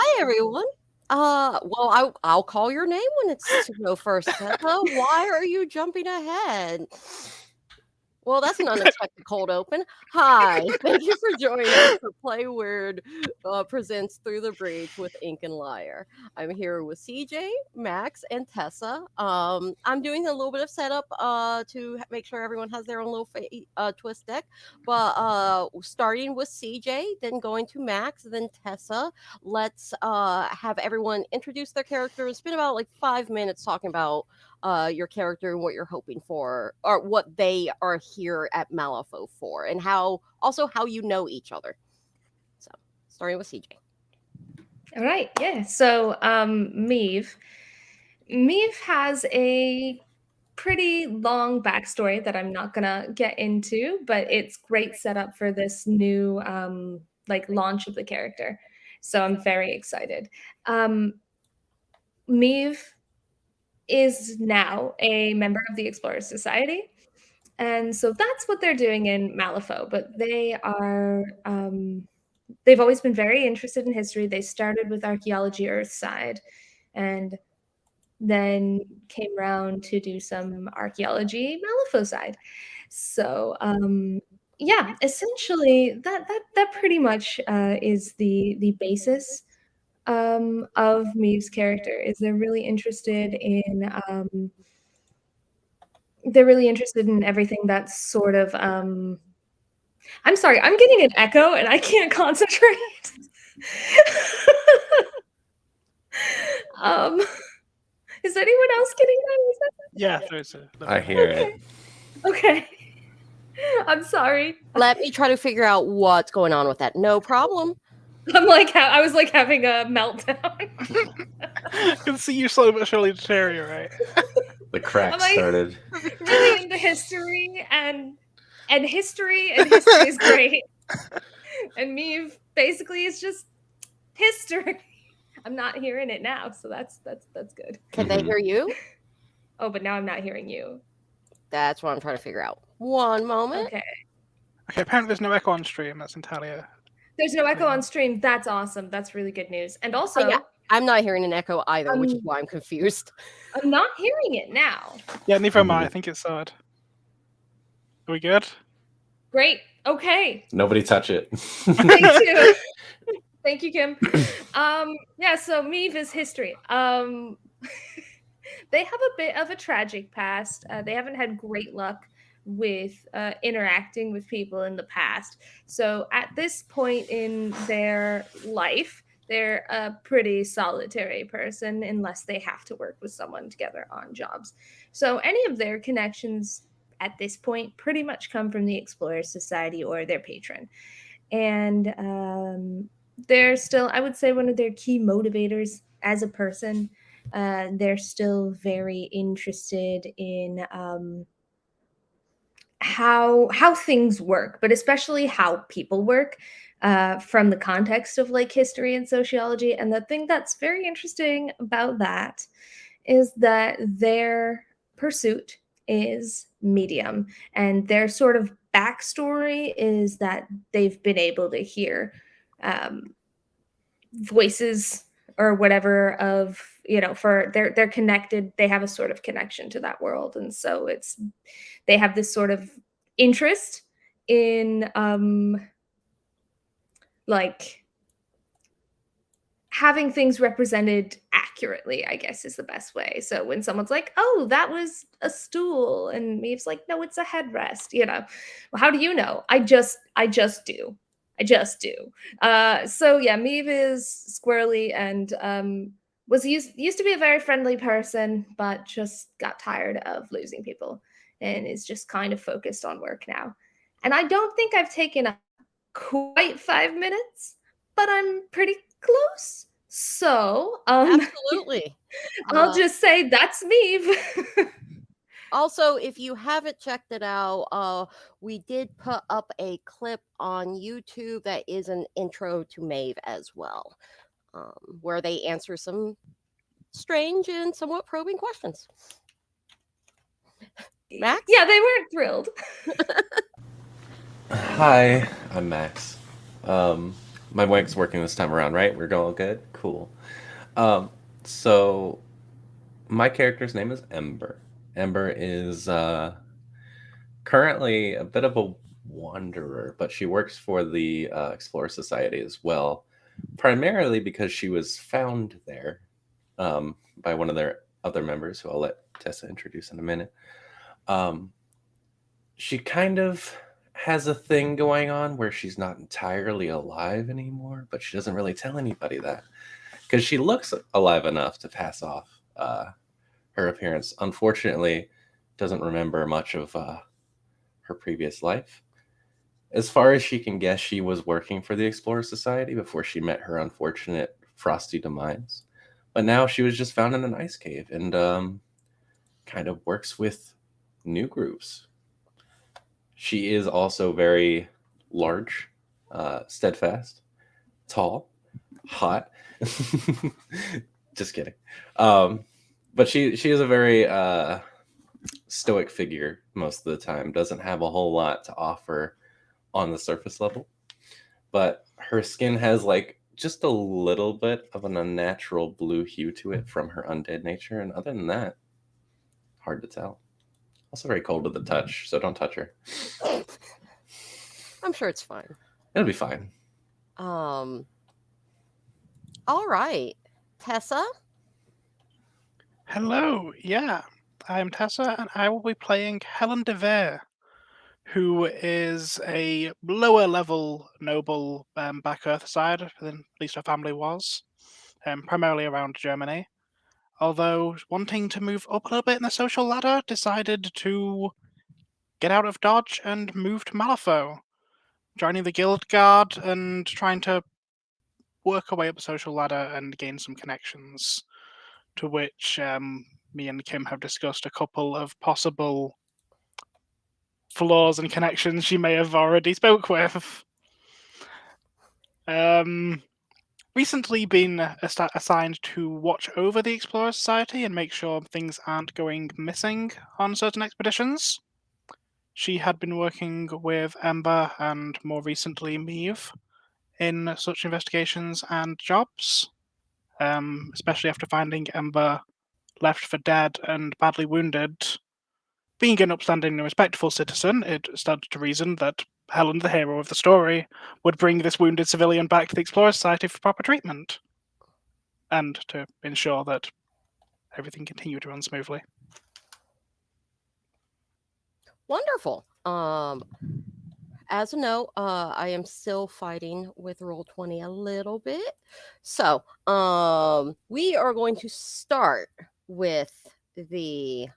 Hi, everyone. Well, I'll call your name when it's to go first, Tessa. Why are you jumping ahead? Well, that's an unexpected cold open. Hi, thank you for joining us for Play Wyrd presents Through the Breach with Ink and Lyre. I'm here with CJ, Max, and Tessa. I'm doing a little bit of setup to make sure everyone has their own little twist deck. But starting with CJ, then going to Max, then Tessa. Let's have everyone introduce their characters. Spend about like 5 minutes talking about your character and what you're hoping for, or what they are here at Malifaux for, and how you know each other. So, starting with CJ. All right, yeah. So, Meave has a pretty long backstory that I'm not gonna get into, but it's great setup for this new launch of the character. So I'm very excited. Meave is now a member of the Explorers Society. And so that's what they're doing in Malifaux, but they've always been very interested in history. They started with archaeology Earthside and then came around to do some archaeology Malifaux side. So yeah, essentially that pretty much is the basis of Maeve's character. Is they're really interested in everything that's sort of I'm sorry, I'm getting an echo and I can't concentrate. Is anyone else getting that? Yeah, there's I hear it. Okay. I'm sorry. Let me try to figure out what's going on with that. No problem. I was like having a meltdown. I can see you slowly but surely deteriorate. The crack started. Really into history and history is great. And Meave basically is just history. I'm not hearing it now, so that's good. Can they hear you? Oh, but now I'm not hearing you. That's what I'm trying to figure out. One moment. Okay. Okay, apparently there's no echo on stream. That's entirely. There's no echo on stream. That's awesome. That's really good news. And also, yeah, I'm not hearing an echo either, which is why I'm confused. I'm not hearing it now. Yeah, neither am I. I think it's odd. Are we good? Great. Okay. Nobody touch it. Thank you. Thank you, Kim. Yeah, so Meave is history. They have a bit of a tragic past. They haven't had great luck with interacting with people in the past. So at this point in their life, they're a pretty solitary person unless they have to work with someone together on jobs. So any of their connections at this point pretty much come from the Explorers Society or their patron. And they're still, I would say, one of their key motivators as a person. They're still very interested in how things work, but especially how people work from the context of like history and sociology. And the thing that's very interesting about that is that their pursuit is medium, and their sort of backstory is that they've been able to hear voices or whatever of, for they're connected, they have a sort of connection to that world, and so they have this sort of interest in like having things represented accurately, I guess is the best way. So when someone's like, oh, that was a stool, and Maeve's like, no, it's a headrest, well, how do you know? I just do. So yeah, Meave is squirrely and was used to be a very friendly person, but just got tired of losing people and is just kind of focused on work now. And I don't think I've taken up quite 5 minutes, but I'm pretty close. So absolutely. I'll just say that's Meave. Also, if you haven't checked it out, we did put up a clip on YouTube that is an intro to Maeve as well, where they answer some strange and somewhat probing questions. Max? Yeah, they weren't thrilled. Hi, I'm Max. My mic's working this time around, right? We're going good? Cool. So my character's name is Ember. Ember is currently a bit of a wanderer, but she works for the Explorer Society as well, primarily because she was found there by one of their other members, who I'll let Tessa introduce in a minute. She kind of has a thing going on where she's not entirely alive anymore, but she doesn't really tell anybody that because she looks alive enough to pass off her appearance. Unfortunately, doesn't remember much of her previous life. As far as she can guess, she was working for the Explorer Society before she met her unfortunate frosty demise. But now she was just found in an ice cave and kind of works with new groups. She is also very large, steadfast, tall, hot. Just kidding. But she is a very stoic figure most of the time. Doesn't have a whole lot to offer on the surface level, but her skin has like just a little bit of an unnatural blue hue to it from her undead nature, and other than that, hard to tell. Also very cold to the touch, so don't touch her. I'm sure it's fine. It'll be fine. All right, Tessa. Hello, yeah. I am Tessa, and I will be playing Helen de Vere, who is a lower level noble back Earthside than at least her family was, primarily around Germany. Although wanting to move up a little bit in the social ladder, decided to get out of Dodge and move to Malifaux, joining the Guild Guard and trying to work her way up the social ladder and gain some connections, to which me and Kim have discussed a couple of possible flaws and connections she may have already spoke with. Recently been assigned to watch over the Explorer Society and make sure things aren't going missing on certain expeditions. She had been working with Ember and more recently Meave in such investigations and jobs, especially after finding Ember left for dead and badly wounded. Being an upstanding and respectful citizen, it stood to reason that Helen, the hero of the story, would bring this wounded civilian back to the Explorer Society for proper treatment, and to ensure that everything continued to run smoothly. Wonderful. As a note, I am still fighting with Roll20 a little bit. So, we are going to start with the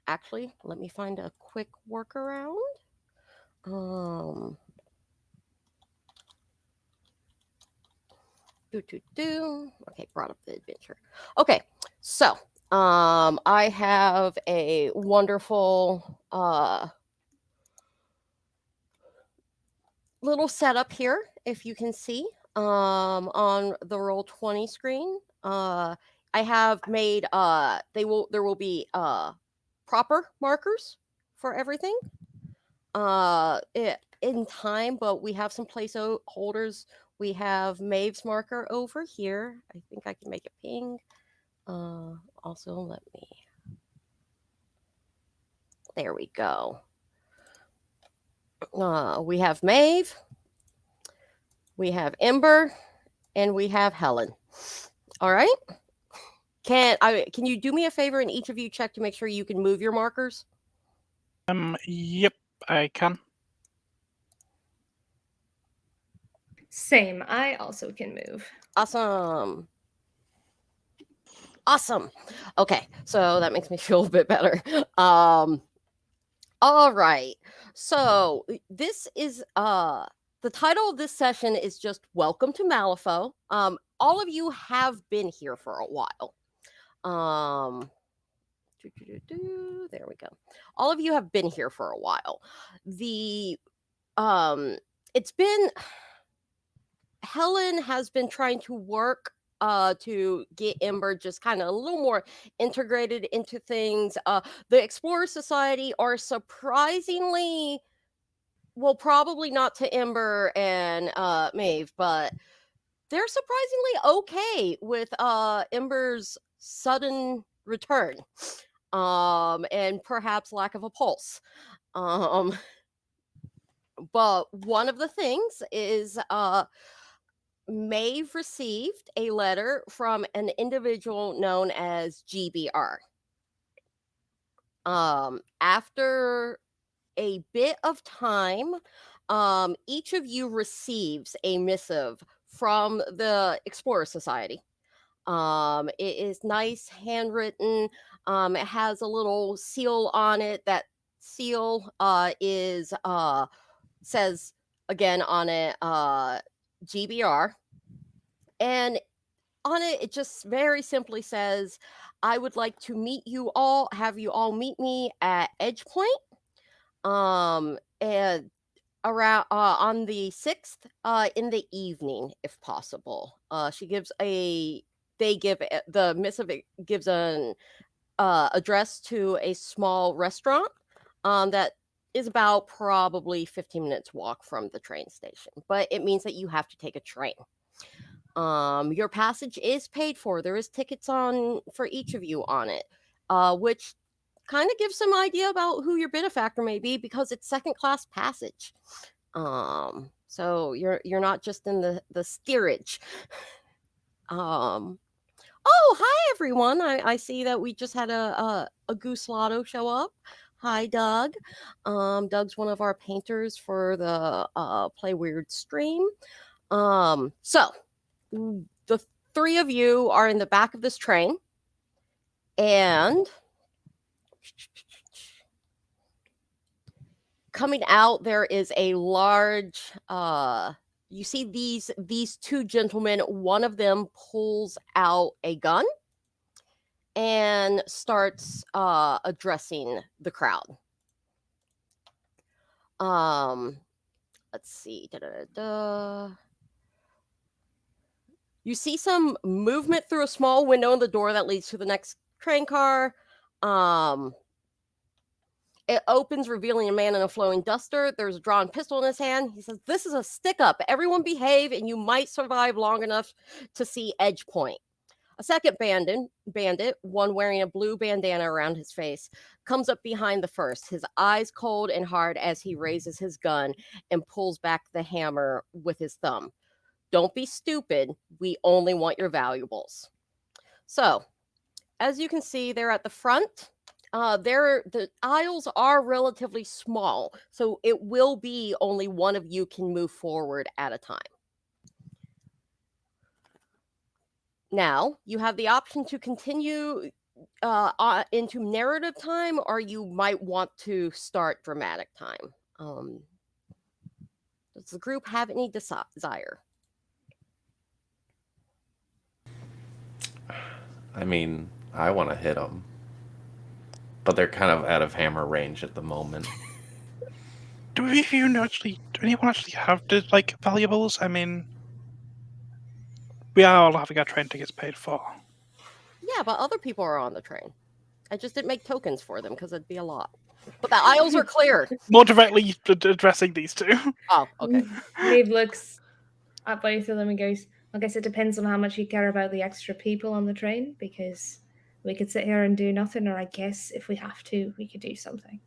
actually, let me find a quick workaround. Okay, brought up the adventure. Okay, so I have a wonderful little setup here, if you can see on the Roll20 screen. I have made there will be proper markers for everything in time, but we have some placeholders. We have Maeve's marker over here. I think I can make it ping. Also, let me. There we go. We have Maeve, we have Ember, and we have Helen. All right. Can you do me a favor and each of you check to make sure you can move your markers? Yep, I can. Same. I also can move. Awesome. Okay, so that makes me feel a bit better. All right. So this is the title of this session is just Welcome to Malifaux. All of you have been here for a while. There we go. All of you have been here for a while. It's been Helen has been trying to work to get Ember just kind of a little more integrated into things. The Explorer Society are surprisingly well, probably not to Ember and Maeve, but they're surprisingly okay with Ember's sudden return, and perhaps lack of a pulse. Um, but one of the things is Maeve received a letter from an individual known as GBR. After a bit of time, each of you receives a missive from the Explorer Society. It is nice, handwritten. It has a little seal on it. That seal is says again on it GBR, and on it it just very simply says, "I would like to meet you all. Have you all meet me at Edge Point." And around on the 6th in the evening if possible. She gives a they give the missive gives an address to a small restaurant that is about probably 15 minutes walk from the train station, but it means that you have to take a train. Your passage is paid for. There is tickets on for each of you on it, which kind of gives some idea about who your benefactor may be because it's second class passage. So you're not just in the steerage. Oh, hi everyone. I see that we just had a Goose Lotto show up. Hi, Doug. Doug's one of our painters for the Play Weird stream. So the three of you are in the back of this train, and coming out there is a large you see these two gentlemen. One of them pulls out a gun and starts addressing the crowd. Let's see. You see some movement through a small window in the door that leads to the next train car. It opens, revealing a man in a flowing duster. There's a drawn pistol in his hand. He says, "This is a stick-up. Everyone behave, and you might survive long enough to see Edge Point." A second bandit, one wearing a blue bandana around his face, comes up behind the first, his eyes cold and hard as he raises his gun and pulls back the hammer with his thumb. "Don't be stupid. We only want your valuables." So, as you can see, they're at the front. The aisles are relatively small, so it will be only one of you can move forward at a time. Now, you have the option to continue into narrative time, or you might want to start dramatic time. Does the group have any desire? I mean, I want to hit them, but they're kind of out of hammer range at the moment. Do anyone actually have the valuables? I mean, we are all having our train tickets paid for. Yeah, but other people are on the train. I just didn't make tokens for them because it'd be a lot. But the aisles are clear. More directly addressing these two. Oh, okay. Maeve looks at both of them and goes, "I guess it depends on how much you care about the extra people on the train, because we could sit here and do nothing, or I guess if we have to, we could do something."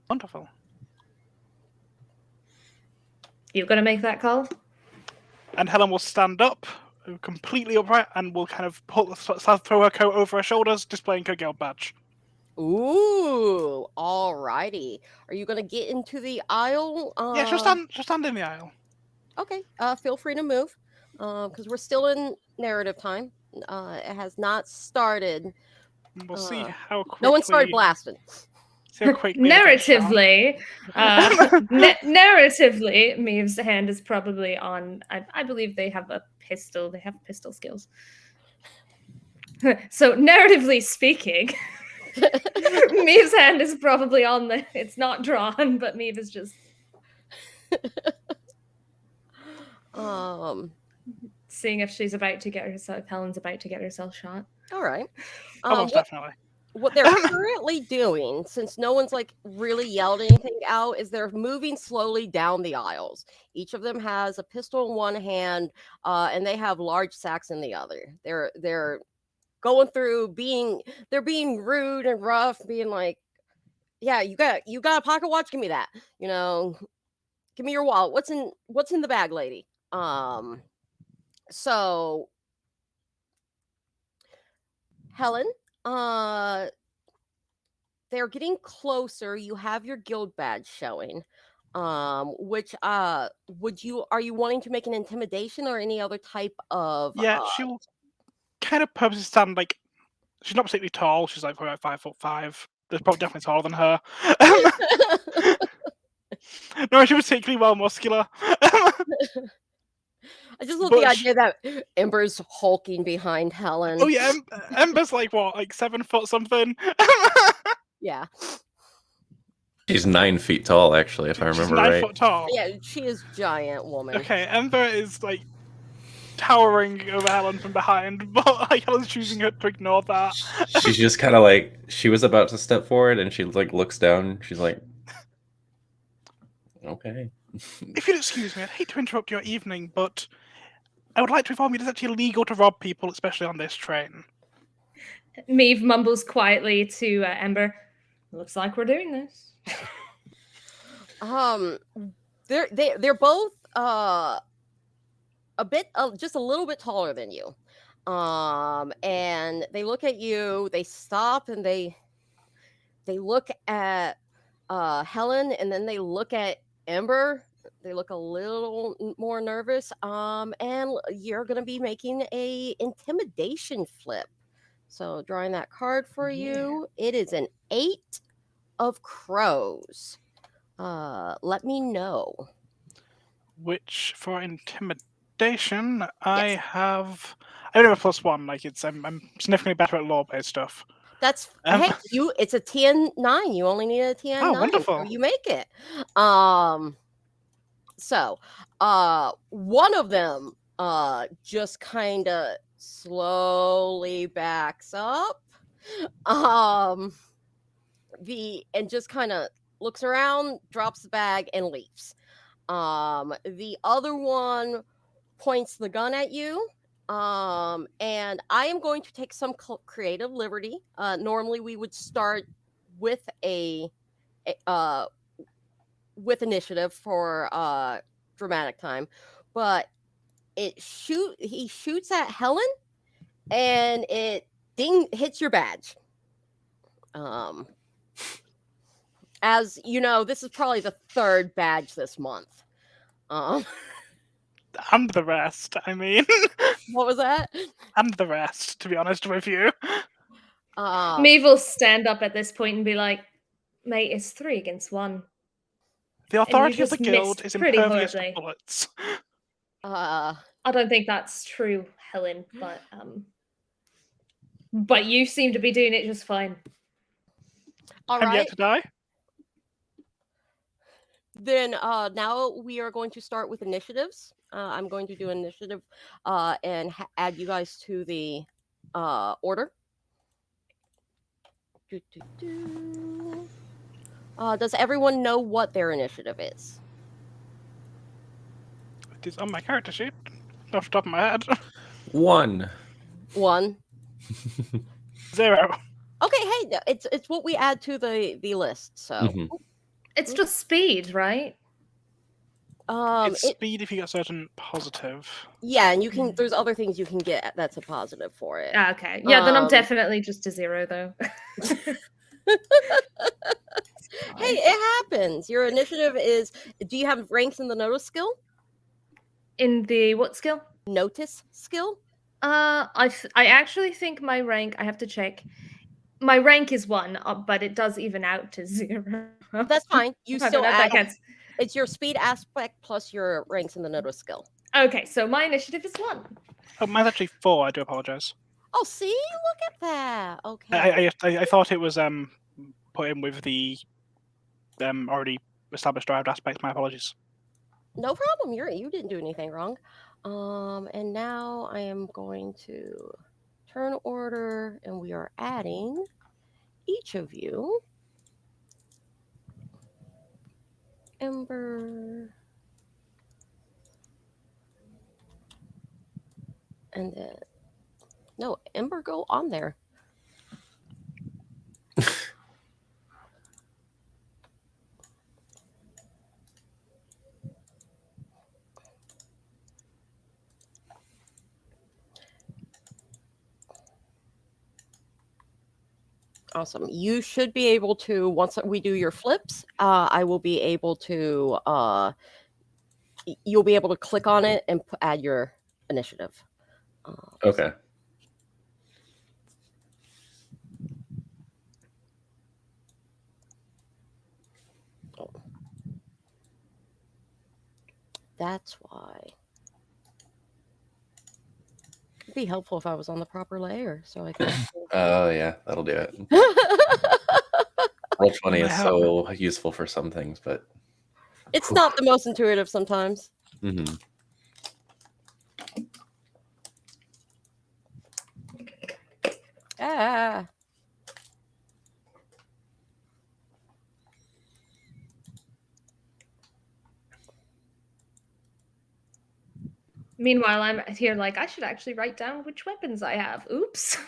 Wonderful. You're going to make that call? And Helen will stand up, completely upright, and will kind of throw her coat over her shoulders, displaying her guild badge. Ooh, alrighty. Are you gonna get into the aisle? Yeah, she'll stand in the aisle. Okay. Feel free to move, because we're still in narrative time. It has not started. We'll see how quickly. No one started blasting. Narratively, narratively, Maeve's hand is probably on. I believe they have a pistol. They have pistol skills. So, narratively speaking, Maeve's hand is probably on the. It's not drawn, but Maeve is just. Seeing if she's about to get herself. Helen's about to get herself shot. All right. Almost definitely. what they're currently doing, since no one's like really yelled anything out, is they're moving slowly down the aisles. Each of them has a pistol in one hand, and they have large sacks in the other. They're going through they're being rude and rough, being like, yeah, you got a pocket watch, give me that. You know, give me your wallet. What's in the bag, lady? So Helen, uh they're getting closer. You have your guild badge showing. Which are you wanting to make an intimidation or any other type of Yeah, she will kind of purposely stand like she's not particularly tall. She's like probably like 5'5". There's probably definitely taller than her. No, she was particularly well muscular. I just love the But idea that Ember's hulking behind Helen. oh yeah, Ember's like what, like 7 foot something. Yeah. She's 9 feet tall, actually, if I She's remember 9 right. foot tall. Yeah, she is giant woman. Okay, Ember is like towering over Helen from behind, but like Helen's choosing to ignore that. She's just kind of like, she was about to step forward, and she like looks down. She's like, okay. If you'll excuse me, I'd hate to interrupt your evening, but I would like to inform you it's actually illegal to rob people, especially on this train. Maeve mumbles quietly to Ember. Looks like we're doing this. They're both a bit just a little bit taller than you. And they look at you, they stop, and they look at Helen, and then they look at Ember. They look a little more nervous. And you're gonna be making a intimidation flip. So drawing that card for you, it is an 8 of crows. Let me know. Which for intimidation, I have a +1. Like I'm significantly better at law-based stuff. That's hey, it's a TN9. You only need a TN9. Oh, wonderful. So you make it. So one of them just kind of slowly backs up. And just kind of looks around, drops the bag, and leaves. The other one points the gun at you. And I am going to take some creative liberty. Normally we would start with with initiative for dramatic time, but he shoots at Helen, and it hits your badge. As you know, this is probably the 3rd badge this month. And the rest, I mean. What was that? And the rest, to be honest with you. Maeve will stand up at this point and be like, mate, it's 3 against 1. The authority of the just guild missed is pretty impervious to horribly. bullets. I don't think that's true, Helen, but you seem to be doing it just fine. All I'm right. yet to die. Then now we are going to start with initiatives. I'm going to do initiative and add you guys to the order. Does everyone know what their initiative is? It is on my character sheet, off the top of my head. 1. 1. 0. Okay, hey, it's what we add to the list. So It's just speed, right? It's speed if you get certain positive. Yeah, and you can. There's other things you can get that's a positive for it. Okay, yeah, then I'm definitely just a 0 though. Hey, it happens. Your initiative is. Do you have ranks in the notice skill? In the what skill? Notice skill. I actually think my rank. I have to check. My rank is 1, but it does even out to 0. That's fine. You still add. That It's your speed aspect plus your ranks in the notice skill. Okay, so my initiative is 1. Oh, mine's actually 4. I do apologize. Oh, see, look at that. Okay. I thought it was put in with the already established derived aspect. My apologies. No problem. You didn't do anything wrong. And now I am going to turn order, and we are adding each of you Ember, and then no, Ember, go on there. Awesome. You should be able to, once we do your flips, I will be able to, you'll be able to click on it and add your initiative. Okay. That's why. It'd be helpful if I was on the proper layer so I could. Oh yeah, that'll do it. Roll20 is so useful for some things, but it's not the most intuitive sometimes. Mm-hmm. Ah. Meanwhile, I'm here like, I should actually write down which weapons I have. Oops.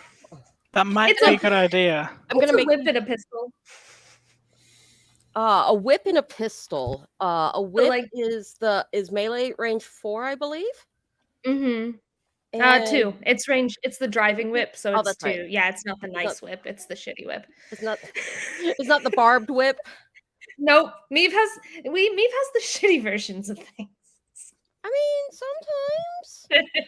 That might be a good idea. I'm gonna make a whip and a pistol. A whip and a pistol. A whip is melee range 4, I believe. Mm-hmm. And 2. It's range. It's the driving whip, so it's that's 2. right. Yeah, it's not the nice whip. It's the shitty whip. It's not the barbed whip. Nope. Meave has the shitty versions of things. I mean, sometimes.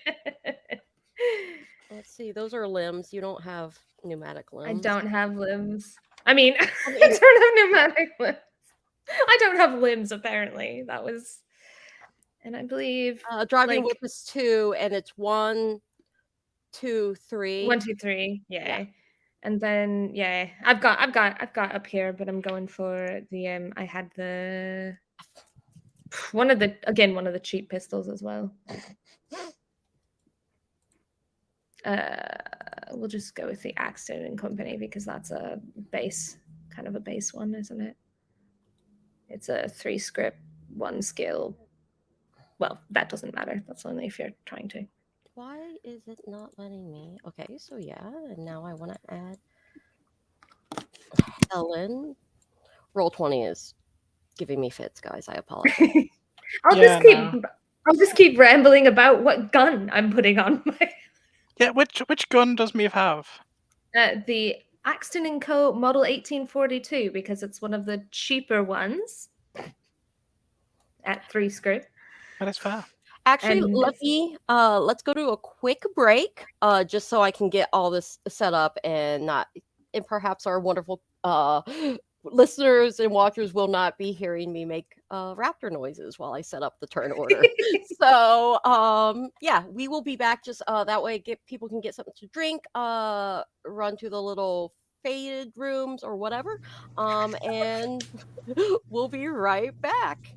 Let's see. Those are limbs. You don't have pneumatic limbs. I don't have limbs. I mean, I don't have pneumatic limbs. I don't have limbs, apparently. That was... And I believe... driving whip is 2, and it's 1, 2, 3. 1, 2, 3. Yeah. And then, yeah. I've got up here, but I'm going for the... I had the... one of the cheap pistols as well. We'll just go with the Axton and Company because that's a base, kind of a base one, isn't it? It's a 3 script, 1 skill. Well, that doesn't matter. That's only if you're trying to. Why is it not letting me? Okay, so yeah, and now I want to add Helen. Roll20 is giving me fits, guys. I apologize. I'll just keep rambling about what gun I'm putting on my... Yeah, which gun does Meave have? The Axton & Co. Model 1842, because it's one of the cheaper ones at 3 script. That is fair. Actually, let's go to a quick break, just so I can get all this set up and perhaps our wonderful listeners and watchers will not be hearing me make raptor noises while I set up the turn order. So yeah, we will be back just that way people can get something to drink, run to the little faded rooms or whatever, and we'll be right back.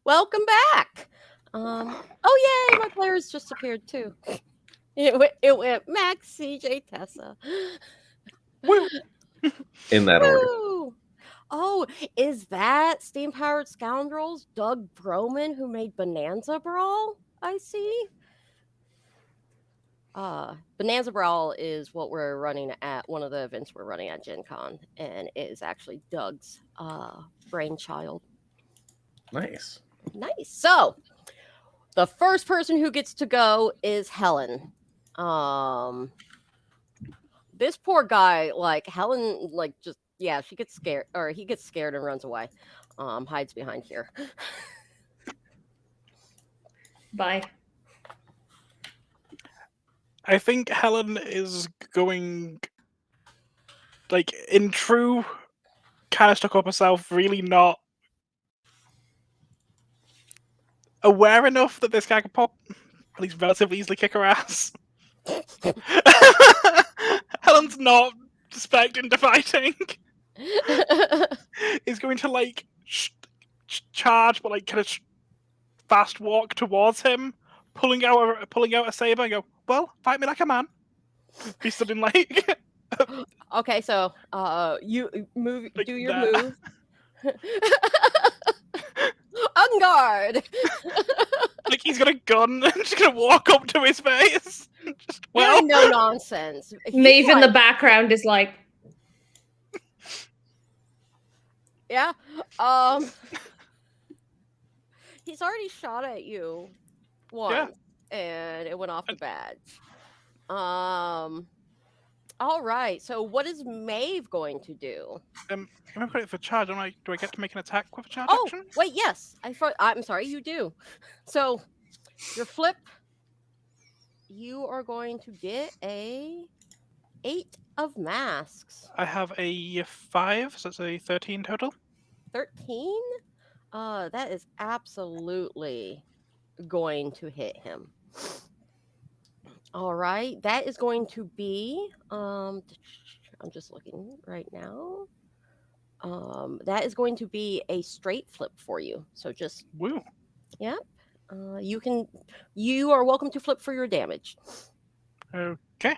Welcome back. Oh yay, my players just appeared too. It went Max, CJ, Tessa. Woo! In that order. Woo! Oh, is that Steam Powered Scoundrels Doug Broman who made Bonanza Brawl? I see. Bonanza Brawl is what we're running at one of the events we're running at Gen Con, and it is actually Doug's brainchild. Nice. Nice. So, the first person who gets to go is Helen. This poor guy, like Helen, like just yeah, she gets scared, or he gets scared and runs away. Hides behind here. Bye. I think Helen is going, like, in true kind of stuck up herself, really not aware enough that this guy can pop, at least relatively easily kick her ass. Helen's not suspecting to fighting. Is going to like charge, but like kind of fast walk towards him, pulling out a saber, and go, "Well, fight me like a man." Be something like. Okay, so you move, Like do your that. move. On guard. Like he's got a gun and just gonna walk up to his face. Just, well, Very no nonsense. He's Maeve in the like- background is like, Yeah. He's already shot at you once, and it went off the badge. All right. So what is Maeve going to do? I'm gonna put it for charge. Do I get to make an attack with a charge Oh, action? wait, yes. I'm sorry, you do. So your flip, you are going to get a 8 of masks. I have a 5, so it's a 13 total. 13? That is absolutely going to hit him. All right, that is going to be I'm just looking right now. That is going to be a straight flip for you. So just Woo. you are welcome to flip for your damage. Okay.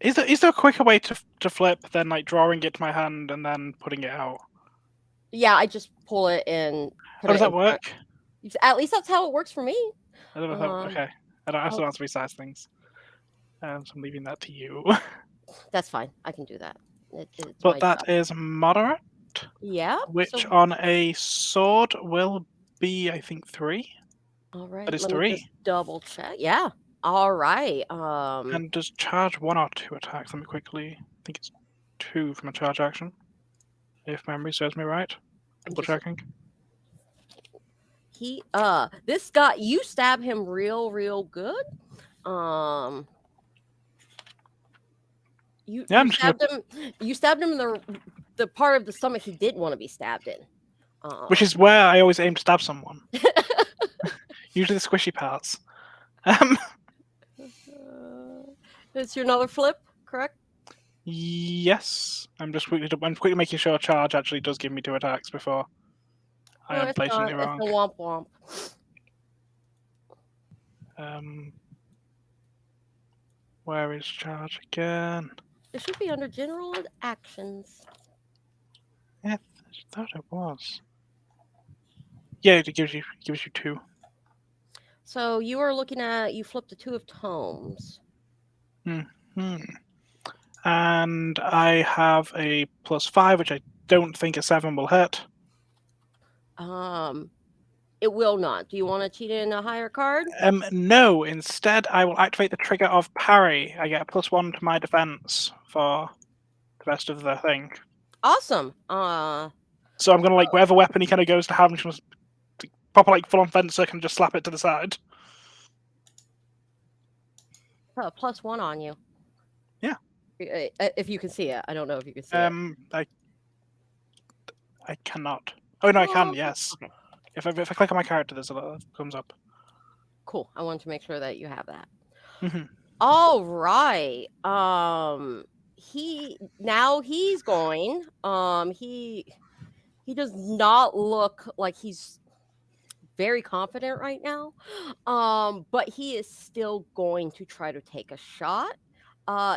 Is there a quicker way to flip than like drawing it to my hand and then putting it out? Yeah, I just pull it and put How does it that in front. work? At least that's how it works for me. I don't know. Okay. I still have to resize things. So I'm leaving that to you. That's fine. I can do that. It's But my that job. is moderate, Yeah. which So, on a sword will be, I think, 3. all right. That is Let me 3. just double check. Yeah. All right. And does charge 1 or 2 attacks? Let me quickly. I think it's 2 from a charge action, if memory serves me right. Double checking. This guy, you stab him real good. You stabbed him in the part of the stomach he didn't want to be stabbed in. Which is where I always aim to stab someone. Usually the squishy parts. It's your another flip, correct? Yes. I'm quickly making sure charge actually does give me 2 attacks before I am blatantly wrong. It's a womp womp. Where is charge again? It should be under general actions. Yeah, I thought it was. Yeah, it gives you 2. So you are looking at, you flipped the 2 of tomes. And I have a +5, which I don't think a 7 will hit. It will not. Do you want to cheat in a higher card? No. Instead, I will activate the trigger of parry. I get a +1 to my defense for the rest of the thing. Awesome. So I'm gonna like whatever weapon he kind of goes to have, I'm just gonna pop a like full-on fencer and just slap it to the side. +1 on you. Yeah. If you can see it, I don't know if you can see it. I cannot. Oh no, I can. Yes. Okay. If I click on my character, there's a lot that comes up. Cool. I wanted to make sure that you have that. Mm-hmm. All right. He's going. He He does not look like he's very confident right now. But he is still going to try to take a shot.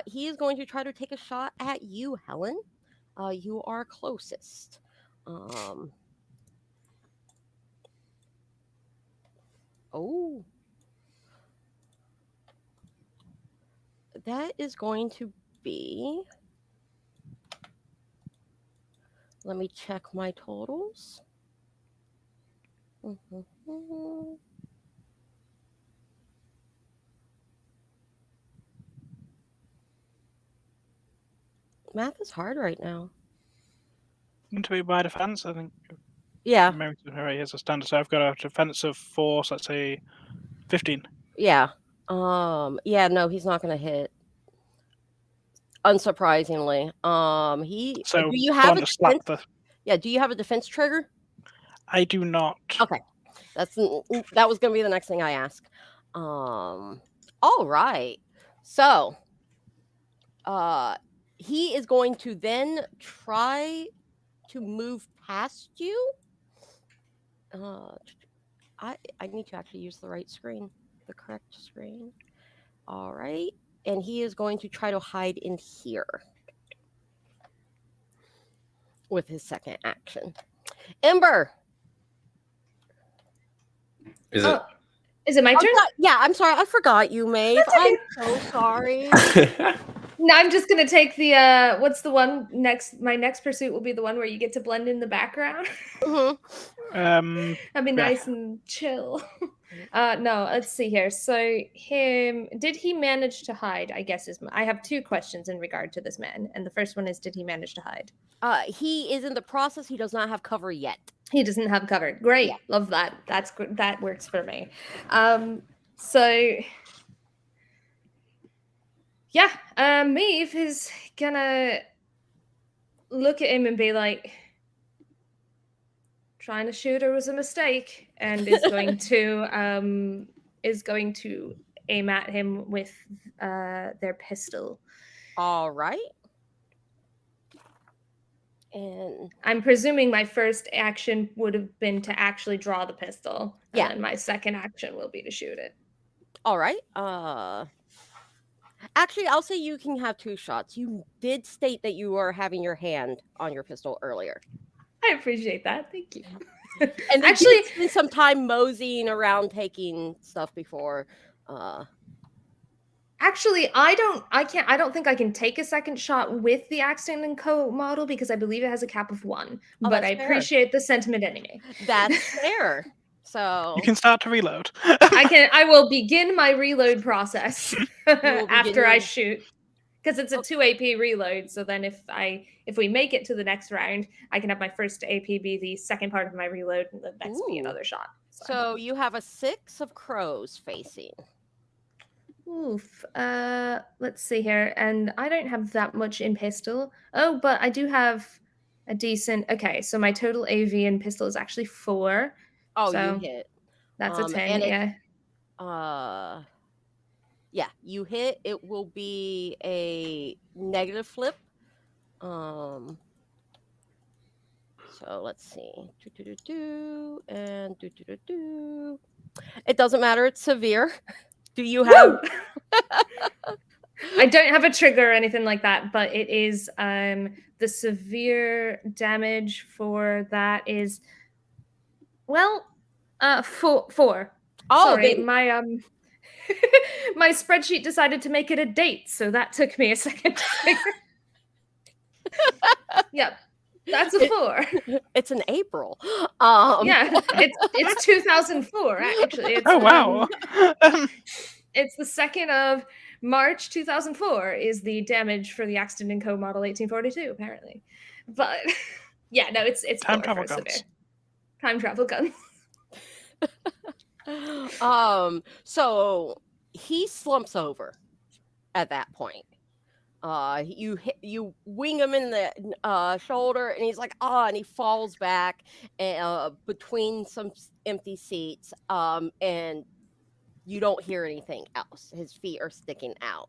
He is going to try to take a shot at you, Helen. You are closest. Oh, that is going to be. Let me check my totals. Mhm. Math is hard right now. To be by defense, I think Yeah, maybe here's a standard. So I've got a defense of 4, so let's say 15. yeah. Yeah, no, he's not gonna hit. Unsurprisingly. So Do you go have on a to slap defense? the. Yeah, do you have a defense trigger? I do not. Okay. That was gonna be the next thing I ask. All right. So, uh, he is going to then try to move past you. Uh, I need to actually use the right screen, the correct screen. All right, and he is going to try to hide in here with his second action. Ember. Is it? Is it my turn? Yeah, I'm sorry. I forgot you, Maeve. That's okay. I'm so sorry. No, I'm just gonna take the what's the one next? My next pursuit will be the one where you get to blend in the background. Mhm. I'd be Yeah. nice and chill. No, let's see here. So did he manage to hide? I guess I have two questions in regard to this man, and the first one is, did he manage to hide? He is in the process. He does not have cover yet. He doesn't have cover. Great, Yeah. love that. That's good. That works for me. So yeah, Maeve is gonna look at him and be like, trying to shoot her was a mistake, and is going to aim at him with their pistol. All right. And I'm presuming my first action would have been to actually draw the pistol, Yeah. and my second action will be to shoot it. all right. Actually, I'll say you can have 2 shots. You did state that you were having your hand on your pistol earlier. I appreciate that. Thank you. And actually, did spend some time moseying around taking stuff before. Actually, I don't think I can take a second shot with the Accident and Co model because I believe it has a cap of 1. Oh, but that's I fair. appreciate the sentiment anyway. That's fair. So You can start to reload. I will begin my reload process will after begin I your- shoot. Because it's a 2 AP reload, so then if we make it to the next round, I can have my first AP be the second part of my reload, and the next be Ooh. another shot. So you have a 6 of crows facing. Oof. Let's see here. And I don't have that much in pistol. Oh, but I do have a decent. Okay, so my total AV in pistol is actually 4. Oh, so you hit. That's a 10, and yeah. Yeah, you hit. It will be a negative flip. So let's see. And It doesn't matter. It's severe. Do you have? I don't have a trigger or anything like that, but it is the severe damage for that is 4. Oh, Sorry, then- my my spreadsheet decided to make it a date, so that took me a second to figure. Yep. That's a 4. It's in April. Yeah, it's 2004 actually. It's, Oh wow! It's the 2nd of March 2004 is the damage for the Accident and Co model 1842 apparently. But yeah, no, it's Time 4 travel for severe. guns. Time travel guns. So he slumps over at that point. You wing him in the shoulder, and he's like, and he falls back between some empty seats. And you don't hear anything else. His feet are sticking out.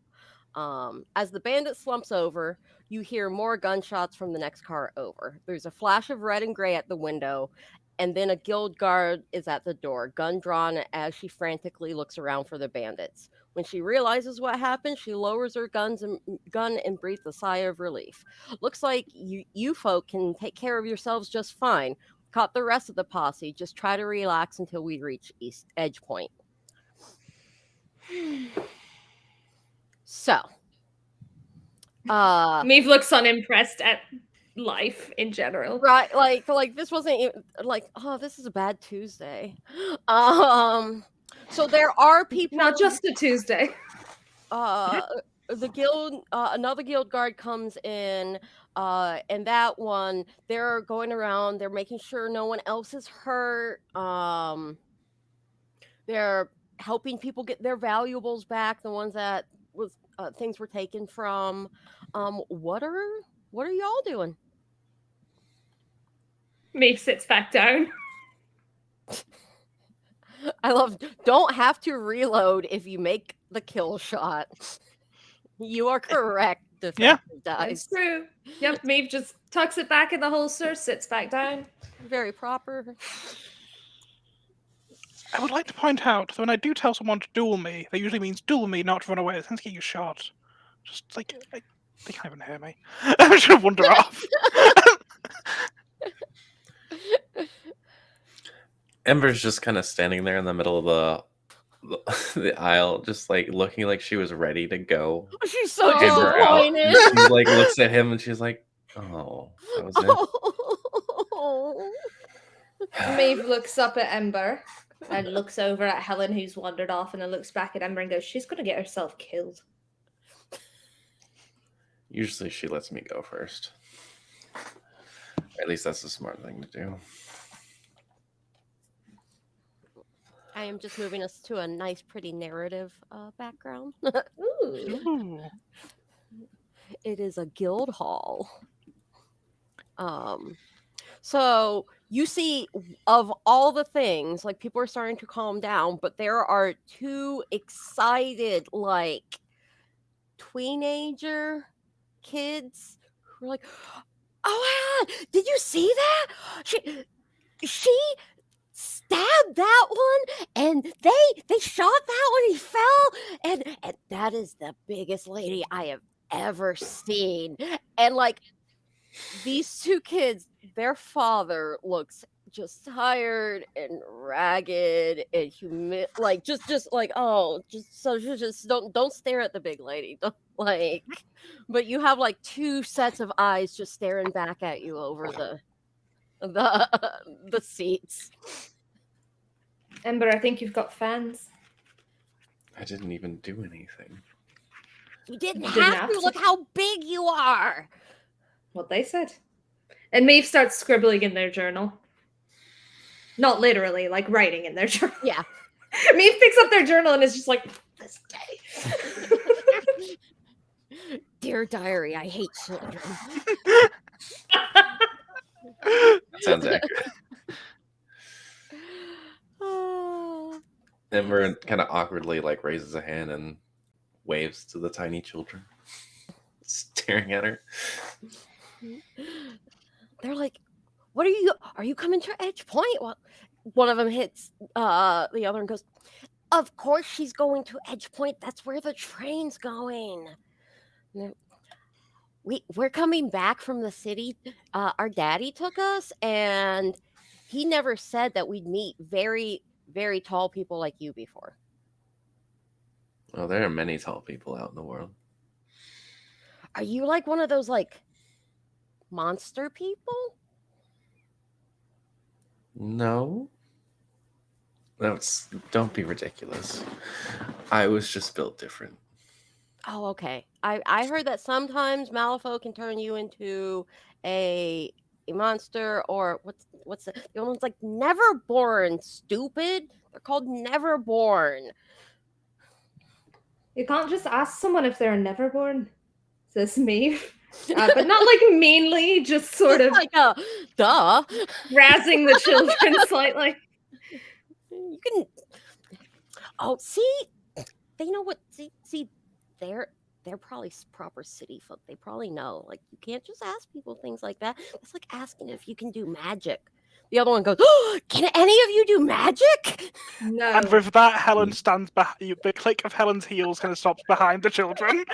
As the bandit slumps over, you hear more gunshots from the next car over. There's a flash of red and gray at the window, and then a guild guard is at the door, gun drawn as she frantically looks around for the bandits. When she realizes what happened, she lowers her gun and breathes a sigh of relief. Looks like you folk can take care of yourselves just fine. Caught the rest of the posse. Just try to relax until we reach East Edge Point. So, Maeve looks unimpressed at life in general. right, like this wasn't even, like, oh, this is a bad Tuesday. So there are people. Not just a Tuesday. The guild, another guild guard comes in, and that one, they're going around. They're making sure no one else is hurt. They're helping people get their valuables back, the ones that was things were taken from. What are y'all doing? Maeve sits back down. I love, don't have to reload if you make the kill shot. You are correct. Defective dice. That's true. Yep, Maeve just tucks it back in the holster, sits back down. Very proper. I would like to point out that when I do tell someone to duel me, that usually means duel me, not run away. It tends to get you shot. Just like, they can't even hear me. I'm just gonna wander off. Ember's just kind of standing there in the middle of the aisle, just like looking like she was ready to go. She's so Hammer out. disappointed. And she like looks at him and she's like, "Oh, that was it." Maeve looks up at Ember and looks over at Helen, who's wandered off, and then looks back at Ember and goes, "She's gonna get herself killed." Usually she lets me go first. Or at least that's the smart thing to do. I am just moving us to a nice, pretty narrative background. Ooh. Ooh. It is a guild hall. So you see, of all the things, like, people are starting to calm down, but there are two excited, like, teenager kids who are like, "Oh my god, did you see that? She stabbed that one, and they shot that one, he fell, and that is the biggest lady I have ever seen." And like, these two kids, their father looks just tired and ragged and like just like, oh, just don't stare at the big lady. Don't, like, but you have like two sets of eyes just staring back at you over the seats. Ember, I think you've got fans. I didn't even do anything. You didn't You didn't have to. Look how big you are. What they said. And Maeve starts scribbling in their journal. Not literally, like writing in their journal. Yeah. Maeve picks up their journal and is just like, "This day." Dear diary, I hate children. That sounds accurate. Ember kind of awkwardly like raises a hand and waves to the tiny children staring at her. They're like, "What are you coming to Edge Point?" Well, one of them hits the other and goes, "Of course she's going to Edge Point. That's where the train's going." We're coming back from the city. Our daddy took us, and he never said that we'd meet very, very tall people like you before. Well, there are many tall people out in the world. Are you like one of those like monster people? No. Don't be ridiculous. I was just built different. Oh, okay. I heard that sometimes Malifaux can turn you into a monster, or what's the other one's like Neverborn, stupid. They're called Neverborn. You can't just ask someone if they're neverborn, says Maeve. But not like meanly, just sort of Like duh. razzing the children slightly. You can. Oh, see, they know what. See, they're probably proper city folk. They probably know. Like, you can't just ask people things like that. It's like asking if you can do magic. The other one goes, "Oh, can any of you do magic?" No. And with that, Helen stands behind. The click of Helen's heels kind of stops behind the children.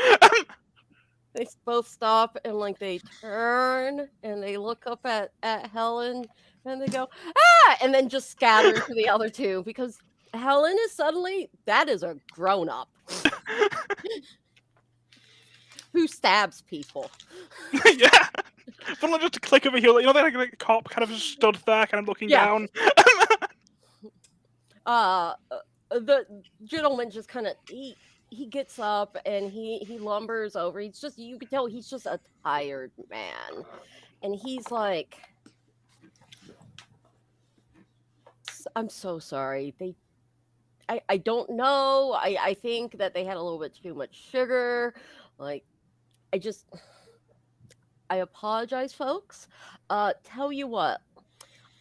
They both stop and like they turn and they look up at Helen and they go, "Ah!" and then just scatter to the other two because Helen is suddenly that is a grown up who stabs people. Yeah. But not just a click of a heel. You know, they're like a cop kind of just stood there, kind of looking Yeah. down. The gentleman just kind of he gets up and he lumbers over. He's just you can tell he's just a tired man, and he's like, "I'm so sorry. I don't know. I think that they had a little bit too much sugar. Like, I apologize, folks. Tell you what,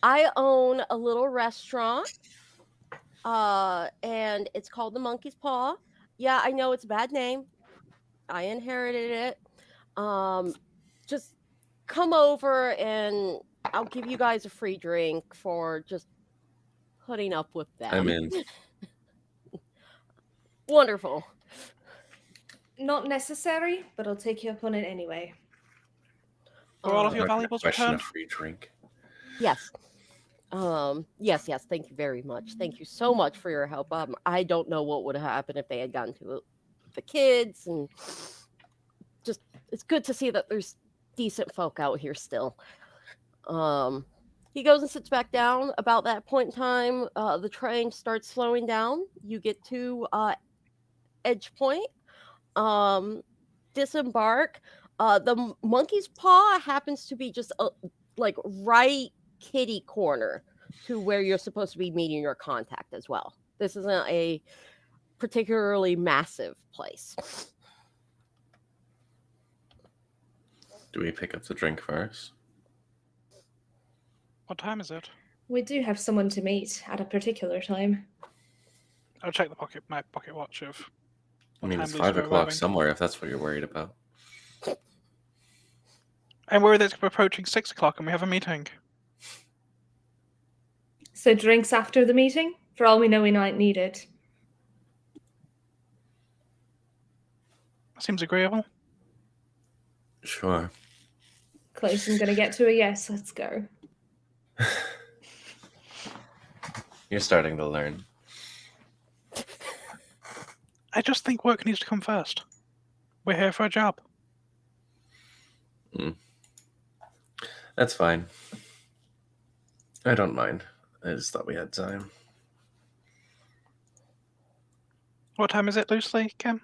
I own a little restaurant. And it's called the Monkey's Paw. Yeah, I know it's a bad name. I inherited it. Just come over and I'll give you guys a free drink for just putting up with them." I'm in. Wonderful. Not necessary, but I'll take you up on it anyway. Are all of your Not gonna valuables question a returned? free drink. Yes. Yes. Thank you very much. Thank you so much for your help. I don't know what would have happened if they had gotten to the kids, and just it's good to see that there's decent folk out here still. He goes and sits back down. About that point in time, the train starts slowing down. You get to Edge Point. Disembark. The monkey's paw happens to be just like right kitty corner to where you're supposed to be meeting your contact as well. This isn't a particularly massive place. Do we pick up the drink first? What time is it? We do have someone to meet at a particular time. I'll check my pocket watch of. I mean, time it's these 5 are o'clock arriving. somewhere if that's what you're worried about. I'm worried that it's approaching 6 o'clock and we have a meeting. So drinks after the meeting? For all we know, we might need it. Seems agreeable. Sure. Close, I'm going to get to a yes. Let's go. You're starting to learn. I just think work needs to come first. We're here for a job. That's fine. I don't mind. I just thought we had time. What time is it, loosely, Kim?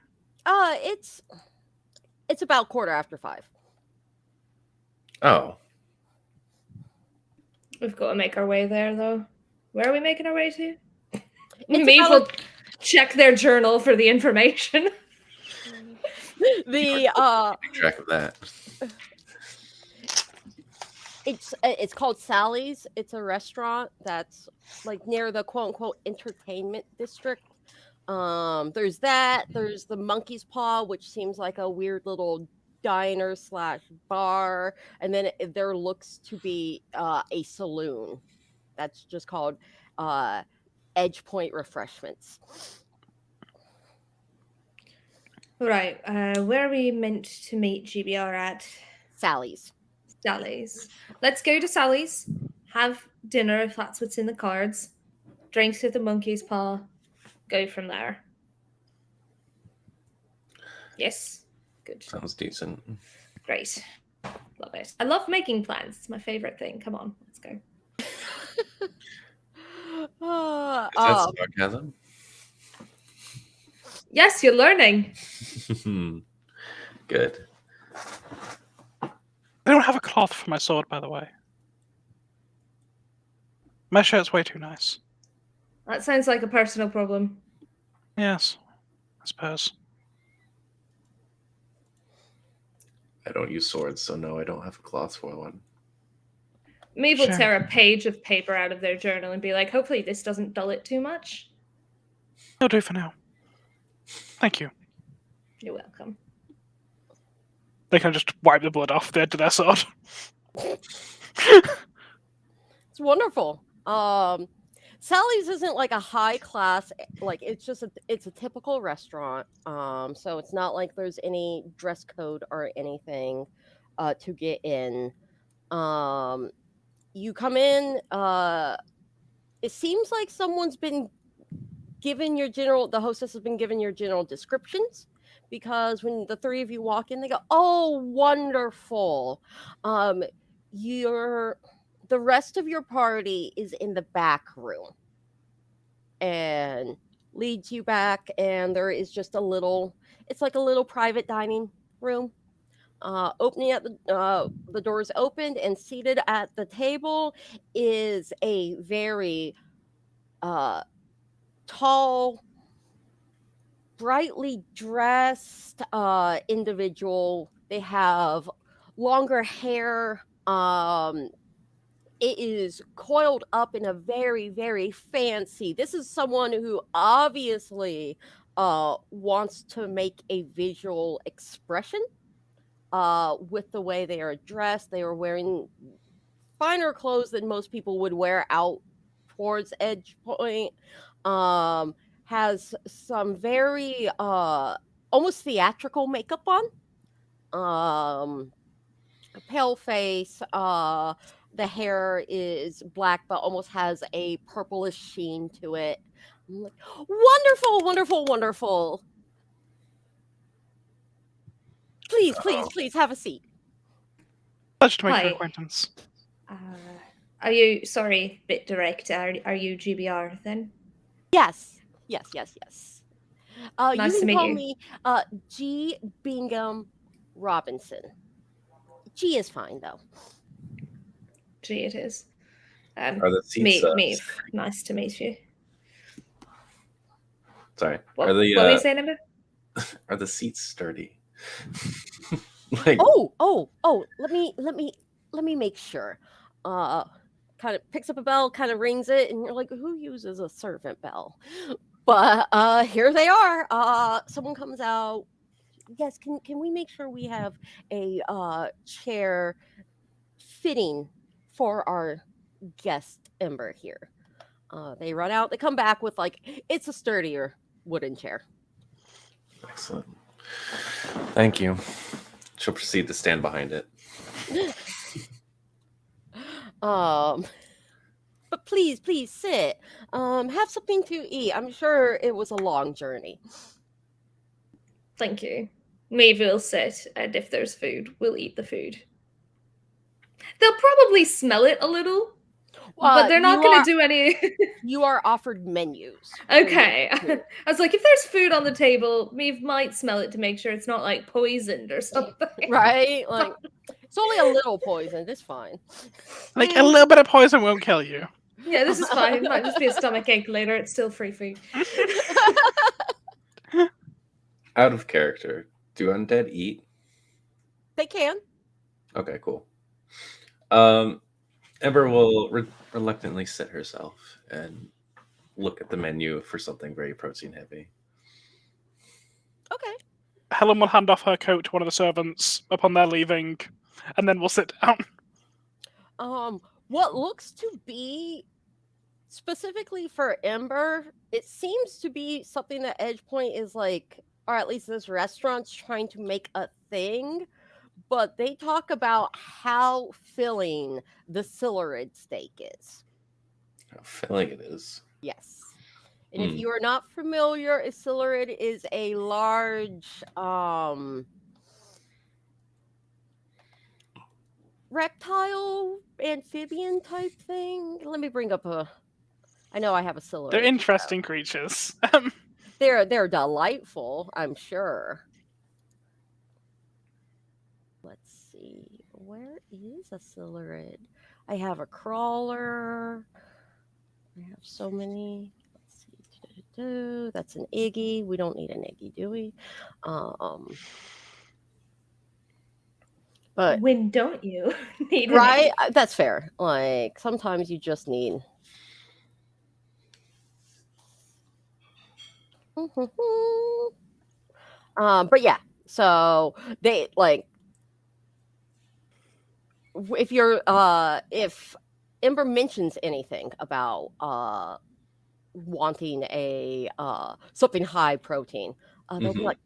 It's about 5:15. Oh, We've got to make our way there, though. Where are we making our way to? It's Maeve about will check their journal for the information. the keep track of that. it's called Sally's. It's a restaurant that's like near the quote unquote entertainment district. There's that. There's the Monkey's Paw, which seems like a weird little diner / bar, and then there looks to be a saloon that's just called Edge Point Refreshments. Right, where are we meant to meet GBR at? Sally's. Sally's. Let's go to Sally's, have dinner if that's what's in the cards, drinks at the Monkey's Paw, go from there. Yes? Good. Sounds decent. Great. Love it. I love making plans. It's my favorite thing. Come on, let's go. Is that sarcasm? Yes, you're learning. Good. I don't have a cloth for my sword, by the way. My shirt's way too nice. That sounds like a personal problem. Yes, I suppose. I don't use swords, so no, I don't have a cloth for one. Maeve will Sure. tear a page of paper out of their journal and be like, hopefully this doesn't dull it too much. It'll do for now. Thank you. You're welcome. They can just wipe the blood off the edge of their sword. It's wonderful. Sally's isn't like a high class, like it's just it's a typical restaurant. So it's not like there's any dress code or anything to get in. You come in, it seems like someone's been given the hostess has been given your general descriptions, because when the three of you walk in, they go, "Oh, wonderful." The rest of your party is in the back room, and leads you back, and there is just it's like a little private dining room. Opening at the doors opened, and seated at the table is a very tall, brightly dressed individual. They have longer hair. It is coiled up in a very, very fancy. This is someone who obviously wants to make a visual expression with the way they are dressed. They are wearing finer clothes than most people would wear out towards Edge Point. Has some very almost theatrical makeup on. Pale face. The hair is black, but almost has a purplish sheen to it. I'm like, wonderful, wonderful, wonderful. Please, please, please have a seat. Pleasure to make your Hi. acquaintance. Are you, sorry, bit direct, are you GBR then? Yes, yes, yes, yes. Nice you to can meet call you. me G. Bingham Robinson. G is fine though. Gee, it is. Are the seats? Maeve, nice to meet you. Sorry. What, Are the what were you saying about? are the seats sturdy? Like, Oh, let me make sure. Kind of picks up a bell, kind of rings it, and you're like, who uses a servant bell? But here they are. Someone comes out. Yes, can we make sure we have a chair fitting for our guest Ember here? They run out. They come back with it's a sturdier wooden chair. excellent. Thank you. She'll proceed to stand behind it. But please sit. Have something to eat. I'm sure it was a long journey. Thank you. Maeve will sit, and if there's food, we'll eat the food. They'll probably smell it a little, but they're not going to do any. You are offered menus. Okay. I was like, if there's food on the table, Maeve might smell it to make sure it's not like poisoned or something. Right? Like, it's only a little poisoned. It's fine. Like, a little bit of poison won't kill you. Yeah, this is fine. It might just be a stomach ache later. It's still free food. Out of character, do undead eat? They can. Okay, cool. Ember will reluctantly sit herself and look at the menu for something very protein heavy. Okay. Helen will hand off her coat to one of the servants upon their leaving, and then we'll sit down. What looks to be specifically for Ember, it seems to be something that Edgepoint is like, or at least this restaurant's trying to make a thing. But they talk about how filling the Silurid steak is. How filling it is. Yes. And if you are not familiar, a Silurid is a large reptile, amphibian type thing. Let me bring up I know I have a Silurid. They're interesting creatures. They're delightful, I'm sure. Let's see. Where is a Silurid? I have a crawler. I have so many. Let's see. That's an Iggy. We don't need an Iggy, do we? But when don't you need right? That's fair. Like, sometimes you just need. But yeah, so they if Ember mentions anything about wanting a something high protein, they'll be Mhm. like,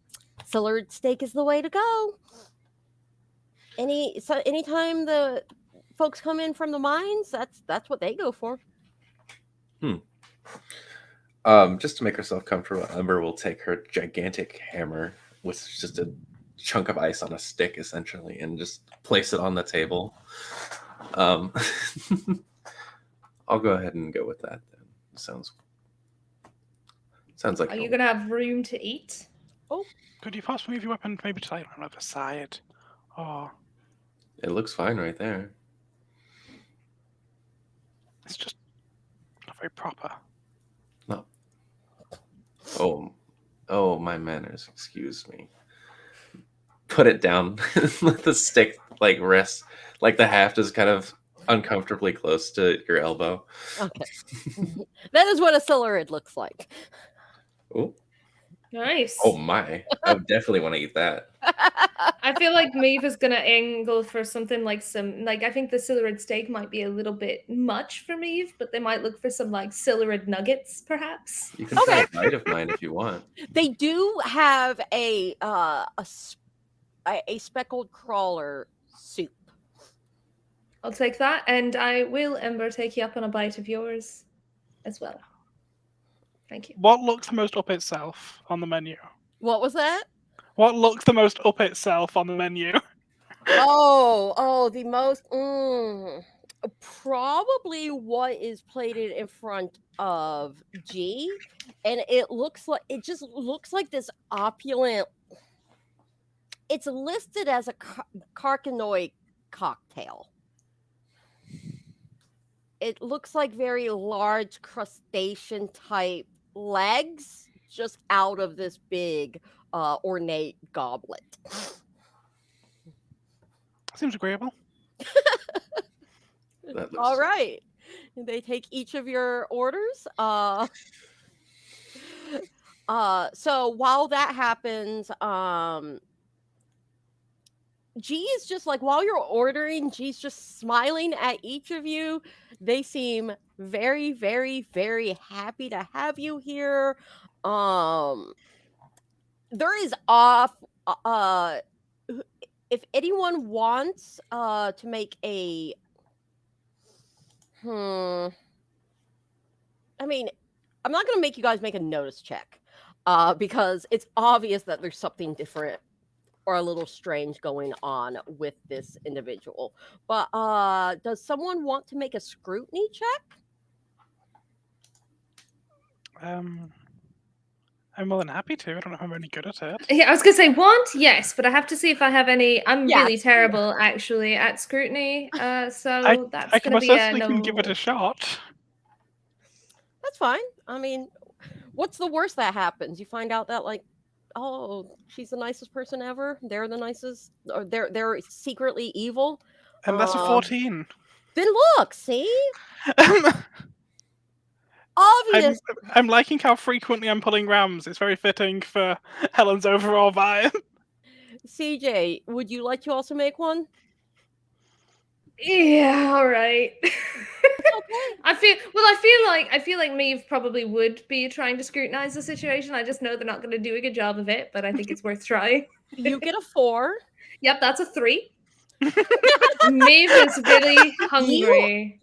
"Celery steak is the way to go." Anytime the folks come in from the mines, that's what they go for. Just to make herself comfortable, Ember will take her gigantic hammer, which is just a chunk of ice on a stick, essentially, and just place it on the table. Um, I'll go ahead and go with that then. Sounds like Are you gonna have room to eat? Oh, Could you possibly move your weapon maybe to like on the other side? Oh, it looks fine right there. it's just not very proper. No. My manners. Excuse me. Put it down. Let the stick like rest, like the haft is kind of uncomfortably close to your elbow. okay. That is what a celerid looks like. Oh, Nice. oh my! I would definitely want to eat that. I feel like Maeve is gonna angle for something like I think the Celerid steak might be a little bit much for Maeve, but they might look for some like Celerid nuggets, perhaps. You can try Okay. a bite of mine if you want. They do have a speckled crawler soup. I'll take that, and I will, Ember, take you up on a bite of yours as well. Thank you. What looks the most up itself on the menu? What was that? What looks the most up itself on the menu? The most probably what is plated in front of G, and it just looks like this opulent. It's listed as a carcinoid cocktail. It looks like very large crustacean type legs just out of this big ornate goblet. Seems agreeable. That looks All right. They take each of your orders. So while that happens, G is just like while you're ordering, G's just smiling at each of you. They seem very, very, very happy to have you here. There is off if anyone wants to make a I mean, I'm not going to make you guys make a notice check because it's obvious that there's something different or a little strange going on with this individual. But does someone want to make a scrutiny check? I'm more than happy to. I don't know if I'm any good at it. Yeah, I was gonna say want, yes, but I have to see if I have any. I'm Yes. really terrible actually at scrutiny, so I that's can gonna most be a certainly no. can give it a shot. That's fine. I mean, what's the worst that happens? You find out that like, oh, she's the nicest person ever. They're the nicest, or they're secretly evil. And that's a 14. Then look, see, I'm, obvious. I'm liking how frequently I'm pulling rams. It's very fitting for Helen's overall vibe. CJ, would you like to also make one? Yeah, all right. Okay. I feel like Maeve probably would be trying to scrutinize the situation. I just know they're not going to do a good job of it, but I think it's worth trying. You get a 4. Yep, that's a 3. Maeve is really hungry.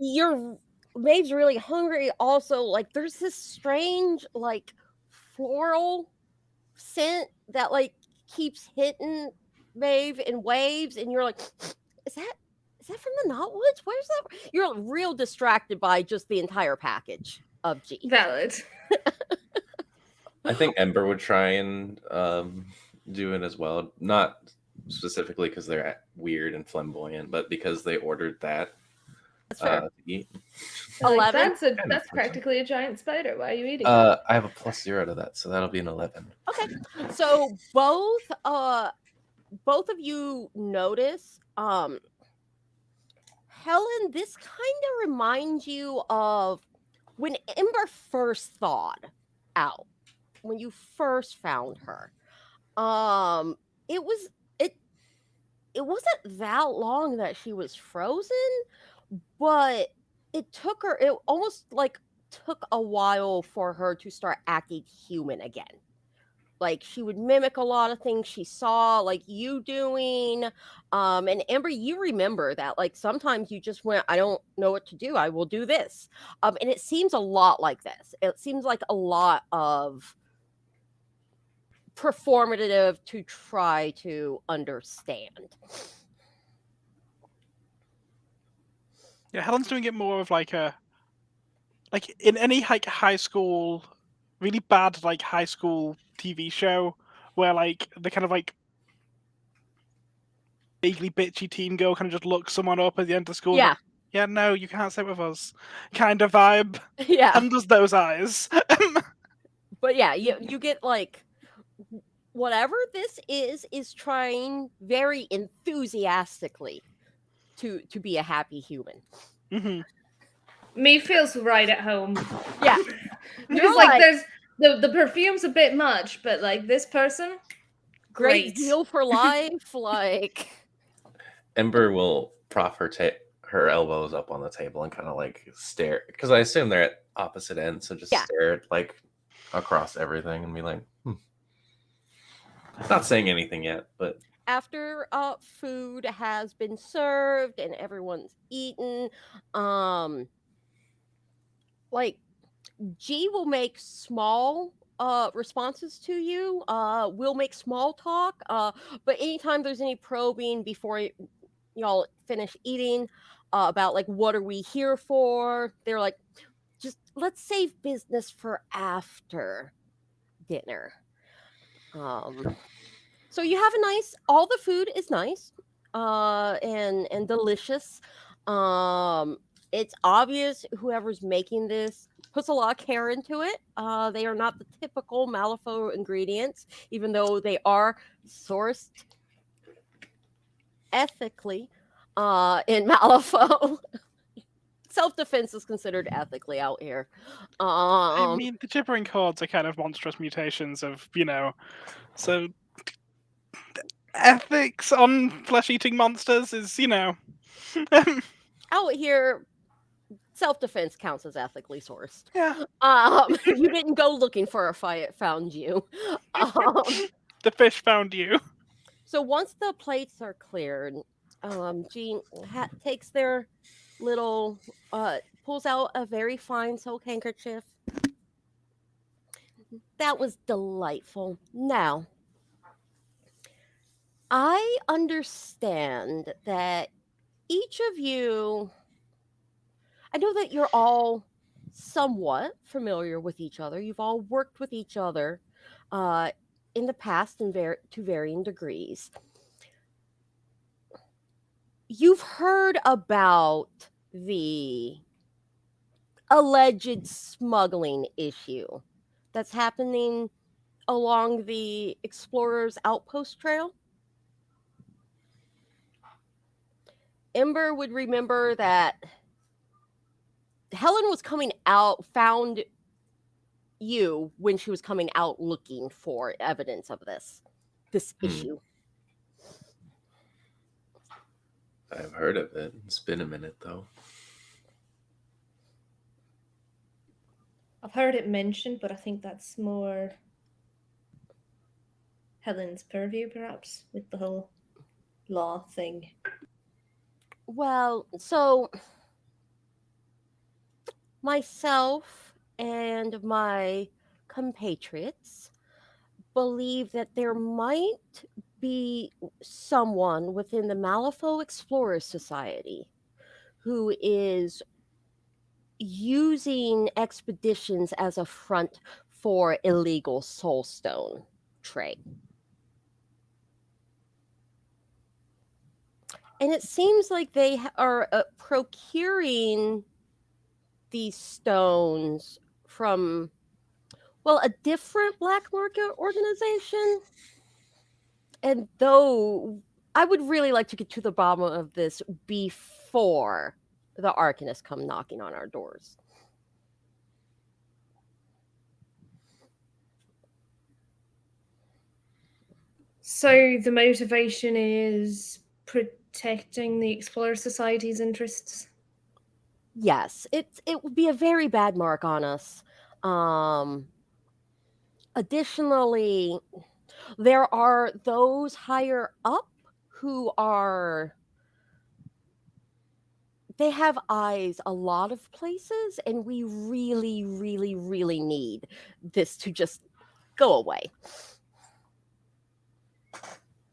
Maeve's really hungry. Also, like there's this strange like floral scent that like keeps hitting Maeve in waves, and you're like, is that from the Knotwoods? Where's that? You're real distracted by just the entire package of G. Valid. I think Ember would try and do it as well. Not specifically because they're weird and flamboyant, but because they ordered that That's fair. to eat. 11. That's practically a giant spider. Why are you eating it? I have a +0 to that, so that'll be an 11. Okay. So both of you notice Helen, this kind of reminds you of when Ember first thawed out, when you first found her. It it wasn't that long that she was frozen, but it almost like took a while for her to start acting human again. Like she would mimic a lot of things she saw, like you doing. And Amber, you remember that like sometimes you just went, I don't know what to do. I will do this. And it seems a lot like this. It seems like a lot of performative to try to understand. Yeah, Helen's doing it more of like in any like high school, really bad like high school TV show where like the kind of like vaguely bitchy teen girl kind of just looks someone up at the end of school. Yeah. Like, yeah, no, you can't sit with us, kind of vibe. Yeah. Helen does those eyes. But yeah, you get like whatever this is trying very enthusiastically to be a happy human. Mm-hmm. Me feels right at home. Yeah. Because like there's the perfume's a bit much, but like this person, great great. deal for life. Like Ember will prop her elbows up on the table and kind of like stare, because I assume they're at opposite ends, so just stare like across everything and be like, Not saying anything yet, but after food has been served and everyone's eaten, like G will make small responses to you. We'll make small talk. But anytime there's any probing before y'all finish eating, about like what are we here for, they're like, just let's save business for after dinner. So you have a nice, all the food is nice and delicious. It's obvious whoever's making this puts a lot of care into it. They are not the typical Malifaux ingredients, even though they are sourced ethically in Malifaux. Self-defense is considered ethically out here. I mean, the gibbering chords are kind of monstrous mutations of, so ethics on flesh-eating monsters is, out here, self-defense counts as ethically sourced. Yeah. You didn't go looking for a fight, it found you. The fish found you. So once the plates are cleared, Jean takes their little, pulls out a very fine silk handkerchief. That was delightful. Now, I understand that each of you, I know that you're all somewhat familiar with each other. You've all worked with each other in the past to varying degrees. You've heard about the alleged smuggling issue that's happening along the Explorers Outpost Trail. Ember would remember that Helen was coming out, found you when she was coming out looking for evidence of this issue. I've heard of it. It's been a minute, though. I've heard it mentioned, but I think that's more Helen's purview, perhaps, with the whole law thing. Well, so myself and my compatriots believe that there might be someone within the Malifaux Explorers Society who is using expeditions as a front for illegal soulstone trade. And it seems like they are procuring these stones from, well, a different black market organization. And though I would really like to get to the bottom of this before the Arcanists come knocking on our doors. So the motivation is Protecting the Explorer Society's interests. Yes, it would be a very bad mark on us. Um, Additionally, there are those higher up who are they have eyes a lot of places, and we really, really, really need this to just go away.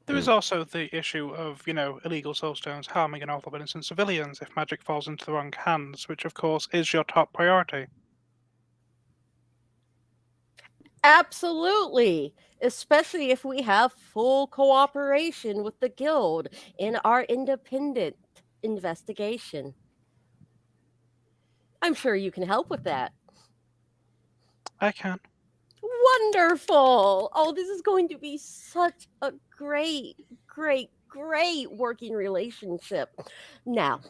There is also the issue of, illegal soulstones harming an awful lot of innocent civilians if magic falls into the wrong hands, which of course is your top priority. Absolutely. Especially if we have full cooperation with the guild in our independent investigation. I'm sure you can help with that. I can. Wonderful. Oh, this is going to be such a great, great, great working relationship. Now,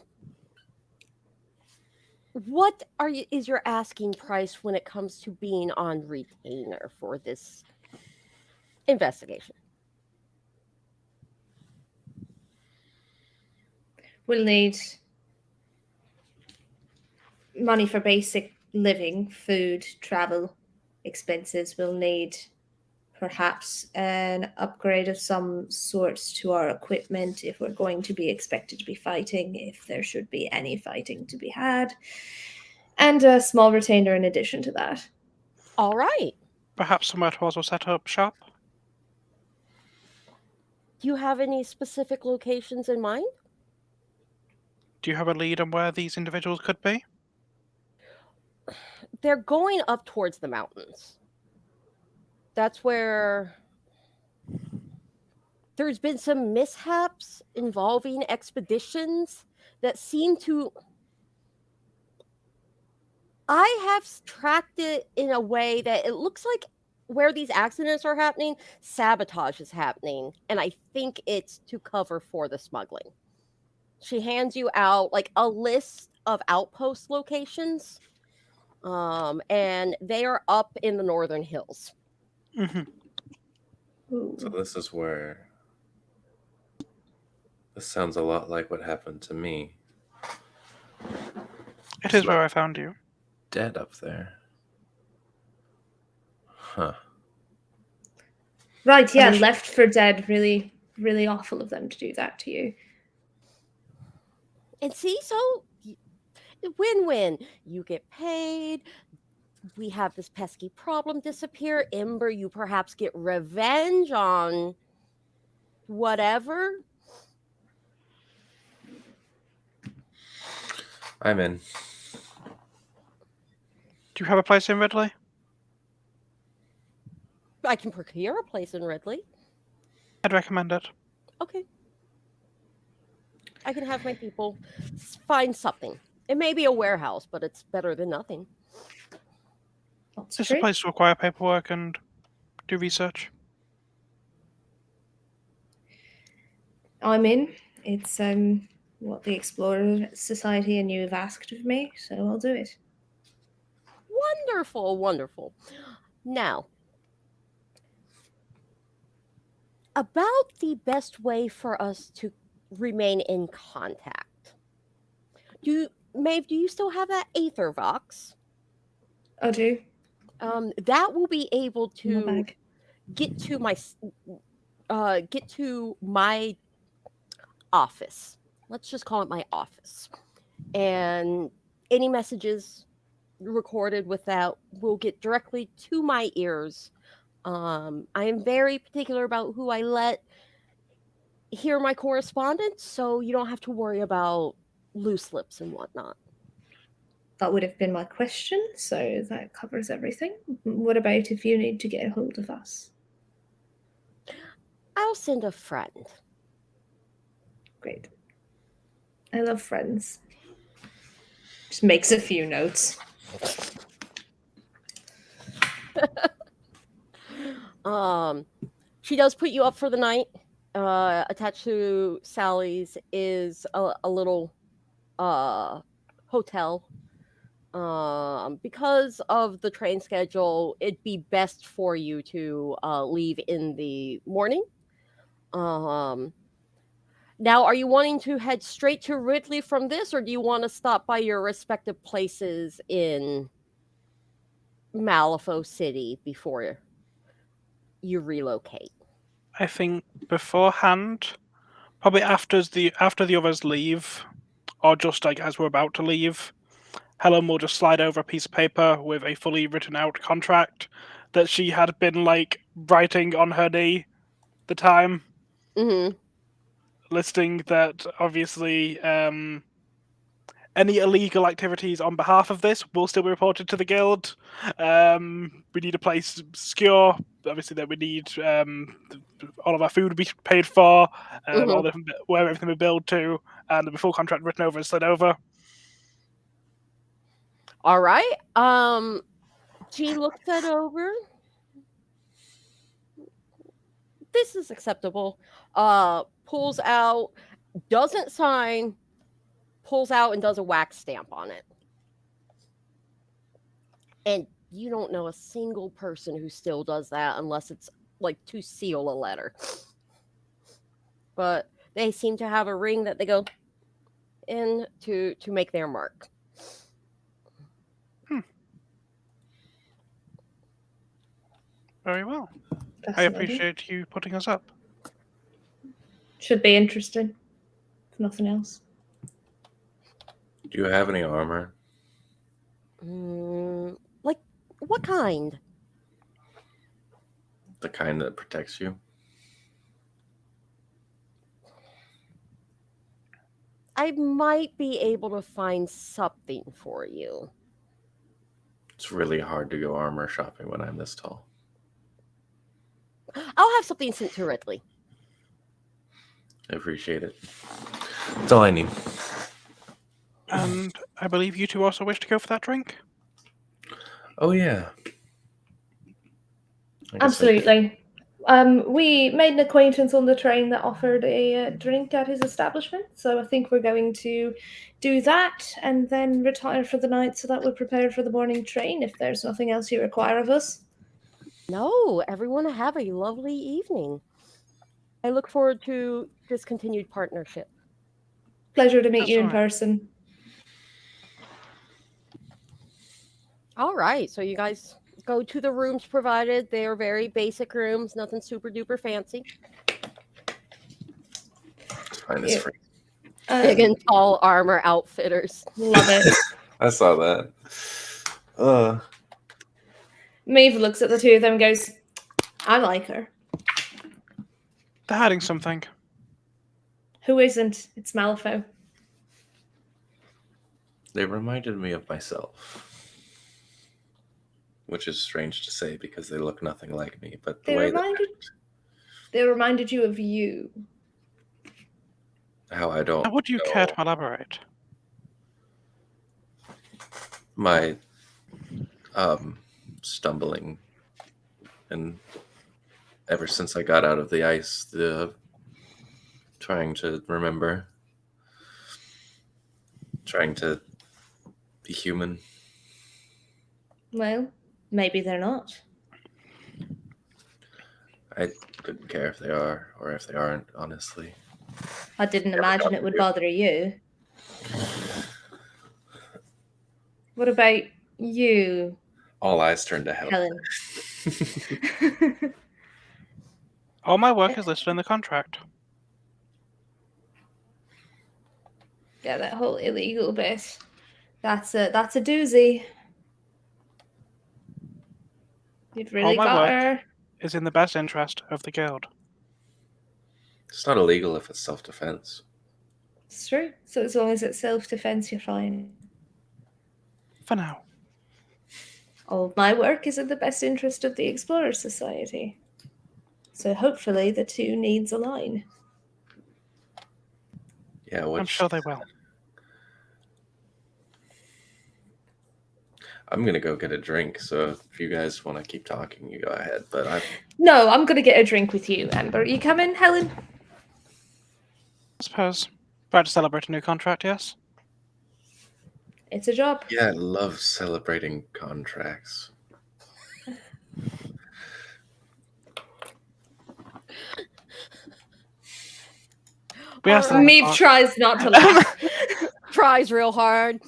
what is your asking price when it comes to being on retainer for this investigation? We'll need money for basic living, food, travel expenses. We'll need perhaps an upgrade of some sorts to our equipment if we're going to be expected to be fighting, if there should be any fighting to be had, and a small retainer in addition to that. All right. Perhaps somewhere to also set up shop? Do you have any specific locations in mind? Do you have a lead on where these individuals could be? They're going up towards the mountains. That's where there's been some mishaps involving expeditions that seem to. I have tracked it in a way that it looks like where these accidents are happening, sabotage is happening. And I think it's to cover for the smuggling. She hands you out like a list of outpost locations. And they are up in the northern hills. Mm-hmm. So this is where. This sounds a lot like what happened to me. It is where I found you. Dead up there. Huh. Right, yeah, left for dead. Really, really awful of them to do that to you. And see, so win-win. You get paid. We have this pesky problem disappear. Ember, you perhaps get revenge on whatever. I'm in. Do you have a place in Ridley? I can procure a place in Ridley. I'd recommend it. Okay. I can have my people find something. It may be a warehouse, but it's better than nothing. That's It's a place to acquire paperwork and do research. I'm in. It's what the Explorer Society and you have asked of me, so I'll do it. Wonderful, wonderful. Now, about the best way for us to remain in contact. Maeve, do you still have that Aether Vox? I do. That will be able In my to bag. get to my office. Let's just call it my office. And any messages recorded with that will get directly to my ears. I am very particular about who I let hear my correspondence, so you don't have to worry about loose lips and whatnot. That would have been my question, so that covers everything. What about if you need to get a hold of us? I'll send a friend. Great. I love friends. Just makes a few notes. She does put you up for the night. Attached to Sally's is a little hotel. Because of the train schedule, it'd be best for you to leave in the morning. Now, are you wanting to head straight to Ridley from this, or do you want to stop by your respective places in Malifaux City before you relocate? I think beforehand, probably after the others leave, or just like as we're about to leave, Helen will just slide over a piece of paper with a fully written out contract that she had been like writing on her knee the time, Mm-hmm. listing that obviously any illegal activities on behalf of this will still be reported to the guild. We need a place secure. Obviously, that we need all of our food to be paid for, all the, where everything we build to, and the full contract written over and slid over. All right. She looks that over. This is acceptable. Pulls out, doesn't sign, pulls out and does a wax stamp on it. And you don't know a single person who still does that unless it's like to seal a letter. But they seem to have a ring that they go in to make their mark. Very well. I appreciate you putting us up. Should be interesting, if nothing else. Do you have any armor? Like, what kind? The kind that protects you? I might be able to find something for you. It's really hard to go armor shopping when I'm this tall. I'll have something sent to Ridley. I appreciate it. That's all I need. And I believe you two also wish to go for that drink? Oh, yeah. Absolutely. We made an acquaintance on the train that offered a drink at his establishment, so I think we're going to do that and then retire for the night so that we're prepared for the morning train if there's nothing else you require of us. No, everyone have a lovely evening. I look forward to this continued partnership. Pleasure to meet you in person. All right, so you guys go to the rooms provided. They are very basic rooms, nothing super duper fancy. It's fine, it's free. Big and tall armor outfitters. Love it. I saw that. Maeve looks at the two of them and goes, I like her. They're hiding something. Who isn't? It's Malifaux. They reminded me of myself. Which is strange to say because they look nothing like me, but they reminded you of you. How I don't. How would you care to elaborate? My stumbling, and ever since I got out of the ice, the trying to remember, trying to be human. Well, maybe they're not. I couldn't care if they are or if they aren't, honestly. I didn't imagine it would bother you. What about you? All eyes turn to Helen. All my work is listed in the contract. Yeah, that whole illegal bit. That's a doozy. You've really got her. Is in the best interest of the guild. It's not illegal if it's self-defense. It's true. So as long as it's self-defense, you're fine. For now. All of my work is in the best interest of the Explorer Society. So hopefully the two needs align. Yeah, I'm sure they will. I'm going to go get a drink, so if you guys want to keep talking, you go ahead. But No, I'm going to get a drink with you, Amber. You coming, Helen? I suppose. Try to celebrate a new contract, yes? It's a job. Yeah, I love celebrating contracts. We asked the Alright. wrong Meave part. tries not to laugh. Tries real hard.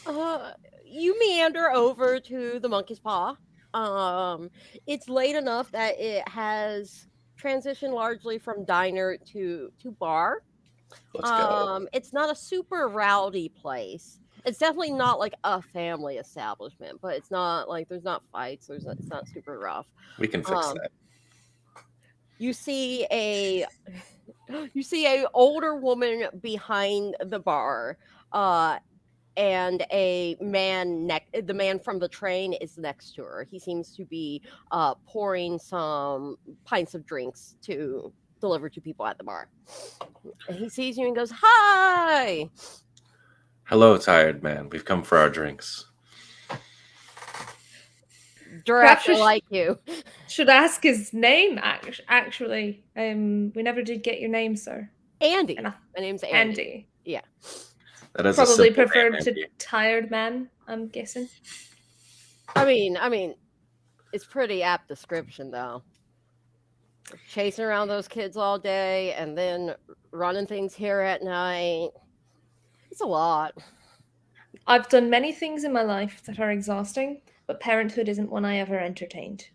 Uh, you meander over to the Monkey's Paw. Um, it's late enough that it has transitioned largely from diner to bar. Let's go. It's not a super rowdy place. It's definitely not like a family establishment, but it's not like there's not fights. It's not super rough. We can fix Um, that. you see a older woman behind the bar. And the man from the train is next to her. He seems to be pouring some pints of drinks to deliver to people at the bar. And he sees you and goes, "Hi." Hello, tired man. We've come for our drinks. Perhaps Director we like you. should ask his name. Actually, we never did get your name, sir. Andy. And My name's Andy. Andy. Yeah. That is Probably a simple preferred name, to Andy. tired man, I'm guessing. I mean, it's pretty apt description though. Chasing around those kids all day and then running things here at night. It's a lot. I've done many things in my life that are exhausting, but parenthood isn't one I ever entertained.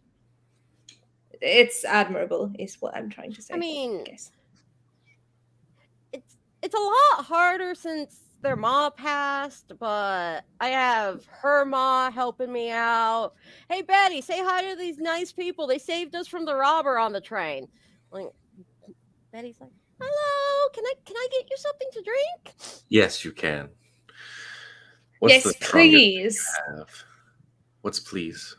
It's admirable, is what I'm trying to say. I mean, guess. it's a lot harder since their ma passed, but I have her ma helping me out. Hey Betty, say hi to these nice people. They saved us from the robber on the train. Like Betty's like, "Hello, can I get you something to drink?" Yes, you can. What's Yes, the strongest please. you have? What's please?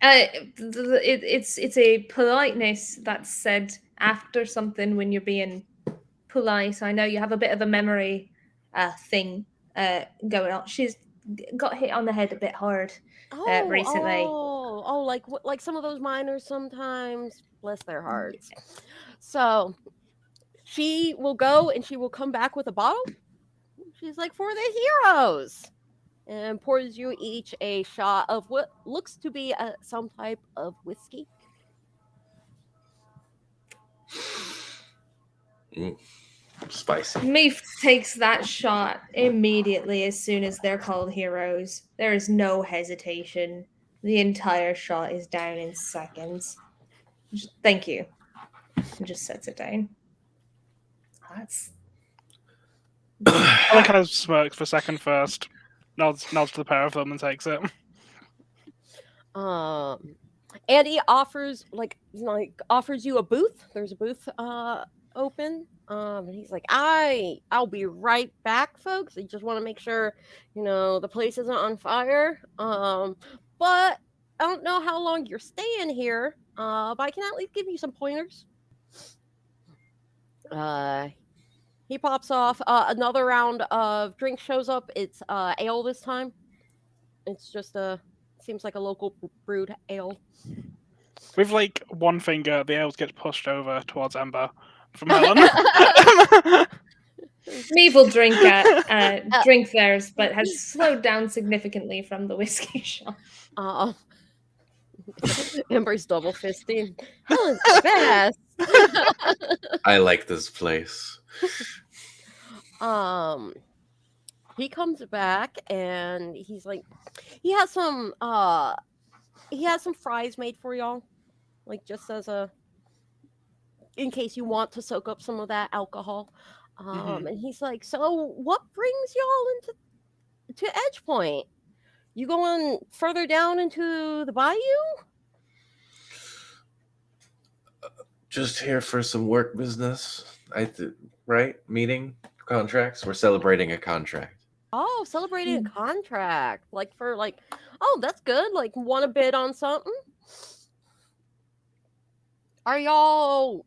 It's a politeness that's said after something when you're being polite. I know you have a bit of a memory thing going on. She's got hit on the head a bit hard recently. Like some of those miners sometimes. Bless their hearts. So she will go and she will come back with a bottle. She's like, "For the heroes," and pours you each a shot of what looks to be some type of whiskey. Spicy. Meef takes that shot immediately as soon as they're called heroes. There is no hesitation. The entire shot is down in seconds. Thank you. And just sets it down. That's I like how smirks for a second first, nods to the pair of them and takes it. And he offers offers you a booth. There's a booth open. And he's like, I'll be right back, folks. I just want to make sure, the place isn't on fire. But I don't know how long you're staying here. But I can at least give you some pointers. He pops off. Another round of drinks shows up. It's ale this time. It's just seems like a local brewed ale. With like one finger, the ales gets pushed over towards Ember from Helen. Meave will drink theirs, but has slowed down significantly from the whiskey shot. Ember's double fisting. Helen's the best. I like this place. He comes back and he's like, he has some fries made for y'all, like just as in case you want to soak up some of that alcohol. And he's like, "So what brings y'all to Edgepoint? You going further down into the bayou?" Just here for some work business. Right? Meeting contracts. We're celebrating a contract. Oh, celebrating a contract. Oh, that's good. Like, want to bid on something? Are y'all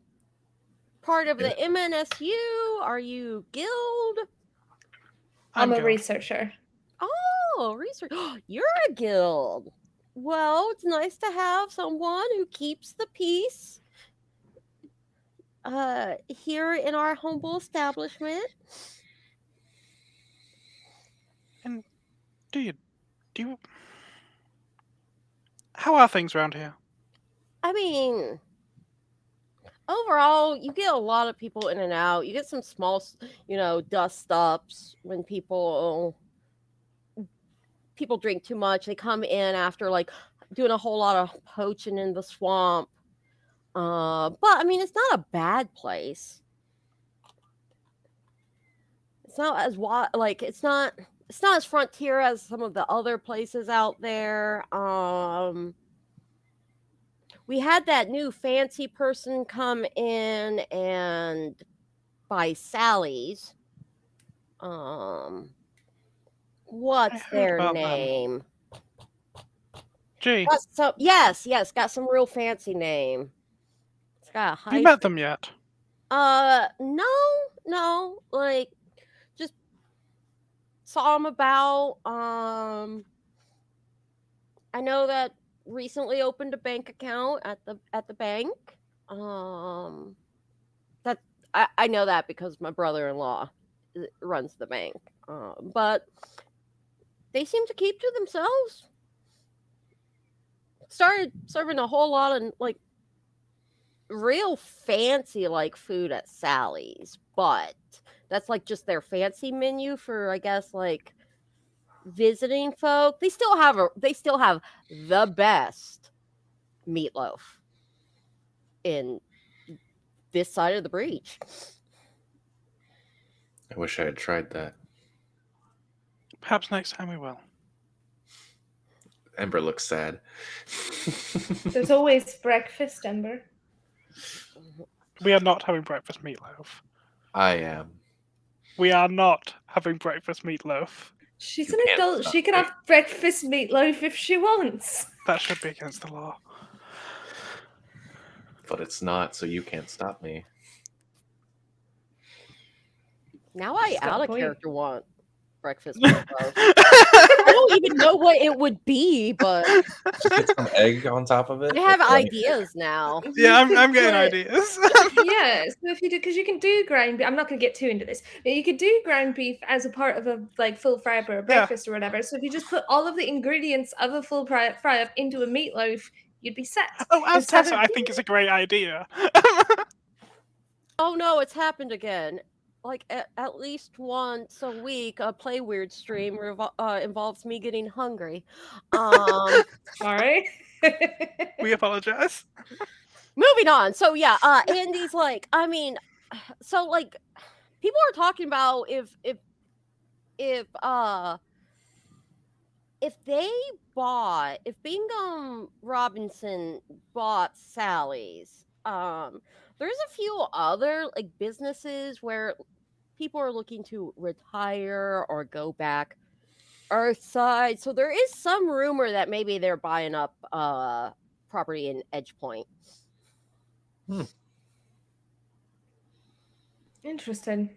part of the MNSU? Are you guild? I'm a guild. researcher. Oh, research. You're a guild. Well, it's nice to have someone who keeps the peace here in our humble establishment. And do you how are things around here? I mean, overall, you get a lot of people in and out. You get some small, dust ups when people drink too much. They come in after like doing a whole lot of poaching in the swamp. But I mean, it's not a bad place. It's not as it's not as frontier as some of the other places out there. We had that new fancy person come in and buy Sally's. What's heard their about them. name? Gee, Yes, got some real fancy name. It's got a have hyphen. you met them yet? No, like just saw them about. I know that recently opened a bank account at the bank. That I know that because my brother-in-law runs the bank. But they seem to keep to themselves. Started serving a whole lot of like real fancy like food at Sally's, but that's like just their fancy menu for I guess like visiting folk. They still have the best meatloaf in this side of the breach. I wish I had tried that. Perhaps next time we will. Ember looks sad. There's always breakfast, Ember. We are not having breakfast meatloaf. I am. We are not having breakfast meatloaf. She's You an can't adult. stop She can me. have breakfast meatloaf if she wants. That should be against the law. But it's not, so you can't stop me. Now I She's got a out of point. character want breakfast meatloaf. I don't even know what it would be, but Get some egg on top of it. I have That's the only ideas now. Yeah, You could I'm getting put- ideas. Yeah, so if you do, because you can do ground beef. I'm not going to get too into this, but you could do ground beef as a part of a like full fry up or a breakfast or whatever. So if you just put all of the ingredients of a full fry up into a meatloaf, you'd be set. Oh, as Instead Tessa, of- I think it's a great idea. Oh no, it's happened again. Like at least once a week, a Play Weird stream involves me getting hungry. Sorry. We apologize. Moving on. So yeah, Andy's like, I mean, so like, people are talking about if Bingham Robinson bought Sally's, there's a few other like businesses where people are looking to retire or go back Earthside. So there is some rumor that maybe they're buying up property in Edgepoint. Interesting.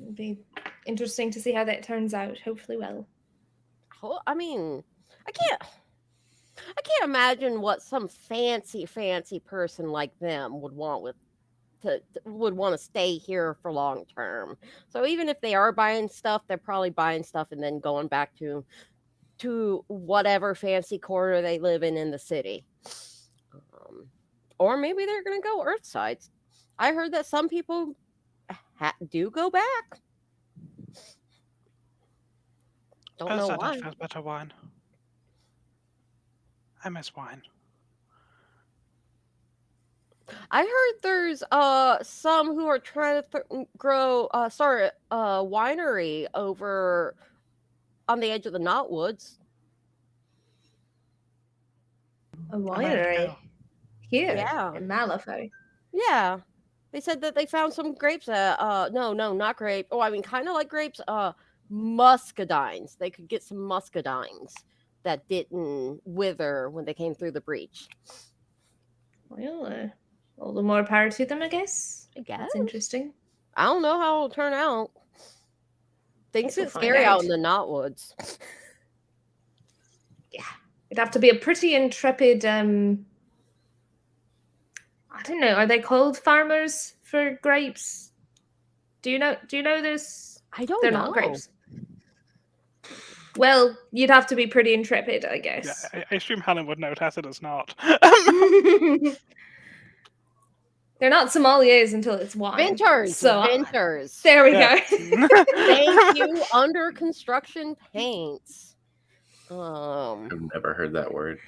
It'd be interesting to see how that turns out. Hopefully well. I mean, I can't imagine what some fancy person like them would want would want to stay here for long term. So even if they are buying stuff, they're probably buying stuff and then going back to whatever fancy corner they live in the city. Or maybe they're going to go Earthside. I heard that some people do go back. Don't know why. Has better wine. I miss wine. I heard there's some who are trying to grow winery over on the edge of the Knotwoods. A winery here Yeah. in Malifaux. Yeah. They said that they found some grapes no, not grape. Oh, I mean kind of like grapes, muscadines. They could get some muscadines that didn't wither when they came through the breach. Well, all the more power to them, I guess. I guess. That's interesting. I don't know how it'll turn out. Things We'll get find scary out out. in the Knotwoods. Yeah. It'd have to be a pretty intrepid I don't know, are they called farmers for grapes? Do you know this? I don't They're know. not grapes. Well, you'd have to be pretty intrepid, I Yeah, guess. I assume Helen would know. Tessa does not. They're not sommeliers until it's wine. Vinters. So Vinters. there we Yeah. go. Thank you. Under construction paints. I've never heard that word.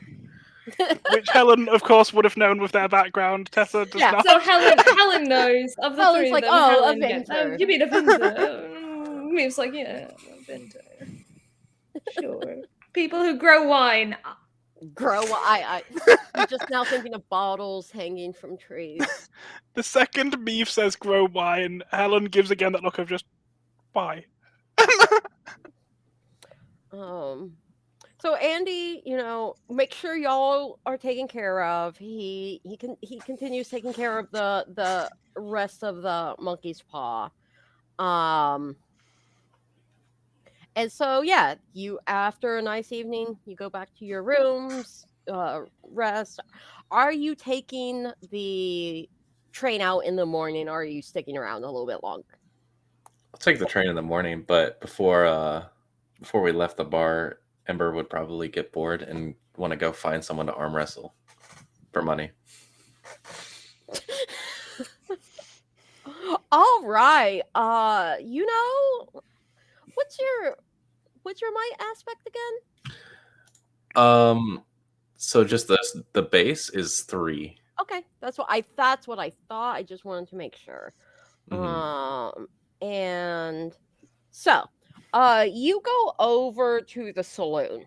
Which Helen, of course, would have known with their background. Tessa does Yeah, not. So Helen knows of the Helen's three like, of them. "Oh, a Helen gets, vintner." you mean a vintner? Me's like, yeah, a vintner. Sure. People who grow wine. I'm just now thinking of bottles hanging from trees. The second Meave says grow wine, Helen gives again that look of just, why? So Andy, make sure y'all are taken care of. He continues taking care of the rest of the monkey's paw. And so yeah, you after a nice evening, you go back to your rooms, rest. Are you taking the train out in the morning, or are you sticking around a little bit longer? I'll take the train in the morning, but before we left the bar, Ember would probably get bored and want to go find someone to arm wrestle for money. All right. What's your might aspect again? So just the base is 3. Okay, that's what I thought. I just wanted to make sure. Mm-hmm. And so, you go over to the saloon.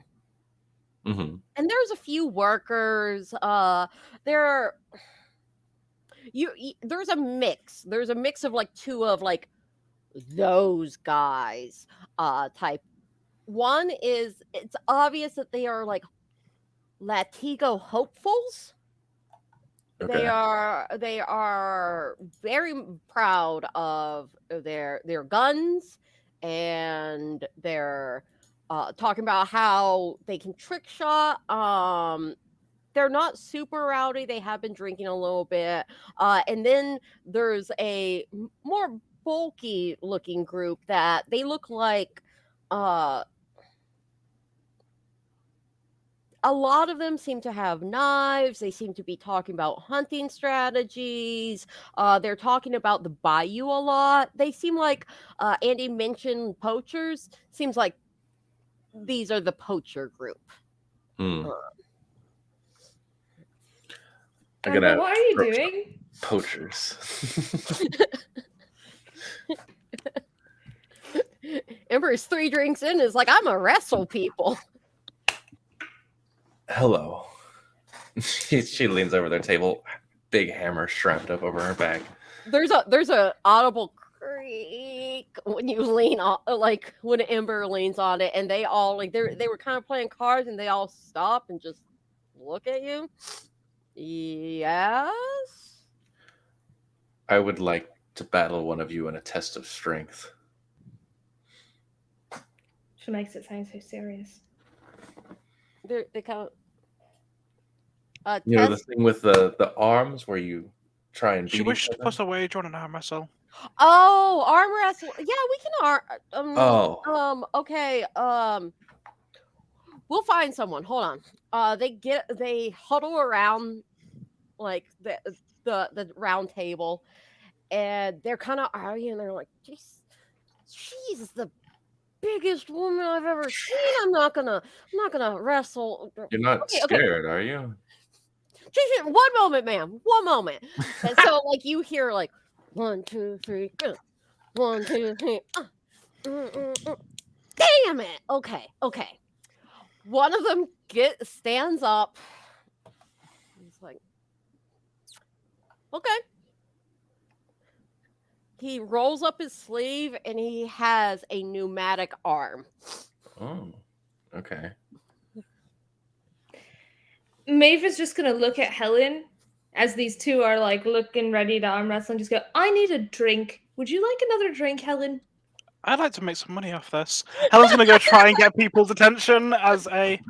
Mm-hmm. And there's a few workers. There's a mix. There's a mix of like two of like those guys type. One is, it's obvious that they are like Latigo hopefuls. Okay. They are very proud of their guns, and they're talking about how they can trick shot. They're not super rowdy. They have been drinking a little bit. And then there's a more bulky looking group that they look like a lot of them seem to have knives. They seem to be talking about hunting strategies. They're talking about the bayou a lot. They seem like Andy mentioned poachers. Seems like these are the poacher group. Hmm. Amber, what are you doing? Poachers. Ember's 3 drinks in is like, I'm a wrestle people. Hello. She leans over their table, big hammer strapped up over her back. There's a audible creak when you lean on, like when Ember leans on it, and they all like they were kind of playing cards, and they all stop and just look at you. Yes. I would like to battle one of you in a test of strength. She makes it sound so serious. They kind of the thing with the arms where you try and beat She wished each to other? plus a wager on an arm wrestle. Oh, arm wrestle. Yeah, we can okay. We'll find someone. Hold on. They huddle around like the round table, and they're kind of arguing. They're like, she's the biggest woman I've ever seen. I'm not gonna wrestle. You're not scared, are you? One moment, ma'am. One moment. And so, like, you hear like 1, 2, 3, 1, 2, 3. Damn it. Okay. One of them stands up. He's like, okay. He rolls up his sleeve and he has a pneumatic arm. Oh, okay. Maeve is just gonna look at Helen as these two are like looking ready to arm wrestle and just go, I need a drink. Would you like another drink, Helen? I'd like to make some money off this. Helen's going to go try and get people's attention as a...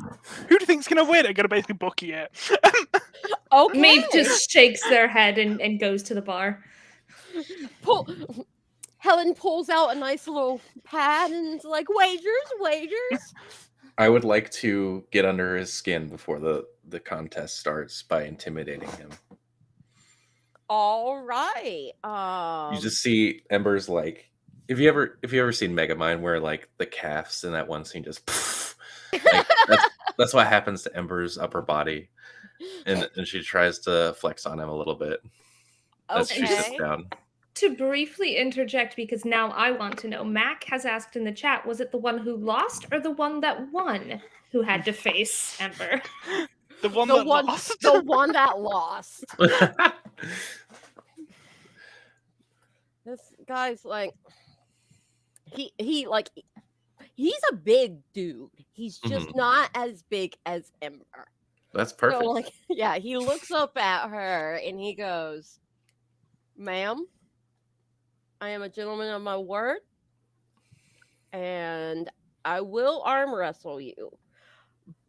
Who do you think's going to win? I'm going to basically bookie it. Okay. Maeve just shakes their head and goes to the bar. Helen pulls out a nice little pad and is like, wagers. I would like to get under his skin before the contest starts by intimidating him. All right. You just see Ember's like, if you ever seen Megamind where like the calves in that one scene just like that's what happens to Ember's upper body, and she tries to flex on him a little bit as she sits Okay. down. To briefly interject, because now I want to know, Mac has asked in the chat, was it the one who lost or the one that won who had to face Ember? The one The that one, lost. the one that lost. This guy's like, he like, he's a big dude. He's just Mhm. not as big as Ember. That's So perfect. like, yeah, he looks up at her and he goes, "Ma'am, I am a gentleman of my word, and I will arm wrestle you,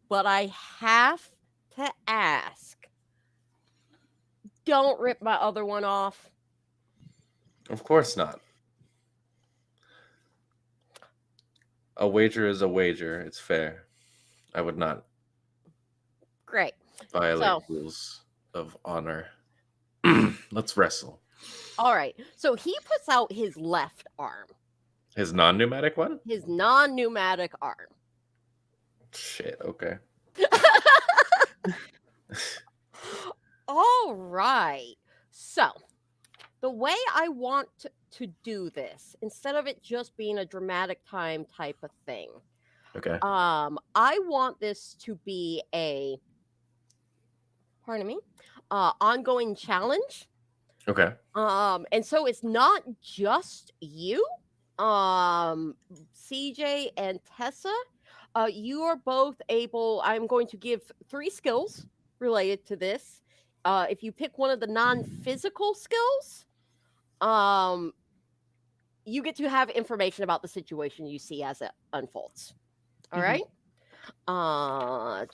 but I have to ask, don't rip my other one off." Of course not. A wager is a wager. It's fair. I would not Great. violate So, rules of honor. Let's wrestle. all right. So he puts out his left arm, His non-pneumatic one? his non-pneumatic arm. Shit, okay. All right. So, the way I want to do this, instead of it just being a dramatic time type of thing, Okay. I want this to be a, pardon me, ongoing challenge. Okay. And so it's not just you, CJ and Tessa. You are both able. I'm going to give 3 skills related to this. If you pick one of the non-physical skills, um, you get to have information about the situation you see as it unfolds. All right. Let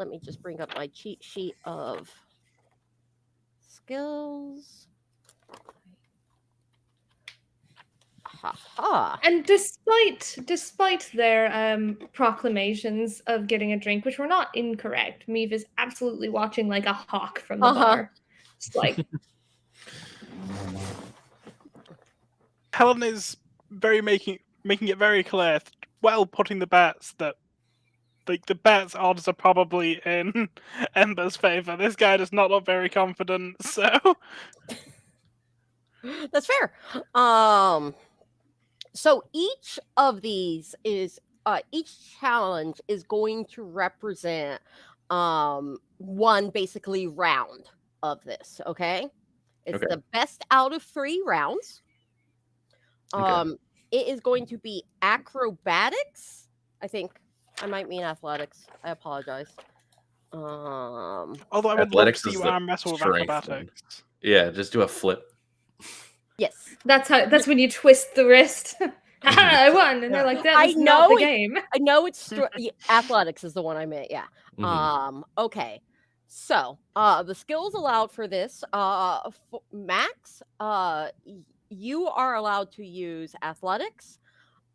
me just bring up my cheat sheet of skills. Ha ha. And despite their proclamations of getting a drink, which were not incorrect, Meave is absolutely watching like a hawk from the bar. It's like Helen is very making it very clear, while putting the bets, that like the bets odds are probably in Ember's favor. This guy does not look very confident, so That's fair. So each of these is each challenge is going to represent one basically round of this, okay? It's Okay. the best out of 3 rounds. Okay. It is going to be acrobatics. I think I might mean athletics. I apologize. although I would love to Athletics see is you the arm wrestle with strength one. acrobatics. Yeah, just do a flip. Yes. that's when you twist the wrist. Haha, I won, and they're like, that I is not the know game. I know it's athletics is the one I meant. Yeah. Mhm. Okay. So, the skills allowed for this, Max, you are allowed to use athletics.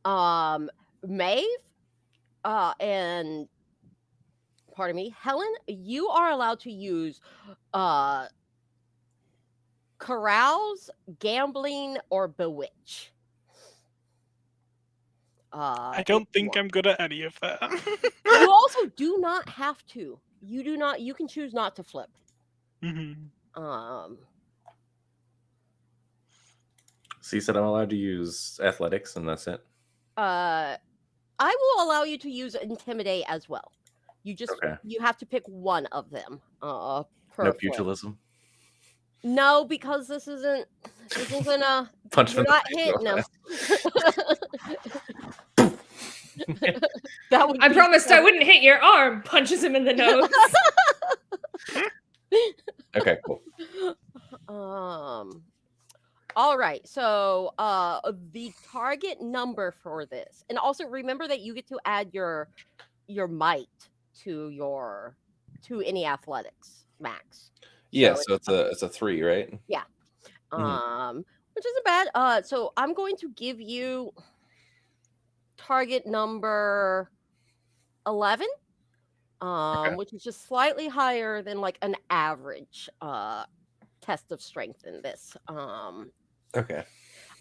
Maeve, and pardon me, Helen, you are allowed to use uh carouse, gambling, or bewitch. I If don't you think want. I'm good at any of that. You also do not have to. You do not. You can choose not to flip. Mhm. Um, So you said I'm allowed to use athletics, and that's it. I will allow you to use intimidate as well. Okay. You have to pick one of them. Per No flip. pugilism. No, because this isn't a. Punch You're him in not the face real hitting him. fast. That would I be promised I so- wouldn't hit your arm. Punches him in the nose. Okay, cool. All right. So, the target number for this, and also remember that you get to add your might to any athletics max. Yeah, So so it's a 3, right? yeah. Mhm. Which isn't bad. So I'm going to give you target number 11, Okay. which is just slightly higher than like an average test of strength in this. Okay.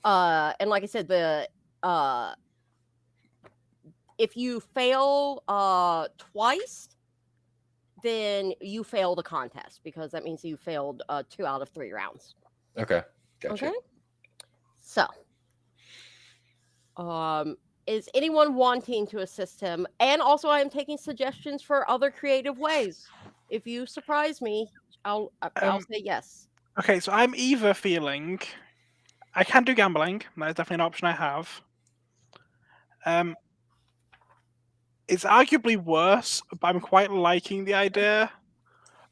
And like I said, the if you fail twice, then you fail the contest because that means you failed 2 out of 3 rounds. Okay. Gotcha. Okay. So, is anyone wanting to assist him? And also, I am taking suggestions for other creative ways. If you surprise me, I'll say yes. Okay, so I'm either feeling I can do gambling. That is definitely an option I have. It's arguably worse, but I'm quite liking the idea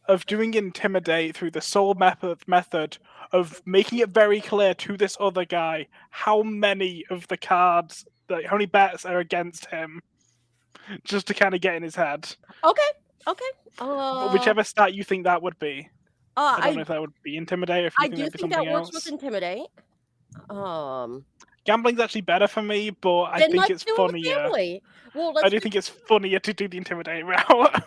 of doing intimidate through the sole method of making it very clear to this other guy how many of the cards, how many bets are against him, just to kind of get in his head. Okay. But whichever stat you think that would be. I don't know if that would be intimidate, or if you I think do that'd be think something that works else. with intimidate. Gambling's actually better for me, but I Then think let's it's do it with funnier. family. Well, I let's do think it's funnier to do the intimidate route.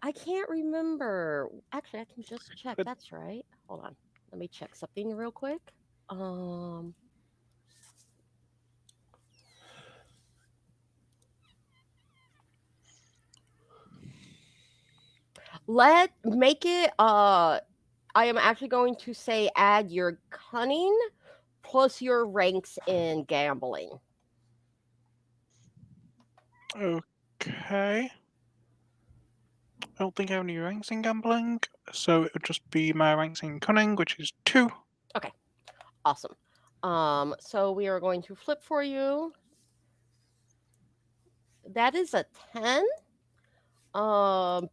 I can't remember. Actually, I can just check. But- That's right. Hold on. Let me check something real quick. Make it I am actually going to say add your cunning plus your ranks in gambling. Okay. I don't think I have any ranks in gambling, so it would just be my ranks in cunning, which is 2. Awesome. So we are going to flip for you. That is a 10.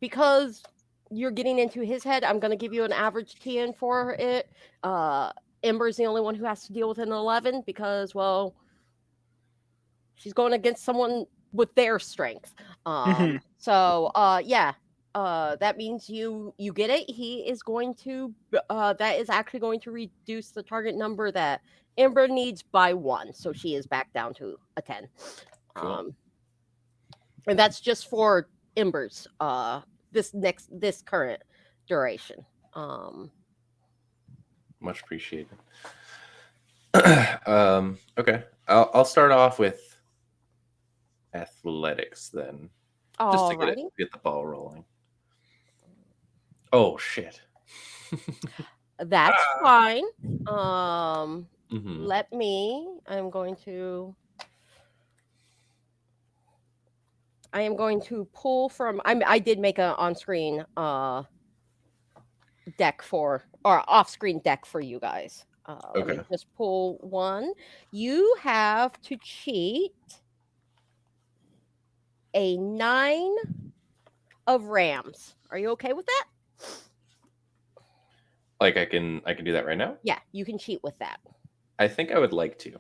Because you're getting into his head, I'm going to give you an average TN for it. Ember's the only one who has to deal with an 11 because, well, she's going against someone with their strength. So, yeah. That means you get it. He is going to that is actually going to reduce the target number that Ember needs by 1, so she is back down to a 10. Cool. And that's just for Ember's this current duration. Much appreciated. Okay. I'll start off with athletics then. Just to get the ball rolling. Oh shit. That's fine. Mhm. Let me. I am going to pull from. I did make an on-screen deck or off-screen deck for you guys. Let me Okay. just pull one. You have to cheat a 9 of rams. Are you okay with that? Like I can do that right now? Yeah, you can cheat with that. I think I would like to.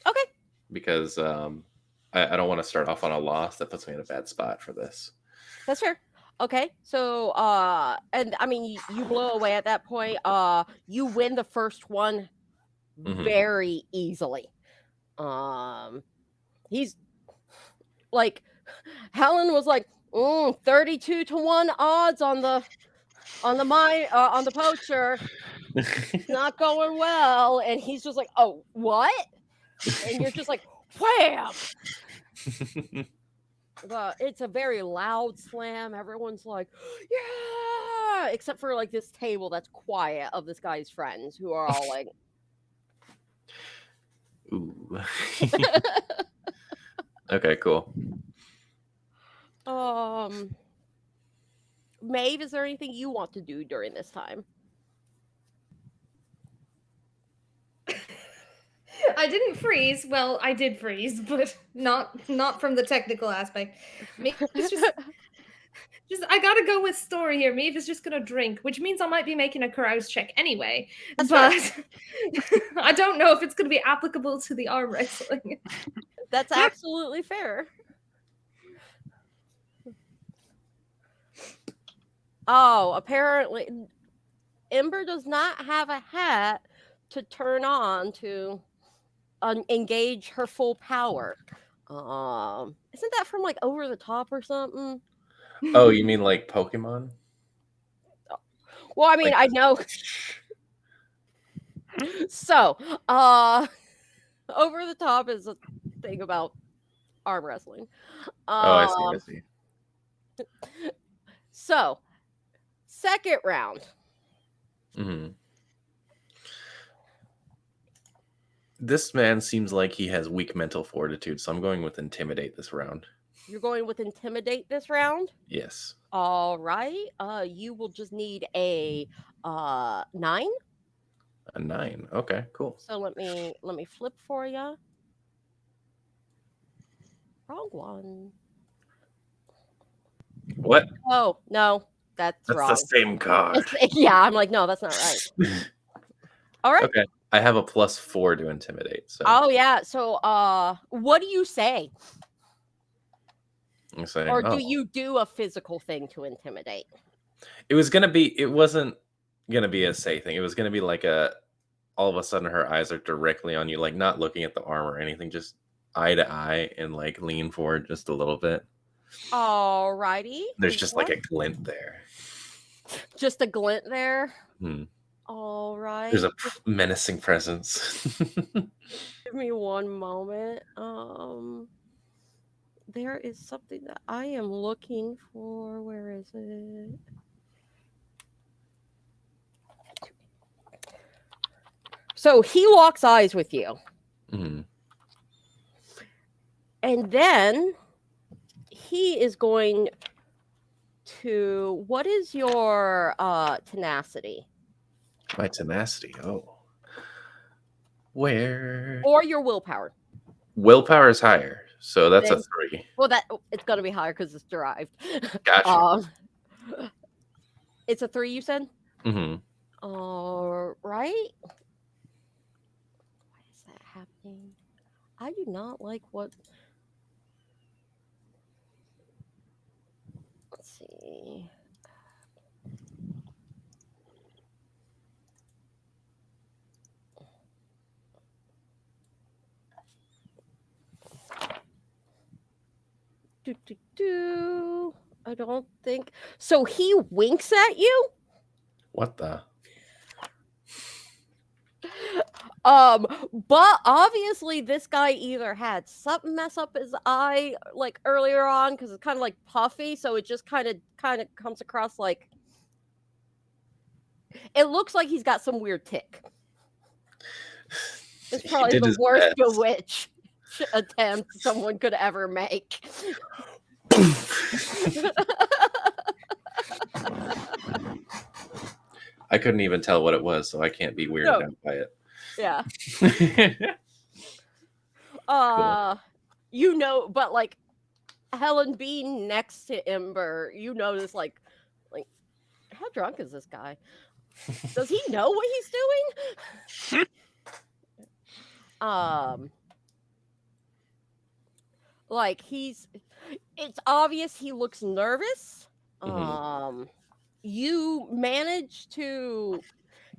Okay. Because I don't want to start off on a loss. That puts me in a bad spot for this. That's fair. Okay. So and I mean you blow away at that point. You win the first one very easily. He's like Helen was like 32 to 1 odds on the poacher. It's not going well. And he's just like, oh, what? And you're just like, wham! It's a very loud slam. Everyone's like, yeah, except for like this table that's quiet of this guy's friends who are all like, ooh. Okay, cool. Maeve, is there anything you want to do during this time? I didn't freeze. Well, I did freeze, but not from the technical aspect. Maybe it's just I gotta go with story here. Maeve is just gonna drink, which means I might be making a carouse check anyway. That's but I don't know if it's gonna be applicable to the arm wrestling. That's absolutely fair. Oh, apparently Ember does not have a hat to turn on to engage her full power. Isn't that from like Over the Top or something? Oh, you mean like Pokemon? Well, I mean, Like, I know. So, over the top is a thing about arm wrestling. oh, I see. I Um, see. so second round. Hmm. This man seems like he has weak mental fortitude, so I'm going with intimidate this round. You're going with intimidate this round. Yes. All right. You will just need a 9. A 9. Okay, cool. So let me flip for you. Wrong one. What? Oh no, that's That's the wrong. same card. Yeah, I'm like, no, that's not right. All right. Okay. I have a +4 to intimidate, so Oh yeah. So what do you say? I'm saying, Or do oh, you do a physical thing to intimidate? it wasn't gonna be a say thing. It was gonna be like all of a sudden her eyes are directly on you, like not looking at the arm or anything, just eye to eye and like lean forward just a little bit. All righty. There's just like a glint there. Just a glint there. Hmm. All right. There's a menacing presence. Give me one moment. There is something that I am looking for. Where is it? So he locks eyes with you. Hmm. And then he is going to, what is your tenacity? My tenacity. Oh. Where? Or your willpower? Willpower is higher, so that's a Then- 3. Well, it's gonna be higher because it's derived. Gotcha. It's a 3, you said? Hmm. All right. Why is that happening? I do not like what. Let's see. I don't think so. He winks at you. What the? But obviously this guy either had something mess up his eye like earlier on because it's kind of like puffy, so it just kind of comes across like it looks like he's got some weird tick. It's He probably did the his worst best. bewitch attempt someone could ever make. I couldn't even tell what it was, so I can't be weirded No. out by it. Yeah. Cool. You know, but like Helen being next to Ember, you notice like how drunk is this guy? Does he know what he's doing? Like it's obvious he looks nervous. You manage to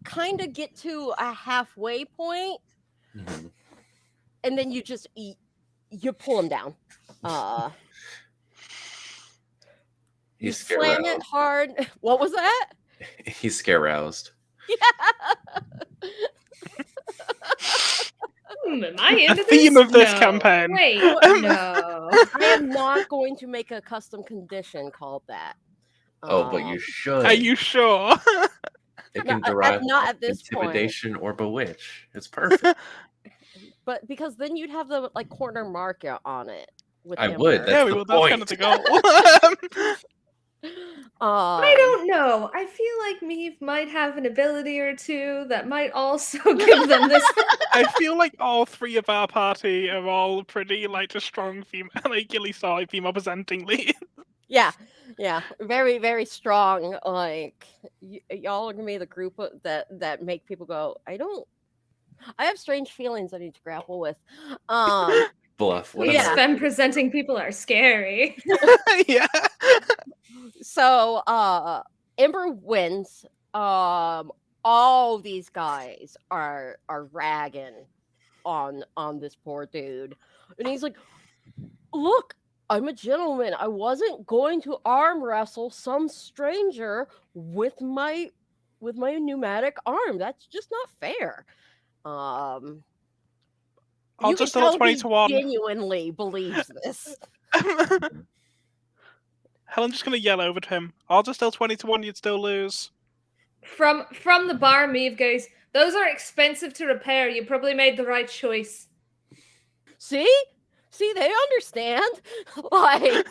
kind of get to a halfway point, Mhm. and then you just you pull him down. You He's scare slam it roused. hard. What was that? He's scare roused. Am I into this? Theme of this No. campaign. Wait, no. I am not going to make a custom condition called that. Oh, but you should. Are you sure? It can No, derive not from at this point. intimidation or bewitch. It's perfect. But because then you'd have the like corner marker on it. With I Ember. would. That's Yeah, the well, that's kind of point. the goal. I don't know. I feel like Meave might have an ability or two that might also give them this. I feel like all three of our party are all pretty like just strong female, like Gilly saw female presenting lead. Yeah, very, very strong. Like y'all are gonna be the group that make people go. I have strange feelings I need to grapple with. Bluff. What Yeah. These femme presenting people are scary. Yeah. So Ember wins. All these guys are ragging on this poor dude, and he's like, "Look, I'm a gentleman. I wasn't going to arm wrestle some stranger with my with my pneumatic arm. That's just not fair. Um, I'll you can just tell tell he 20-1. genuinely believes this. Helen's just gonna yell over to him. I'll just tell 20-1. You'd still lose. From the bar, Maeve goes, "Those are expensive to repair. You probably made the right choice." See, they understand. Like,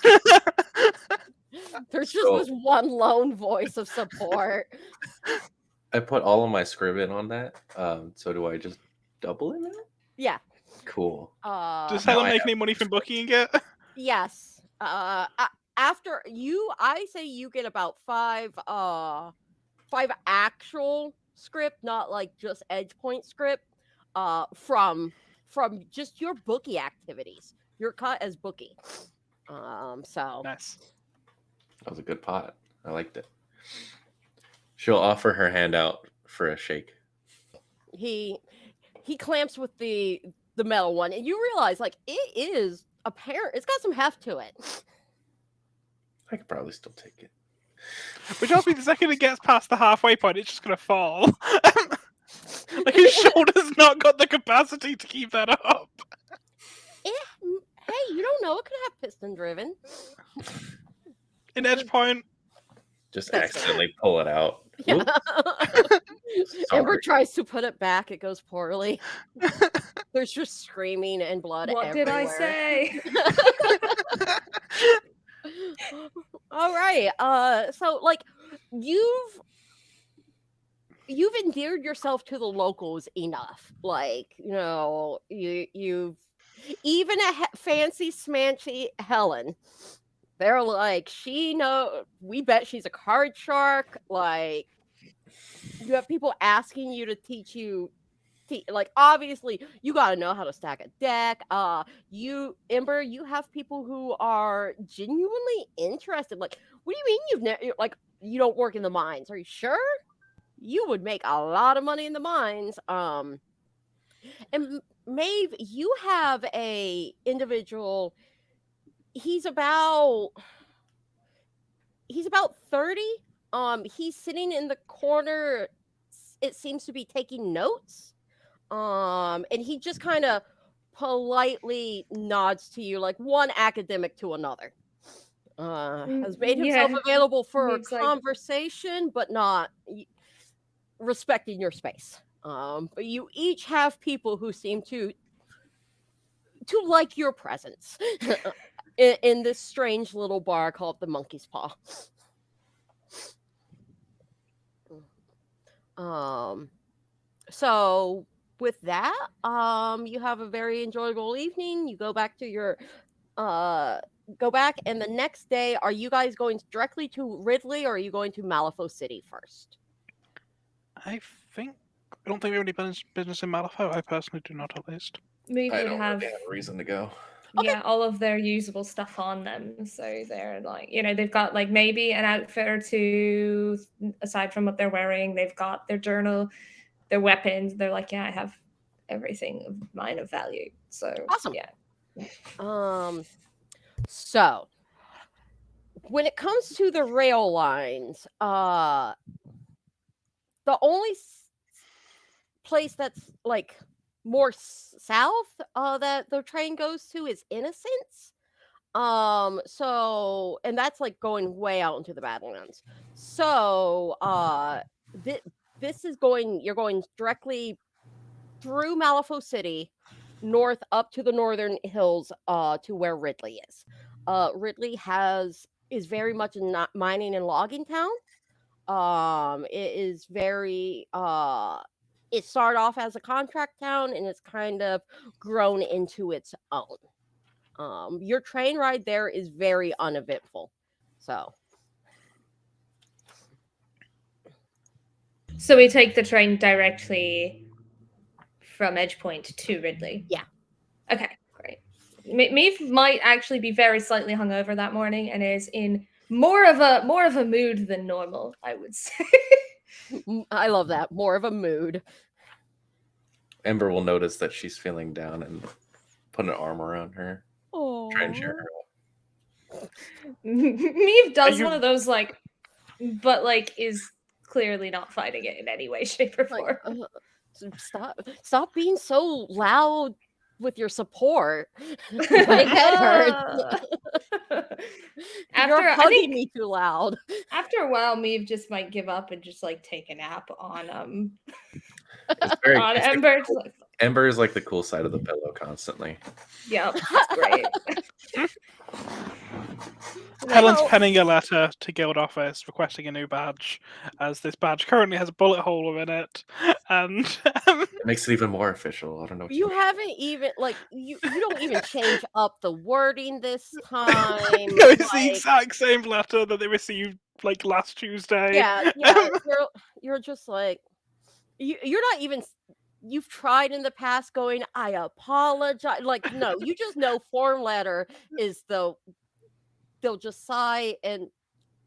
there's just this one lone voice of support. I put all of my scrib in on that. So do I just double it now? Yeah. Cool. Does Now Helen I make have any money from booking it? Yes. After you, I say you get about 5 actual script, not like just edge point script, from just your bookie activities. Your cut as bookie. So Nice. That was a good pot. I liked it. She'll offer her hand out for a shake. he clamps with the metal one, and you realize like it is apparent. It's got some heft to it. I could probably still take it. Which tells me the second it gets past the halfway point, it's just gonna fall. Like his shoulder's not got the capacity to keep that up. Hey, you don't know. It could have piston driven. In edge point. Just That's accidentally pull it out. Yeah. Ember Sorry. tries to put it back. It goes poorly. There's just screaming and blood What did I everywhere. say? All right. So like you've endeared yourself to the locals enough. Like, you know, you've even a fancy smancy Helen. They're like, we bet she's a card shark. Like, you have people asking you to teach you. Like, obviously, you got to know how to stack a deck. Ember, you have people who are genuinely interested. Like, what do you mean you don't work in the mines? Are you sure? You would make a lot of money in the mines. And Maeve, you have a individual. He's about 30. He's sitting in the corner. It seems to be taking notes. And he just kind of politely nods to you, like one academic to another. Has made himself available for a conversation, but not respecting your space. But you each have people who seem to like your presence in this strange little bar called the Monkey's Paw. So with that, you have a very enjoyable evening. You go back to your and the next day, are you guys going directly to Ridley, or are you going to Malifaux City first? I don't think we have any business in Malifaux. I personally do not, at least. Maeve I would don't have really have a reason to go. Yeah, all of their usable stuff on them. So they're like, you know, they've got like maybe an outfit or two aside from what they're wearing. They've got their journal, their weapons. They're like, yeah, I have everything of mine of value. So awesome. Yeah. So when it comes to the rail lines, the only place that's like more south that the train goes to is Innocence. So, and that's like going way out into the Badlands. So you're going directly through Malifaux City, north up to the northern hills to where Ridley is. Ridley is very much a mining and logging town. It is very it started off as a contract town and it's kind of grown into its own. Your train ride there is very uneventful. So we take the train directly from Edgepoint to Ridley. Yeah. Okay, great. Maeve might actually be very slightly hungover that morning and is in more of a mood than normal, I would say. I love that. More of a mood. Ember will notice that she's feeling down and put an arm around her. Oh. Try and cheer her up. Maeve does one of those like, but like is clearly not fighting it in any way, shape, or Like, form. stop being so loud with your support. My head hurts. You're I hugging think me too loud. after a while, Meave just might give up and just like take a nap It's very on it's like Ember. Just like, Ember is like the cool side of the pillow constantly. yep, it's great. Helen's So- penning a letter to Guild office requesting a new badge, as this badge currently has a bullet hole in it, and It makes it even more official. I don't know what You mean. haven't even like you don't even change up the wording this time. no, it's the like, exact same letter that they received like last Tuesday. yeah, you're just like you're not even you've tried in the past going, I apologize. Like, no, you just know form letter is they'll just sigh and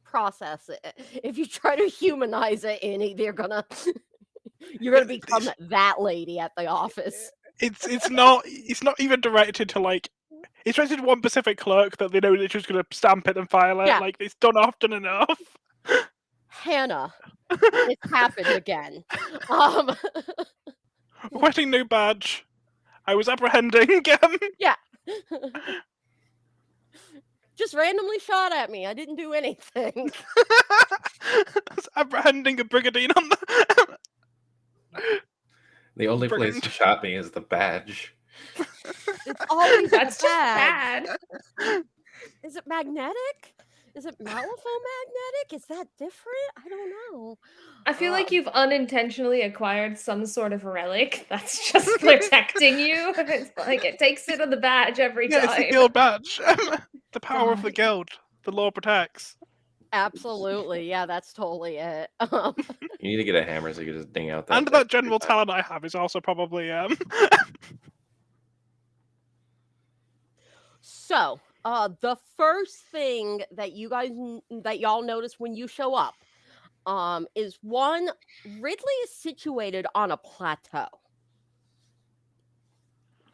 process it. If you try to humanize it any, you're gonna become that lady at the office. It's not even directed to like it's directed to one specific clerk that they know they're just gonna stamp it and file it. Yeah. Like it's done often enough. Hannah, it's happened again. Requesting new badge. I was apprehending. Just randomly shot at me. I didn't do anything. I was apprehending a brigandine on the. The only place Brigand. you shot me is the badge. It's always That's a just badge. bad. Is it magnetic? Is it malifaux-magnetic? Is that different? I don't know. I feel like you've unintentionally acquired some sort of relic that's just protecting you. It's like it takes it on the badge every Yeah, time. it's the guild badge. The power of the God. guild. The law protects. Absolutely. Yeah, that's totally it. You need to get a hammer so you can just ding out that. And that general talent I have is also probably So, the first thing that that y'all notice when you show up, is one, Ridley is situated on a plateau.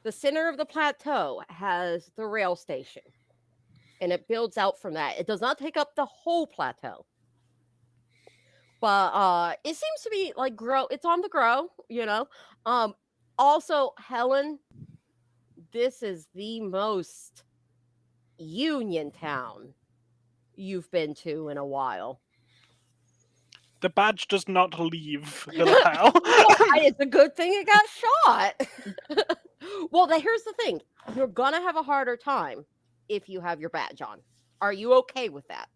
The center of the plateau has the rail station, and it builds out from that. It does not take up the whole plateau, but it seems to be like it's on the grow, you know. Also, Helen, this is the most Union town you've been to in a while. the badge does not leave the lapel. It's a good thing it got shot. Well, here's the thing. You're gonna have a harder time if you have your badge on. Are you okay with that?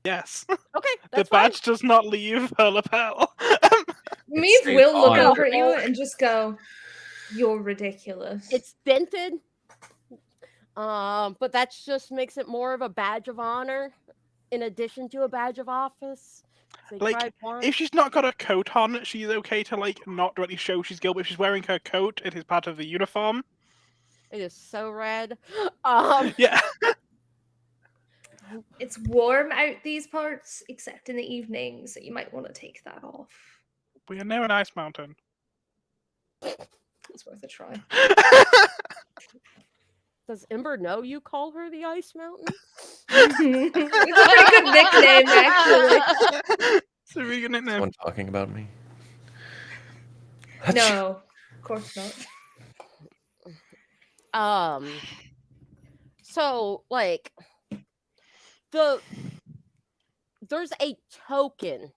Yes. Okay, The that's fine. badge does not leave her lapel. Meave stays will look on. over at you and just go, "You're ridiculous." It's dented. But that just makes it more of a badge of honor in addition to a badge of office. They Like, tried once. if she's not got a coat on, she's okay to like not directly show she's guild, but if she's wearing her coat, it is part of the uniform. It is so red. Yeah. It's warm out these parts, except in the evening, so you might want to take that off. We are near an ice mountain. It's worth a try. Does Ember know you call her the Ice Mountain? It's a pretty good nickname, actually. It's a really good nickname. Someone talking about me? No, of course not. So like there's a token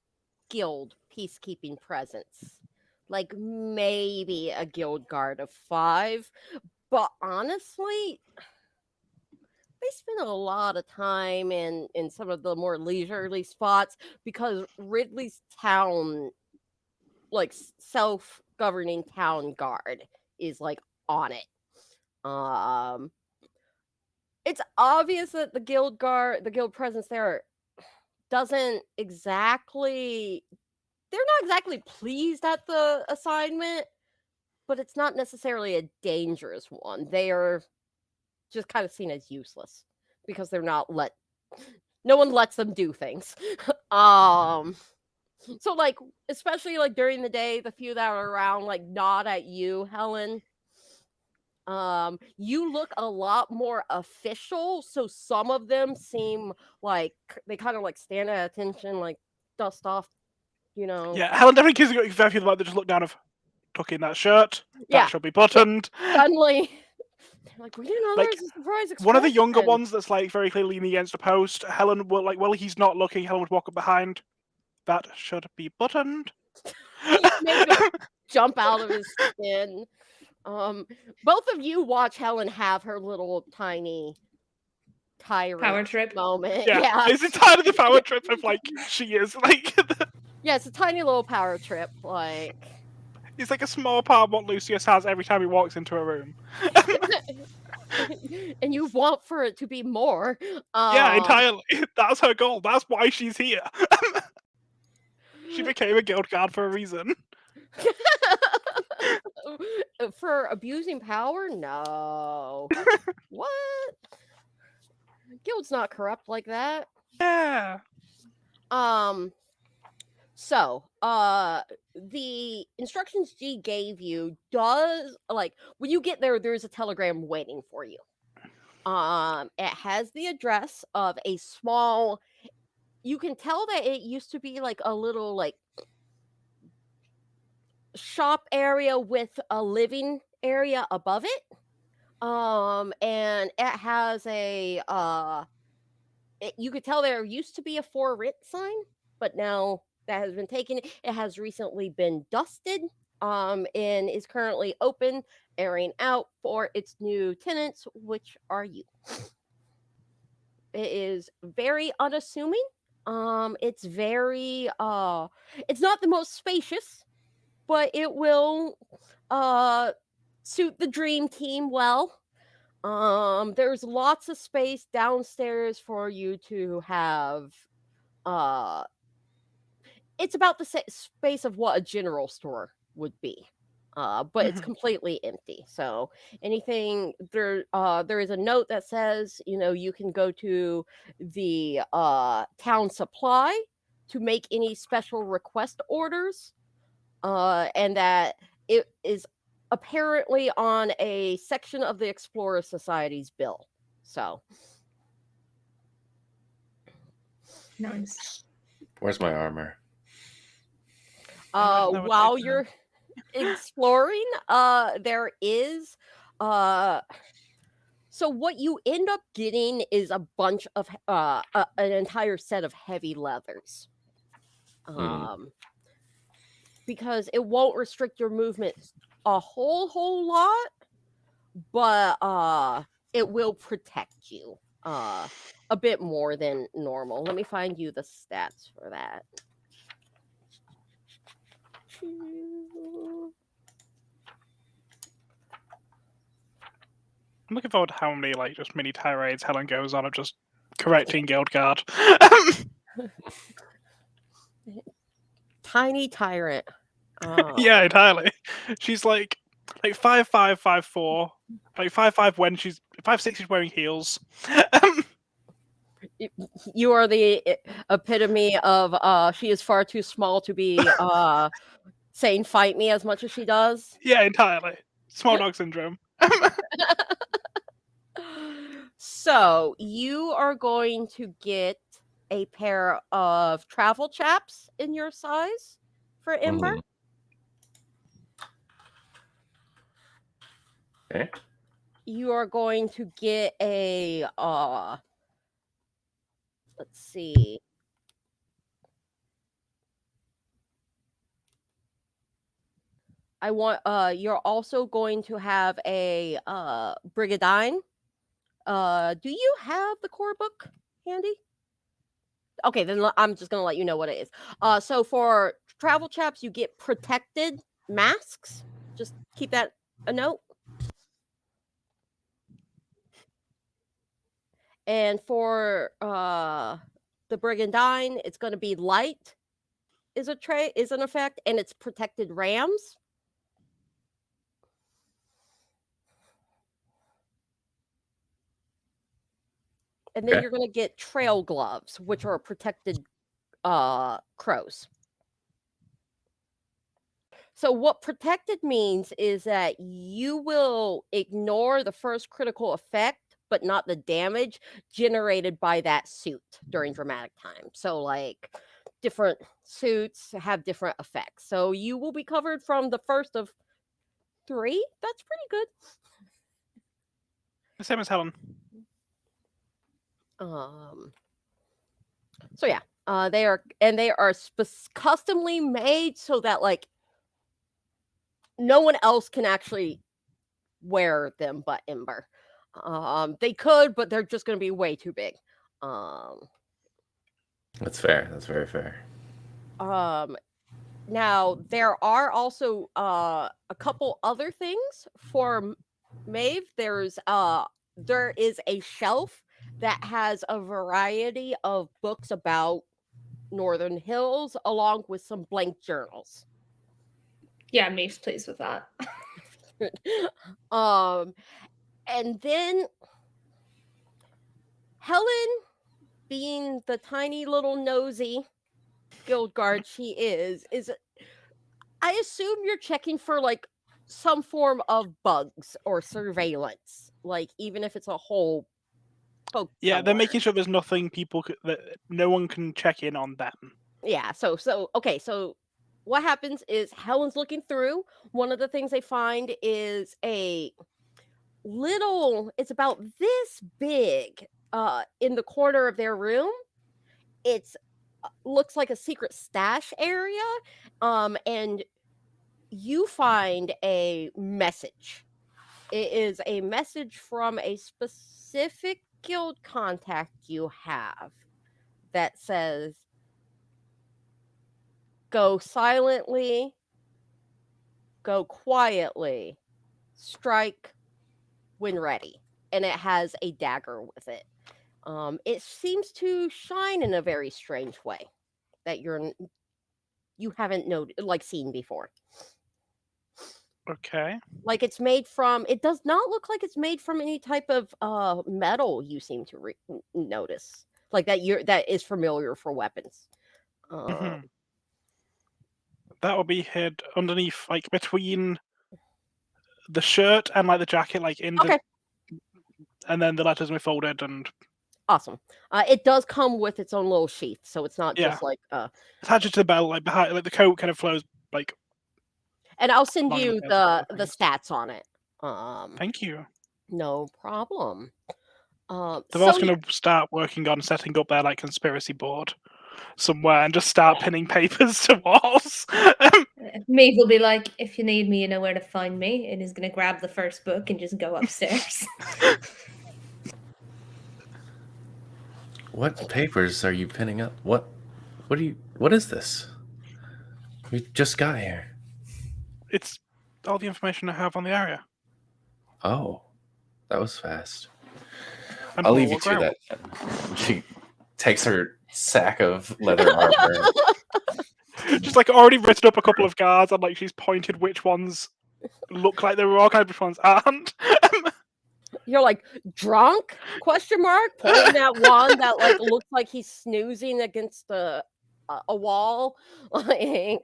guild peacekeeping presence, like maybe a guild guard of 5, but honestly they spend a lot of time in some of the more leisurely spots because Ridley's town, like self-governing town guard, is like on it. It's obvious that the guild presence there doesn't exactly, they're not exactly pleased at the assignment, but it's not necessarily a dangerous one. They are just kind of seen as useless because they're not no one lets them do things. So like, especially like during the day, the few that are around like nod at you, Helen. You look a lot more official, so some of them seem like they kind of like stand at attention, like dust off you know. Yeah, Helen definitely gives you exactly the vibe. They just look down of tuck in that shirt. Yeah, That should be buttoned. suddenly, like, we didn't know there Like, was a surprise one of the younger expression. ones that's like very clearly leaning against a post. Helen will while he's not looking, Helen would walk up behind. That should be buttoned. He makes him jump out of his skin. Both of you watch Helen have her little tiny Power tyrant trip. moment. Yeah, Yeah. it's entirely the power trip of like she is like. Yeah, it's a tiny little power trip. Like, It's like a small part of what Lucius has every time he walks into a room. and you want for it to be more. Yeah, entirely. That's her goal. That's why she's here. She became a guild guard for a reason. For abusing power? No. What? Guild's not corrupt like that. Yeah. So, the instructions G gave you does like when you get there, there's a telegram waiting for you. It has the address of a small. You can tell that it used to be like a little like shop area with a living area above it. And it has a you could tell there used to be a for rent sign, but now that has been taken. It has recently been dusted, and is currently open, airing out for its new tenants, which are you. It is very unassuming. It's very it's not the most spacious, but it will suit the dream team well. There's lots of space downstairs for you to have. Uh, it's about the space of what a general store would be. But it's completely empty. So anything there is a note that says, you can go to the town supply to make any special request orders. And that it is apparently on a section of the Explorer Society's bill. So Nice. Where's my armor? That would while take you're exploring, there is so what you end up getting is a bunch of an entire set of heavy leathers. Because it won't restrict your movement a whole lot, but it will protect you a bit more than normal. Let me find you the stats for that. I'm looking forward to how many like just mini tirades Helen goes on of just correcting guild guard. Tiny tyrant. Yeah, entirely. She's like 5'5", 5'4", like 5'5" when she's 5'6", she's wearing heels. You are the epitome of she is far too small to be saying fight me as much as she does. Yeah, entirely. Small dog syndrome. So you are going to get a pair of travel chaps in your size for Ember. Okay. You are going to get a let's see. You're also going to have a Brigadine. Do you have the core book handy? Okay, then I'm just gonna let you know what it is. So for travel chaps, you get protected masks. Just keep that a note. And for the Brigandine, it's going to be light is an effect, and it's protected rams. And then you're going to get trail gloves, which are protected crows. So what protected means is that you will ignore the first critical effect, but not the damage generated by that suit during dramatic time. So like different suits have different effects. So you will be covered from the first of 3. That's pretty good. The same as Helen. So yeah, they are customly made so that like no one else can actually wear them but Ember. They could, but they're just going to be way too big. That's fair. That's very fair. Now there are also a couple other things for Maeve. There is a shelf that has a variety of books about Northern Hills, along with some blank journals. Yeah, Maeve's pleased with that. And then Helen, being the tiny little nosy guild guard she is I assume you're checking for like some form of bugs or surveillance, like even if it's a hole poked Yeah, they're somewhere. making sure there's nothing that no one can check in on them. Yeah, so okay, so what happens is Helen's looking through. One of the things they find is a little, it's about this big in the corner of their room. It's looks like a secret stash area, and you find a message. It is a message from a specific guild contact you have that says, go silently, go quietly, strike when ready. And it has a dagger with it. It seems to shine in a very strange way that you haven't seen before. Okay. Like it's made from, it does not look like it's made from any type of metal you seem to notice. Like that is familiar for weapons. That will be hid underneath, like between the shirt and like the jacket, like in Okay. and then the letters will be folded and Awesome. It does come with its own little sheath, so it's not just like attached to the belt, like behind, like the coat kind of flows like. And I'll send you the things. stats on it. Thank you. No problem. They're also going to start working on setting up their like conspiracy board somewhere and just start pinning papers to walls. Maeve will be like, if you need me, you know where to find me, and is going to grab the first book and just go upstairs. What papers are you pinning up? What is this? We just got here. It's all the information I have on the area. Oh, that was fast. And I'll leave you to that. She takes her sack of leather armor. Just like already written up a couple of cards and like she's pointed which ones look like they're organized, which ones aren't. You're like, drunk? Question mark? Pointing at one that like looks like he's snoozing against a wall. Like,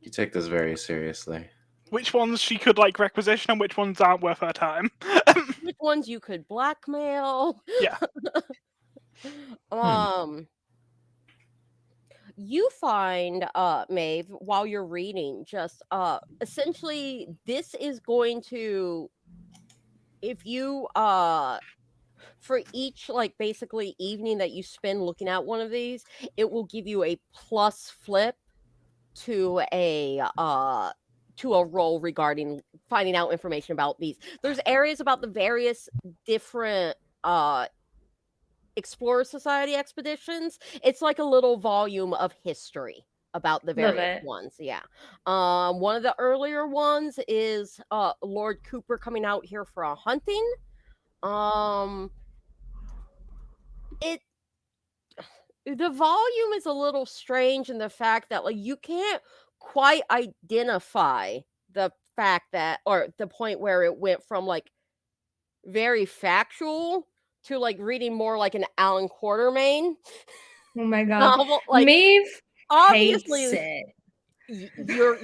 you take this very seriously. Which ones she could like requisition and which ones aren't worth her time. Which ones you could blackmail. Yeah. You find, Maeve, while you're reading, just essentially this is going to, if you for each like basically evening that you spend looking at one of these, it will give you a plus flip to a role regarding finding out information about these. There's areas about the various different Explorer Society expeditions. It's like a little volume of history about the various ones. Yeah. One of the earlier ones is Lord Cooper coming out here for a hunting. The volume is a little strange in the fact that like you can't quite identify the fact that, or the point where it went from like very factual to like reading more like an Alan Quatermain. Oh my god. Novel. Like, Maeve obviously hates it.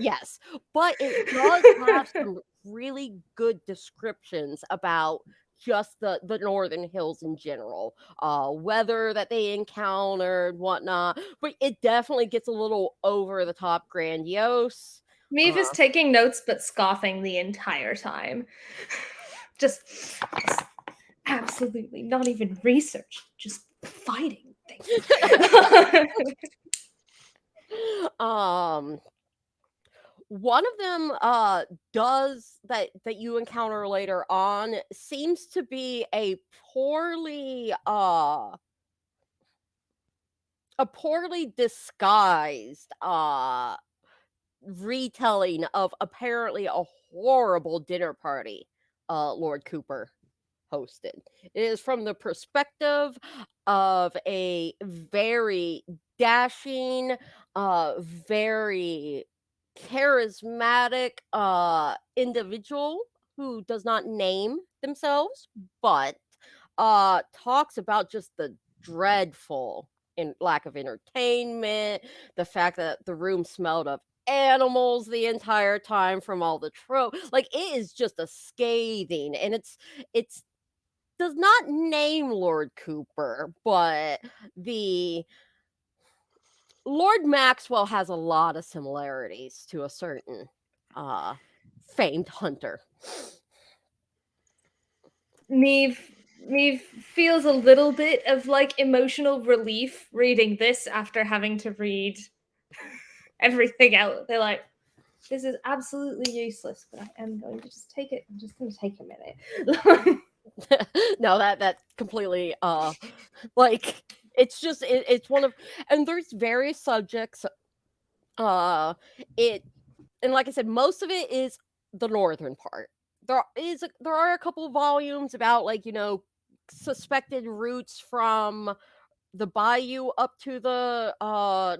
yes, but it does have some really good descriptions about just the Northern Hills in general, weather that they encountered, whatnot. But it definitely gets a little over the top grandiose. Maeve is taking notes but scoffing the entire time. Just absolutely not even research, just fighting things. One of them does that you encounter later on seems to be a poorly disguised retelling of apparently a horrible dinner party Lord Cooper hosted. It is from the perspective of a very dashing, very charismatic individual who does not name themselves, but talks about just the dreadful and lack of entertainment, the fact that the room smelled of animals the entire time from all the trope. Like it is just a scathing, and it's does not name Lord Cooper, but the Lord Maxwell has a lot of similarities to a certain famed hunter. Neve feels a little bit of like emotional relief reading this after having to read everything else. They're like, this is absolutely useless, but I am going to just take it. I'm just going to take a minute. No, that completely like it's just it's one of, and there's various subjects it, and like I said, most of it is the northern part. There are a couple of volumes about, like, suspected routes from the bayou up to the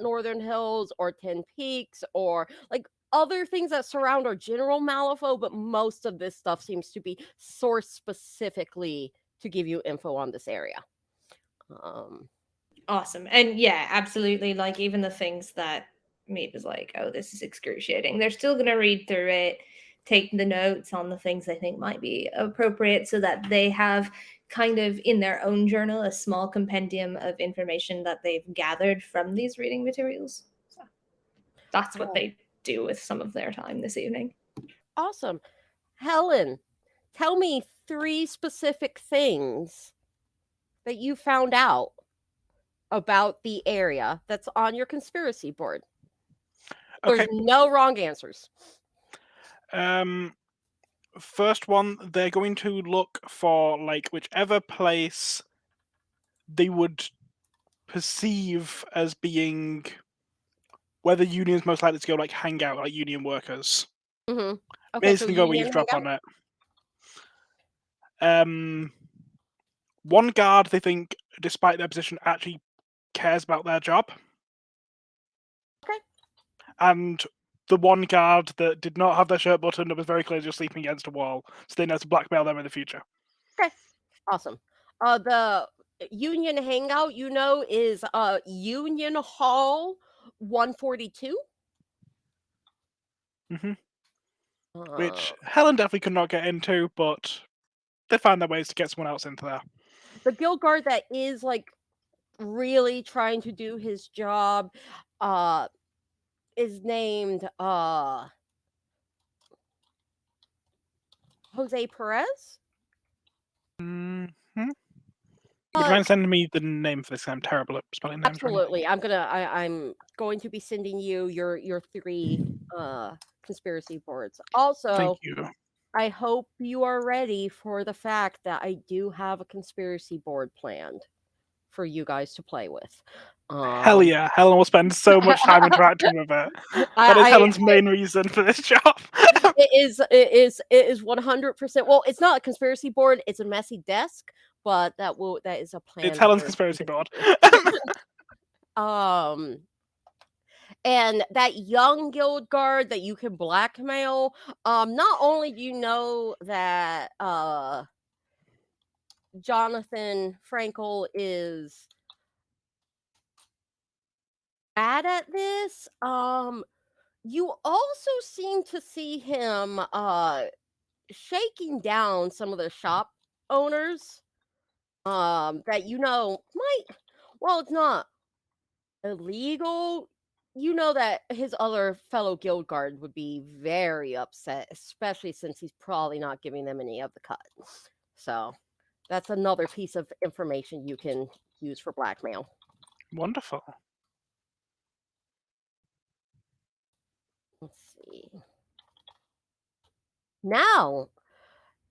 northern hills or 10 peaks, or like other things that surround our general Malifaux, but most of this stuff seems to be sourced specifically to give you info on this area. Awesome. And yeah, absolutely. Like even the things that Meep is like, oh, this is excruciating. They're still going to read through it, take the notes on the things they think might be appropriate so that they have kind of in their own journal a small compendium of information that they've gathered from these reading materials. So that's what they do with some of their time this evening. Awesome. Helen, tell me 3 specific things that you found out about the area that's on your conspiracy board. Okay. There's no wrong answers. First one, they're going to look for like whichever place they would perceive as being where the union's most likely to go, like hang out, like union workers. Okay, Maybe so can go union eavesdrop on hangout? it. One guard they think, despite their position, actually cares about their job. Okay. And the one guard that did not have their shirt buttoned and was very clearly just sleeping against a wall, so they know to blackmail them in the future. Okay, awesome. The union hangout, is Union Hall 142. Which Helen definitely could not get into, but they found their ways to get someone else into there. The guild guard that is like really trying to do his job is named Jose Perez. Would you mind sending me the name for this? I'm terrible at spelling names. Absolutely. I'm going to be sending you your 3 conspiracy boards. Also, Thank you. I hope you are ready for the fact that I do have a conspiracy board planned for you guys to play with. Hell yeah. Helen will spend so much time interacting with it. That is Helen's main reason for this job. It is 100%. Well, it's not a conspiracy board, it's a messy desk, but that is a plan. It's Helen's conspiracy board. And that young guild guard that you can blackmail, not only do you know that Jonathan Frankel is bad at this, you also seem to see him shaking down some of the shop owners that might, well, it's not illegal. You know that his other fellow guild guard would be very upset, especially since he's probably not giving them any of the cut. So that's another piece of information you can use for blackmail. Wonderful. Let's see. Now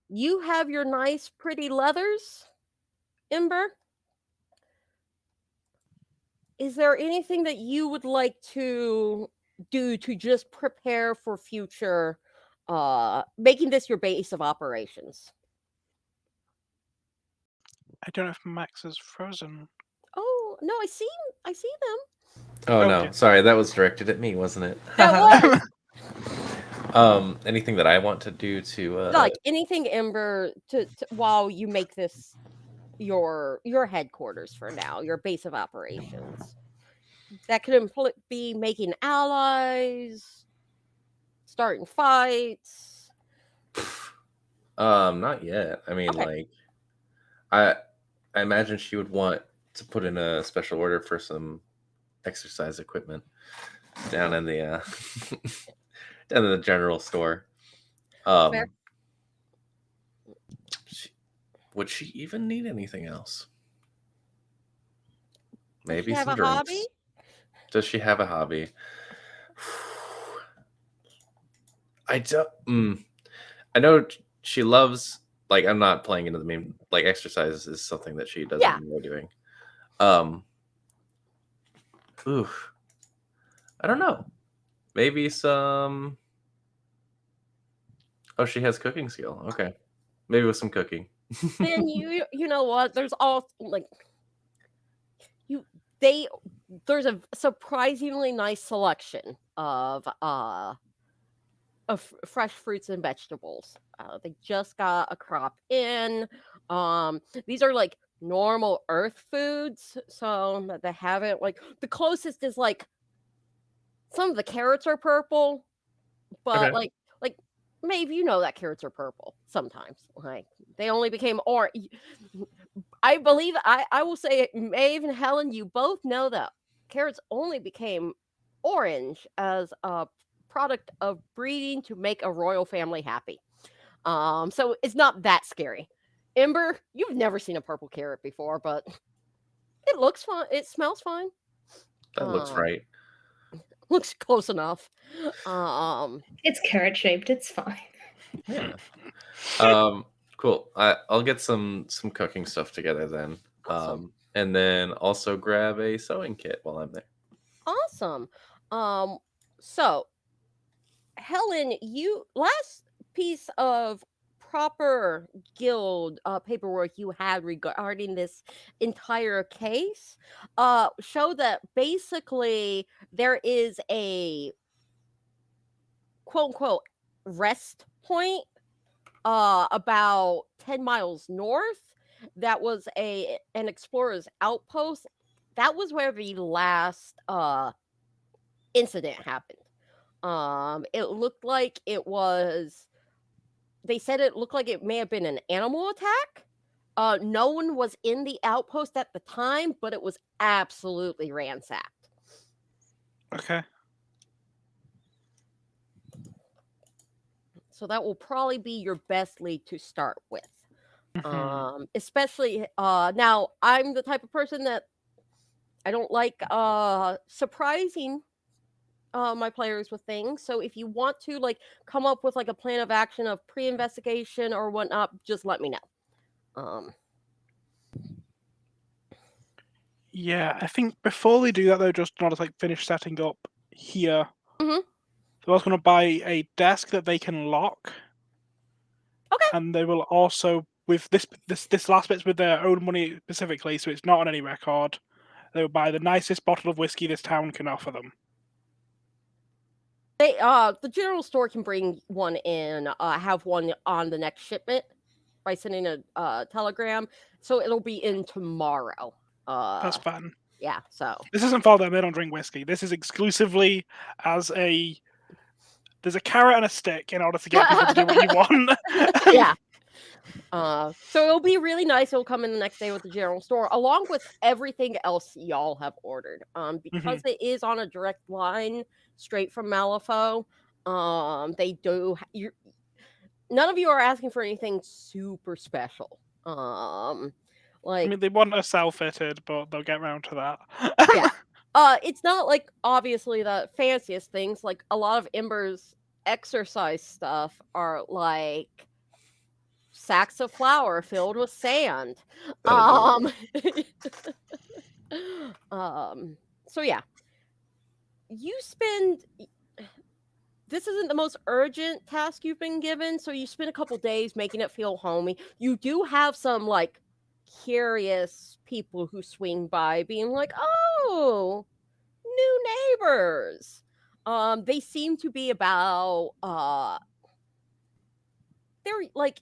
you have your nice, pretty leathers, Ember. Is there anything that you would like to do to just prepare for future, making this your base of operations? I don't know if Max is frozen. Oh no, I see them. Oh no, Okay. sorry, that was directed at me, wasn't it? That was. Anything that I want to do to Like anything, Ember, to while you make this your headquarters for now, your base of operations. That could be making allies, starting fights. not yet. I mean, Okay. like, I imagine she would want to put in a special order for some exercise equipment down in the down in the general store. Fair. Would she even need anything else? Does Maybe she have some a drinks. hobby? Does she have a hobby? I don't. I know she loves. Like, I'm not playing into the main. Like, exercise is something that she does Yeah. enjoy doing. Oof. I don't know. Maybe some. Oh, she has cooking skill. Okay, maybe with some cooking. Then you know what? There's all like there's a surprisingly nice selection of fresh fruits and vegetables. They just got a crop in. These are like normal earth foods, so that they haven't like the closest is like some of the carrots are purple, but Okay. like Maeve, you know that carrots are purple sometimes. Like they only became orange. I believe I will say it, Maeve and Helen, you both know that carrots only became orange as a product of breeding to make a royal family happy. So it's not that scary. Ember, you've never seen a purple carrot before, but it looks fine. It smells fine. That looks right. Looks close enough. It's carrot shaped. It's fine. Yeah. Cool. I'll get some cooking stuff together then. Awesome. And then also grab a sewing kit while I'm there. Awesome. So Helen, you last piece of proper guild paperwork you had regarding this entire case show that basically there is a quote unquote rest point about 10 miles north that was an explorer's outpost. That was where the last incident happened. It looked like they said it looked like it may have been an animal attack. No one was in the outpost at the time, but it was absolutely ransacked. Okay. So that will probably be your best lead to start with. Mhm. Especially now I'm the type of person that I don't like surprising my players with things. So if you want to like come up with like a plan of action of pre-investigation or whatnot, just let me know. Yeah, I think before they do that, though, just not to like finish setting up here. Mhm. They're also going to buy a desk that they can lock, Okay. and they will also with this last bit's with their own money specifically, so it's not on any record. They will buy the nicest bottle of whiskey this town can offer them. They the general store can bring one in, have one on the next shipment by sending a telegram. So it'll be in tomorrow. That's fun. Yeah, so This isn't for them. They don't drink whiskey. This is exclusively as there's a carrot and a stick in order to get people to do what you want. yeah. So it'll be really nice. It'll come in the next day with the general store, along with everything else y'all have ordered. Because it is on a direct line straight from Malifaux. They do. None of you are asking for anything super special. I Like mean, they want a cell-fitted, but they'll get round to that. yeah. It's not like obviously the fanciest things. Like a lot of Ember's exercise stuff are like sacks of flour filled with sand. That'll do. So yeah. You spend this isn't the most urgent task you've been given, so you spend a couple days making it feel homey. You do have some like curious people who swing by being like, "Oh, new neighbors." They seem to be about they're like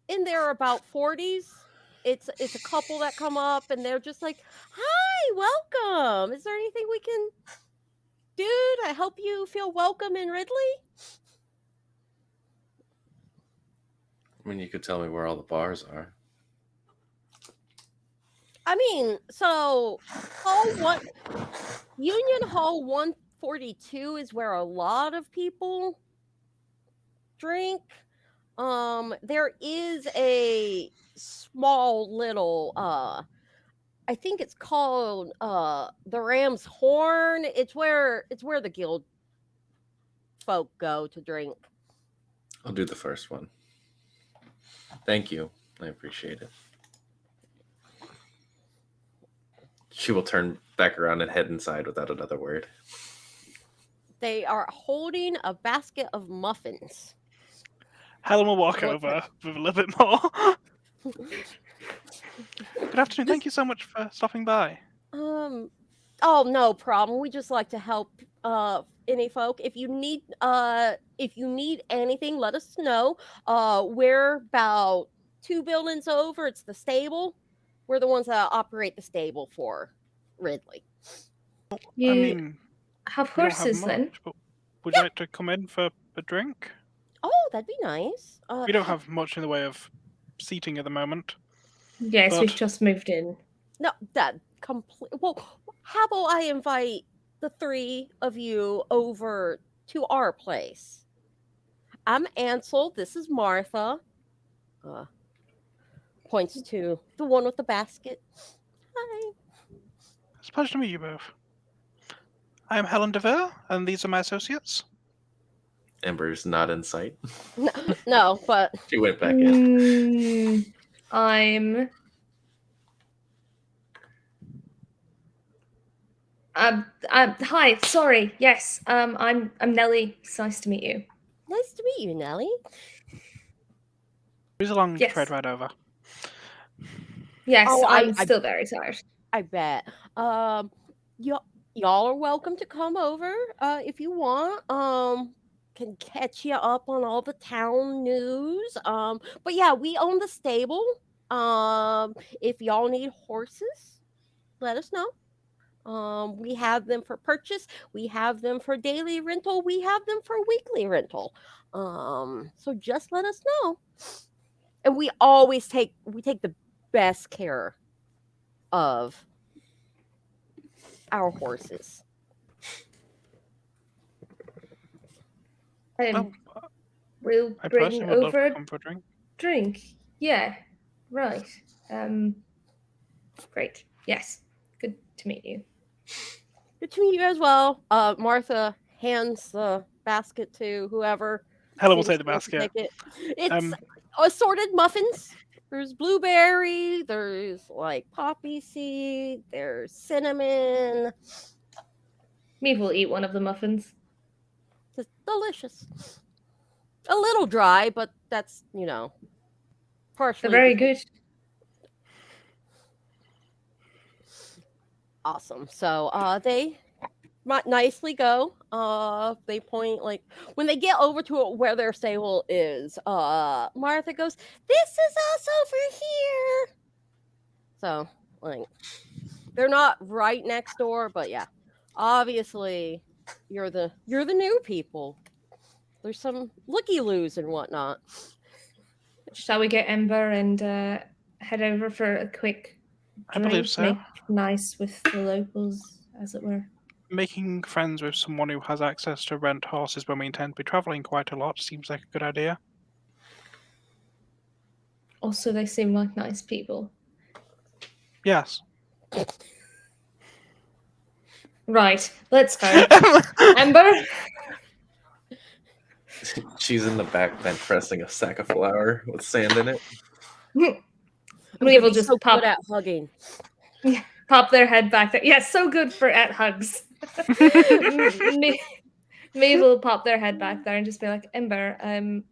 in their about 40s. It's a couple that come up and they're just like, "Hi, welcome. Is there anything we can do to help you feel welcome in Ridley?" I mean, you could tell me where all the bars are. I mean, so Union Hall 142 is where a lot of people drink. There is a small little I think it's called the Ram's Horn. It's where the guild folk go to drink. I'll do the first one. Thank you. I appreciate it. She will turn back around and head inside without another word. They are holding a basket of muffins. Helen will walk over with a little bit more. Good afternoon. Thank you so much for stopping by. Oh, no problem. We just like to help any folk. If you need anything, let us know. We're about 2 buildings over. It's the stable. We're the ones that operate the stable for Ridley. You I mean, have we don't have horses then? much, but would you like to come in for a drink? Oh, that'd be nice. We don't have much in the way of seating at the moment. Yes, But- we've just moved in. No, that complete. Well, how about I invite the 3 of you over to our place? I'm Ansel. This is Martha. Points to the one with the basket. Hi. It's a pleasure to meet you both. I am Helen DeVere, and these are my associates. Ember's not in sight. No, but She went back in. I'm hi, sorry. Yes. I'm Nellie. It's nice to meet you. nice to meet you, Nellie. Who's along Yes. trade right over? Yes, Oh, I'm still very tired. I bet. Y'all are welcome to come over if you want. Can catch you up on all the town news. But yeah, we own the stable. If y'all need horses, let us know. We have them for purchase. We have them for daily rental. We have them for weekly rental. So just let us know. And we always take the best care of our horses. Well, We'll I bring personally would love over to a come for a drink. drink. Yeah. Right. Great. Yes. Good to meet you. Good to meet you as well. Martha hands the basket to whoever. Helen will seems take the to want to basket. take it. It's assorted muffins. There's blueberry. There's like poppy seed. There's cinnamon. Me will eat one of the muffins. It's delicious. A little dry, but that's partially. They're very good. Awesome. So they nicely go. They point like when they get over to where their stable is. Martha goes, "This is us over here." So like they're not right next door, but yeah, obviously you're the new people. There's some looky loos and whatnot. Shall we get Ember and head over for a quick I believe drink? so. Make nice with the locals, as it were. Making friends with someone who has access to rent horses when we intend to be traveling quite a lot seems like a good idea. Also, they seem like nice people. Yes. Right, let's go. Ember? She's in the back bench pressing a sack of flour with sand in it. I'm We gonna will be just so pop good at hugging. pop their head back there. Yeah, so good for at hugs. Me will pop their head back there and just be like, Ember,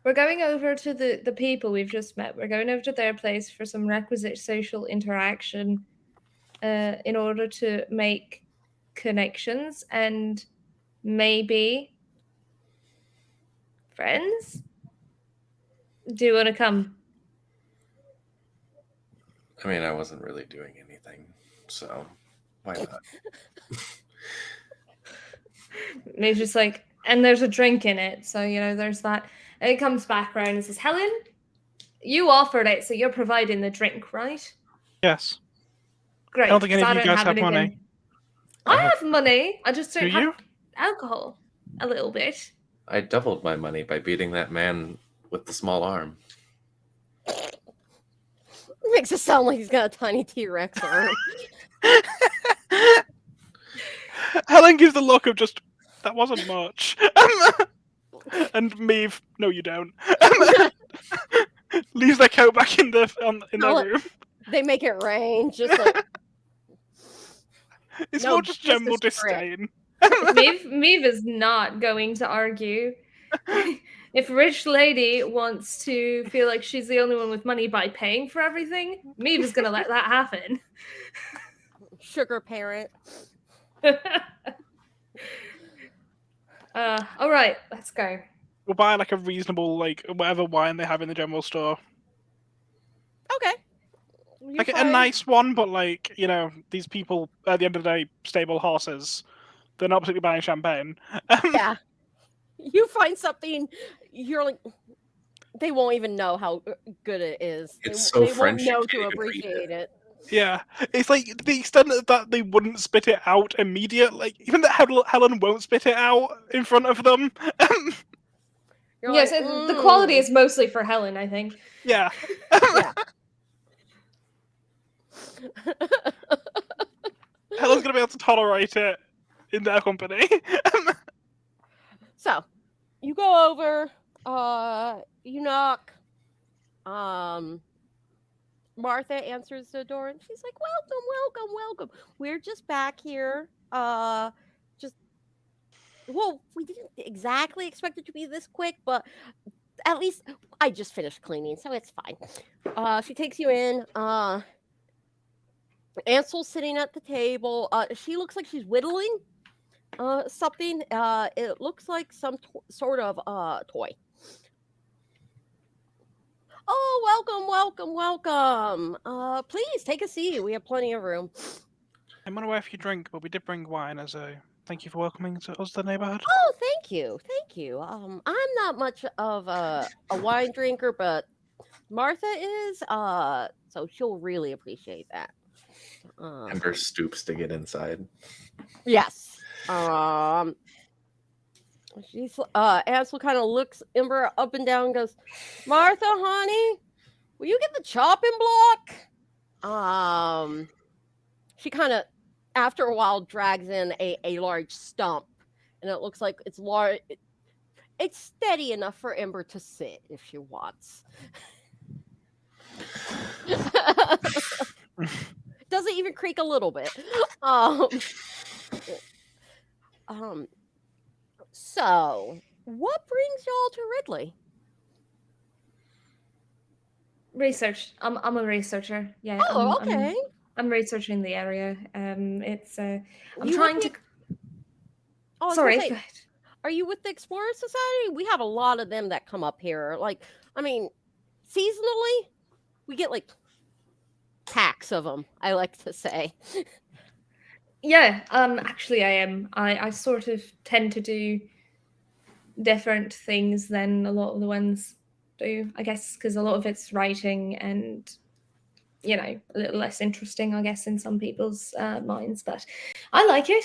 we're going over to the people we've just met. We're going over to their place for some requisite social interaction in order to make connections and maybe friends. Do you want to come? I mean, I wasn't really doing anything, so why not? Maybe just like, and there's a drink in it, so there's that. And it comes back around and says, Helen, you offered it, so you're providing the drink, right? Yes. Great. I don't think any 'cause of you don't guys have have anything. money. I have money. I just Do don't you? have alcohol. A little bit. I doubled my money by beating that man with the small arm. It makes it sound like he's got a tiny T-Rex arm. Helen gives the look of just, that wasn't much. And Maeve, no you don't. Leaves their coat back in their room. They make it rain, just like It's no, more just this general is Frick. disdain. Maeve is not going to argue. If rich lady wants to feel like she's the only one with money by paying for everything, Maeve is going to let that happen. Sugar parent. All right, let's go. We'll buy like a reasonable, like whatever wine they have in the general store. Okay. Like a nice one, but like, these people at the end of the day, stable horses. They're not particularly buying champagne. Yeah. You find something, you're like, they won't even know how good it is. It's so they French, won't know you to can't even read appreciate it. Yeah, it's like the extent that they wouldn't spit it out immediately. Like even that Helen won't spit it out in front of them. You're Yes, like, the quality is mostly for Helen, I think. Yeah. Yeah. Helen's gonna be able to tolerate it in their company. So, you go over, you knock, Martha answers the door and she's like, welcome. We're just back here. Well, we didn't exactly expect it to be this quick, but at least I just finished cleaning, so it's fine. She takes you in. Ansel's sitting at the table. She looks like she's whittling something. It looks like some sort of toy. Oh, welcome. Please take a seat. We have plenty of room. I'm unaware if you drink, but we did bring wine as a thank you for welcoming us to the neighborhood. Oh, thank you. I'm not much of a wine drinker, but Martha is. So she'll really appreciate that. Ember stoops to get inside. Yes. She's Ansel kind of looks Ember up and down and goes, Martha, honey, will you get the chopping block? She kind of, after a while, drags in a large stump, and it looks like it's large. It's steady enough for Ember to sit if she wants. Doesn't even creak a little bit. So, what brings y'all to Ridley? Research. I'm a researcher. Yeah. Oh, okay. I'm researching the area. I'm You trying with to. Oh, Sorry. go ahead. Are you with the Explorer Society? We have a lot of them that come up here. Like, I mean, seasonally, we get like packs of them, I like to say. Yeah, actually I am. I sort of tend to do different things than a lot of the ones do, I guess, because a lot of it's writing and, you know, a little less interesting, I guess, in some people's minds. But I like it.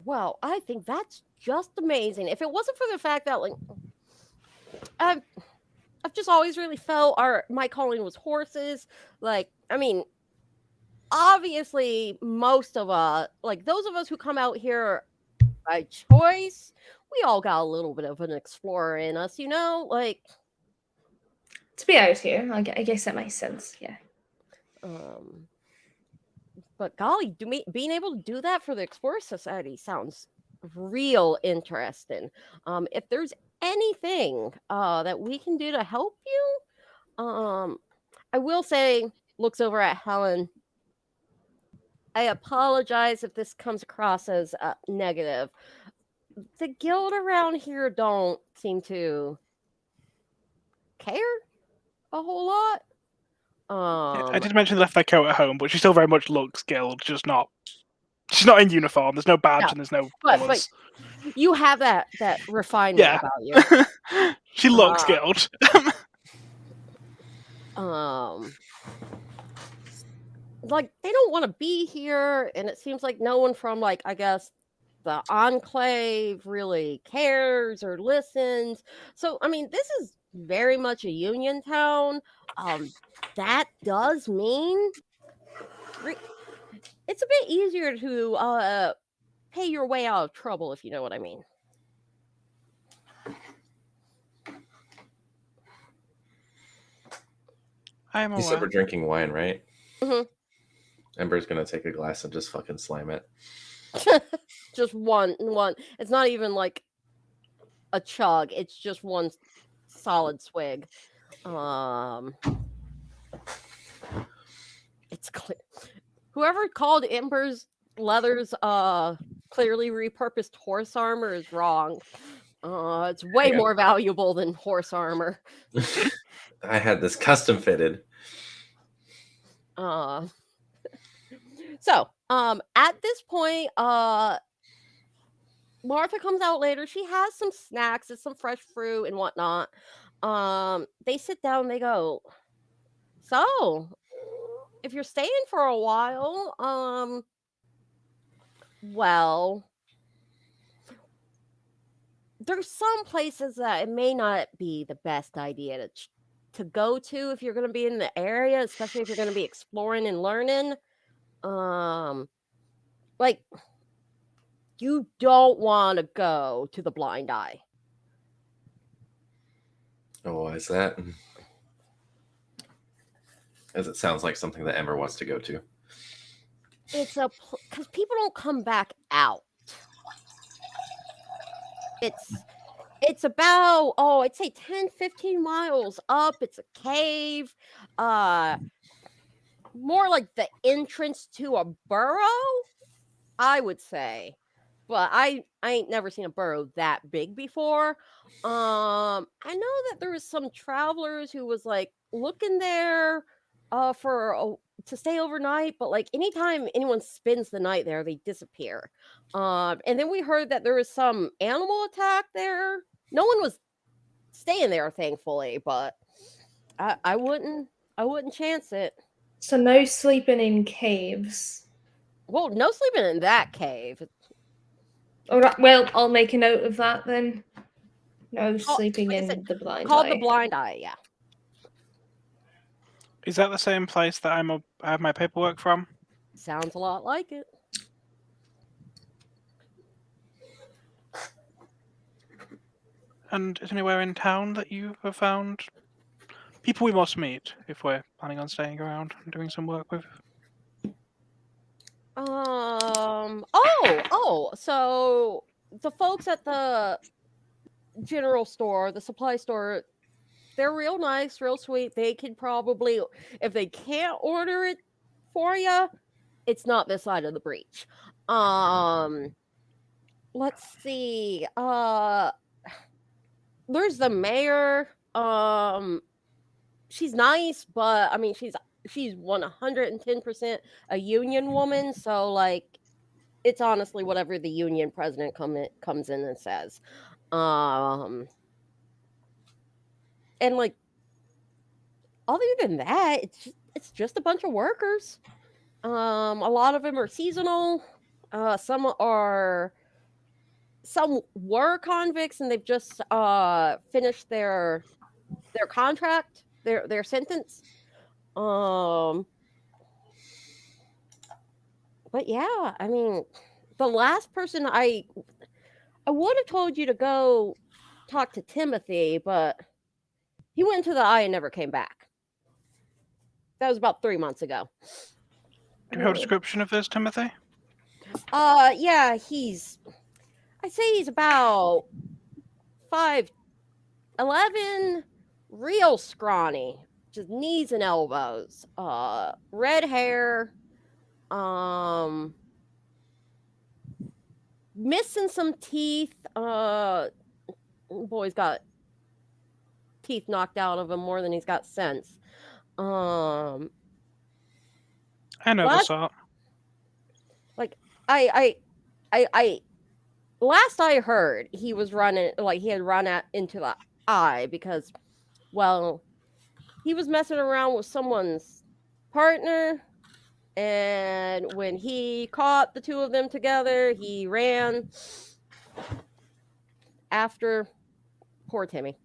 Well, I think that's just amazing. If it wasn't for the fact that, like, I've, I've just always really felt my calling was horses. Like, I mean, obviously, most of us, like those of us who come out here by choice, we all got a little bit of an explorer in us, you know? Like, To be out here, I guess that makes sense. Yeah. um, but golly, being able to do that for the Explorer Society sounds real interesting. If there's anything that we can do to help you, I will say, looks over at Helen. I apologize if this comes across as negative. The guild around here don't seem to care a whole lot. I did mention they left their coat at home, but she still very much looks guild, just not. She's not in uniform. There's no badge No, and there's no but colours. you have that refinement Yeah. about you. She looks guild. Like they don't want to be here, and it seems like no one from, like, I guess the enclave really cares or listens. So I mean, this is very much a union town. That does mean it's a bit easier to pay your way out of trouble, if you know what I mean. I am You said we're aware. drinking wine, right? Mhm. Ember's gonna take a glass and just fucking slam it. Just one. It's not even like a chug. It's just one solid swig. It's clear. Whoever called Ember's leathers clearly repurposed horse armor is wrong. It's way Hang on. more valuable than horse armor. I had this custom fitted. So, at this point, Martha comes out later. She has some snacks and some fresh fruit and whatnot. They sit down. They go, so if you're staying for a while, well, there's some places that it may not be the best idea to go to if you're going to be in the area, especially if you're going to be exploring and learning. Like, you don't want to go to the Blind Eye. Oh, why is that? As it sounds like something that Ember wants to go to. It's because people don't come back out. It's about, I'd say 10, 15 miles up. It's a cave. More like the entrance to a burrow, I would say. But I ain't never seen a burrow that big before. I know that there was some travelers who was like looking there to stay overnight, but like anytime anyone spends the night there, they disappear. And then we heard that there was some animal attack there. No one was staying there, thankfully, but I wouldn't chance it. So no sleeping in caves. Well, no sleeping in that cave. All right. Well, I'll make a note of that then. No sleeping like I in said, the Blind called Eye. the Blind Eye, yeah. Is that the same place that I have my paperwork from? Sounds a lot like it. And is anywhere in town that you have found people we must meet if we're planning on staying around and doing some work with? So the folks at the general store, the supply store, they're real nice, real sweet. They could probably, if they can't order it for you, it's not this side of the breach. Let's see. There's the mayor. She's nice, but I mean, she's 110% a union woman, so like it's honestly whatever the union president comes in and says. and like other than that, it's just a bunch of workers. A lot of them are seasonal. Some were convicts and they've just finished their contract, their sentence. Um, but yeah, I mean, the last person I would have told you to go talk to Timothy, but he went to the eye and never came back. That was about 3 months ago. Do you have a description of this, Timothy? Yeah, I'd say he's about 5'11", real scrawny, just knees and elbows. Red hair. Missing some teeth. Boy's got teeth knocked out of him more than he's got sense. I know the Last sort. like I last I heard, he was running he had run into the eye because, well, he was messing around with someone's partner, and when he caught the two of them together, he ran after poor Timmy.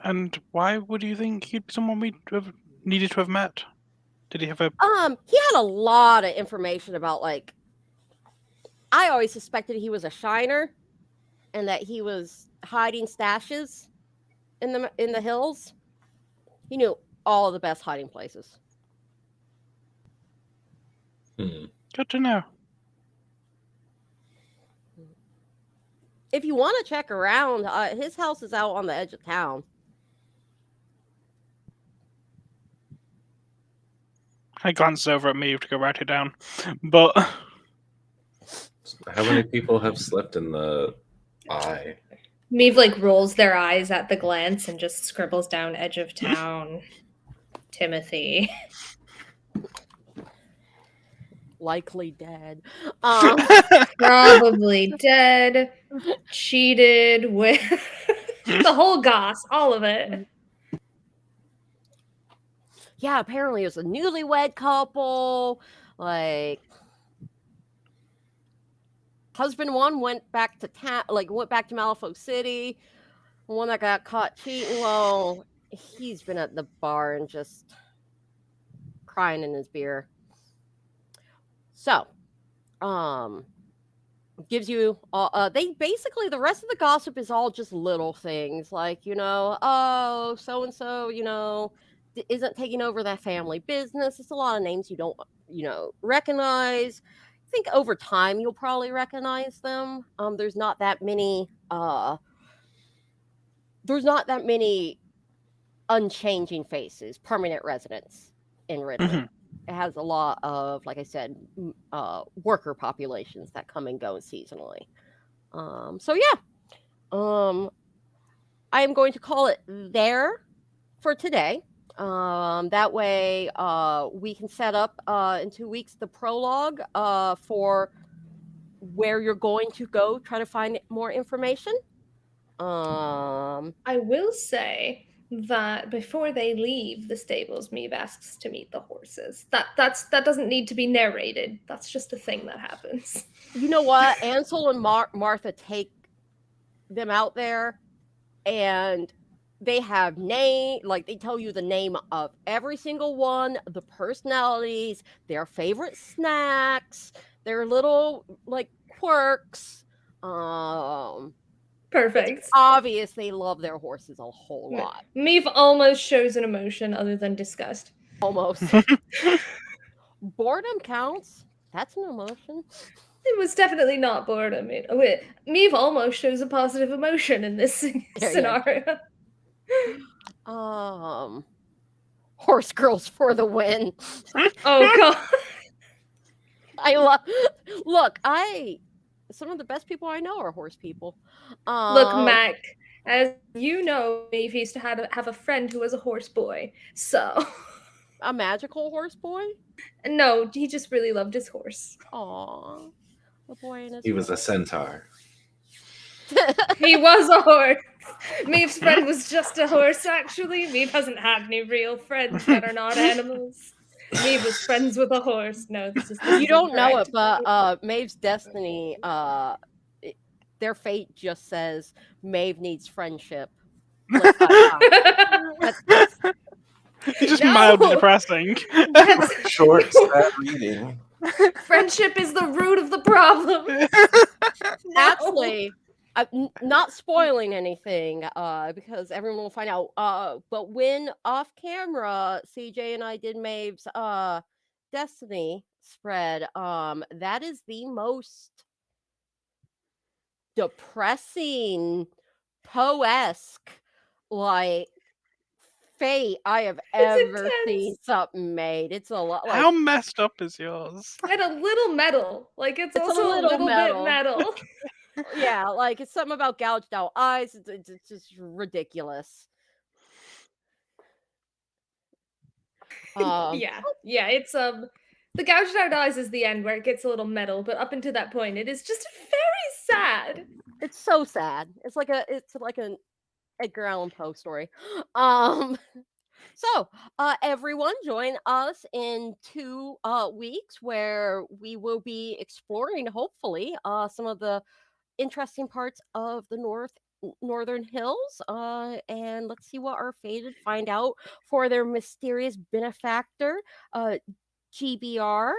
And why would you think he'd be someone we have needed to have met? Did he have a... He had a lot of information about I always suspected he was a shiner and that he was hiding stashes in the hills. He knew all the best hiding places. Good to know. If you want to check around, his house is out on the edge of town. I glanced over at me to go write it down. But How many people have slept in the eye? Meave rolls their eyes at the glance and just scribbles down edge of town. Timothy. Likely dead. Probably dead. Cheated with the whole goss, all of it. Yeah, apparently it was a newlywed couple. Husband one went back to town, went back to Malifaux City. The one that got caught cheating, well, he's been at the bar and just crying in his beer. So, gives you they basically, the rest of the gossip is all just little things oh, so and so, isn't taking over that family business. It's a lot of names you don't recognize. I think over time you'll probably recognize them. There's not that many unchanging faces, permanent residents in Ridley. It has a lot of, like I said, worker populations that come and go seasonally. So yeah, I am going to call it there for today. That way, we can set up in 2 weeks the prologue for where you're going to go try to find more information. I will say that before they leave the stables, Meave asks to meet the horses. That doesn't need to be narrated. That's just a thing that happens. You know what? Ansel and Martha take them out there, and they have they tell you the name of every single one, the personalities, their favorite snacks, their little quirks. Perfect. It's obvious they love their horses a whole lot. Meave almost shows an emotion other than disgust. Almost. Boredom counts. That's an emotion. It was definitely not boredom. Meave almost shows a positive emotion in this scenario. Horse girls for the win. Oh god. Look, some of the best people I know are horse people. Look, Mac, as you know, Meave used to have a friend who was a horse boy. So a magical horse boy? No, he just really loved his horse. Aww. The boy and his He was a centaur. He was a horse. Maeve's friend was just a horse, actually. Maeve hasn't had any real friends that are not animals. Maeve was friends with a horse. No, this is You don't know it, incorrect. but Maeve's destiny, their fate just says Maeve needs friendship. Let's not talk. That's It's just No! mildly depressing. That's Short, sad reading. friendship is the root of the problem. No. actually not spoiling anything because everyone will find out. But when off camera, CJ and I did Maeve's destiny spread. That is the most depressing, poesque, like fate I have ever seen intense. something made. It's a lot like How messed up is yours? And a little metal. Like it's It's a also a little little metal. bit metal. yeah, like it's something about gouged out eyes. It's just ridiculous. Yeah. It's the gouged out eyes is the end where it gets a little metal, but up until that point, it is just very sad. It's so sad. It's like an Edgar Allan Poe story. Um, so everyone join us in 2 weeks where we will be exploring, hopefully, some of the interesting parts of the northern hills. And let's see what our fated find out for their mysterious benefactor, GBR.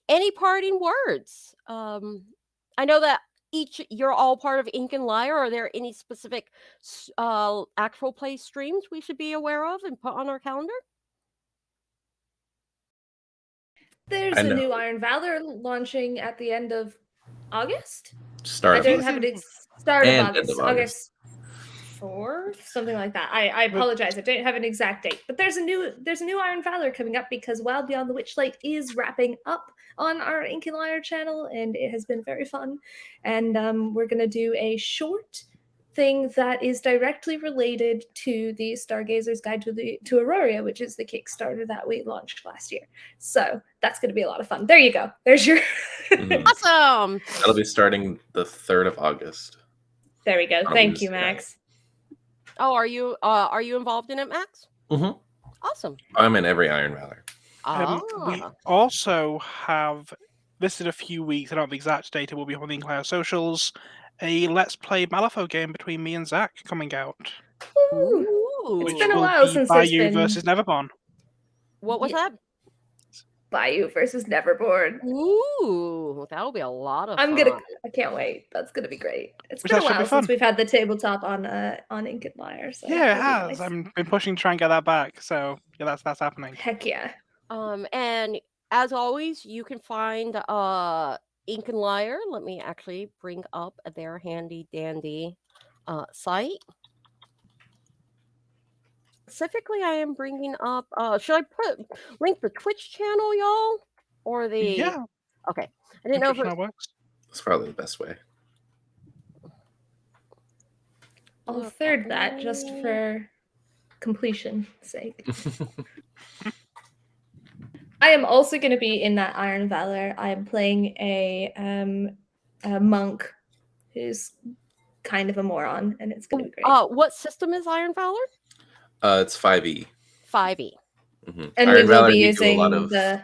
Any parting words? I know that you're all part of Ink and Lyre. Are there any specific actual play streams we should be aware of and put on our calendar? There's I a know. new Iron Valor launching at the end of August. Start I of don't August. have an start of And end August. of August. August 4th, something like that. I apologize. I don't have an exact date, but there's a new Iron Valor coming up because Wild Beyond the Witchlight is wrapping up on our Ink and Lyre channel, and it has been very fun. And we're gonna do a short thing that is directly related to the Stargazer's Guide to Aurora, which is the Kickstarter that we launched last year. So that's going to be a lot of fun. There you go. There's your. Awesome. That'll be starting the 3rd of August. There we go. On Thank you, Wednesday night. Max. Oh, are you involved in it, Max? Mm-hmm. Awesome. I'm in every Iron Valor. We also have listed a few weeks. I don't have the exact date. It will be on the Inclare socials. A Let's Play Malifaux game between me and Zach coming out. Ooh. Ooh. It's Which been a will while be since there's Bayou been versus Neverborn. What was that? Bayou versus Neverborn. Ooh, that'll be a lot of fun. I can't wait. That's gonna be great. It's Which been a that should be while fun. since we've had the tabletop on Ink and Lyre. So Yeah, it it'll be has. nice. I've been pushing to try and get that back. So yeah, that's happening. Heck yeah. And as always, you can find Ink and Lyre. Let me actually bring up their handy dandy site. Specifically, I am bringing up. Should I link the Twitch channel, y'all, or the? Yeah. Okay, I didn't know if That works. That's probably the best way. I'll third that just for completion's sake. I am also going to be in that Iron Valor. I am playing a monk who's kind of a moron, and it's going to be great. What system is Iron Valor? It's 5e. 5e. Mm-hmm. And Iron we will Valor, be we do using a lot of the.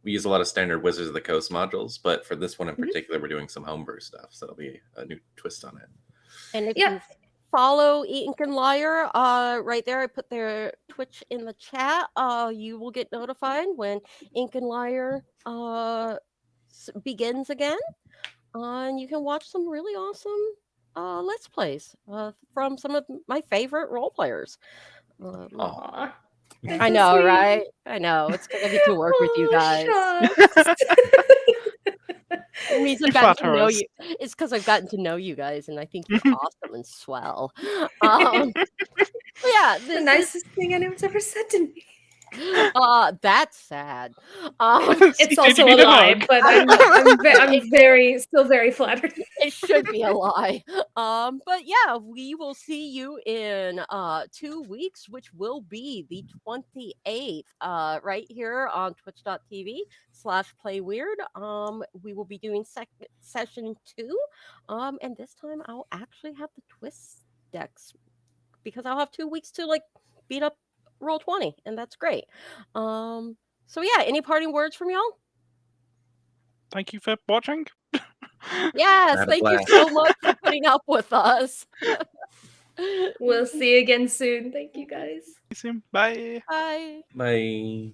We use a lot of standard Wizards of the Coast modules, but for this one in Mhm. particular, we're doing some homebrew stuff, so it'll be a new twist on it. And if you follow Ink and Lyre, right there, I put their Twitch in the chat. You will get notified when Ink and Lyre begins again. And you can watch some really awesome Let's Plays from some of my favorite role players. Aww. I know, right? I know. It's because I get to work with you guys. It means I've gotten to know you. It's because I've gotten to know you guys, and I think you're awesome and swell. Yeah, the nicest thing anyone's ever said to me. That's sad. It's CJ, do you also a need a lie, hug? but I'm still very flattered. It should be a lie. But yeah, we will see you in 2 weeks, which will be the 28th, right here on twitch.tv/playwyrd. We will be doing session 2. And this time I'll actually have the twist decks because I'll have 2 weeks to like beat up roll 20, and that's great. So yeah, any parting words from y'all? Thank you for watching. Yes, Had a thank you blast. so much for putting up with us. We'll see you again soon. Thank you guys. See you soon. Bye. Bye. Bye.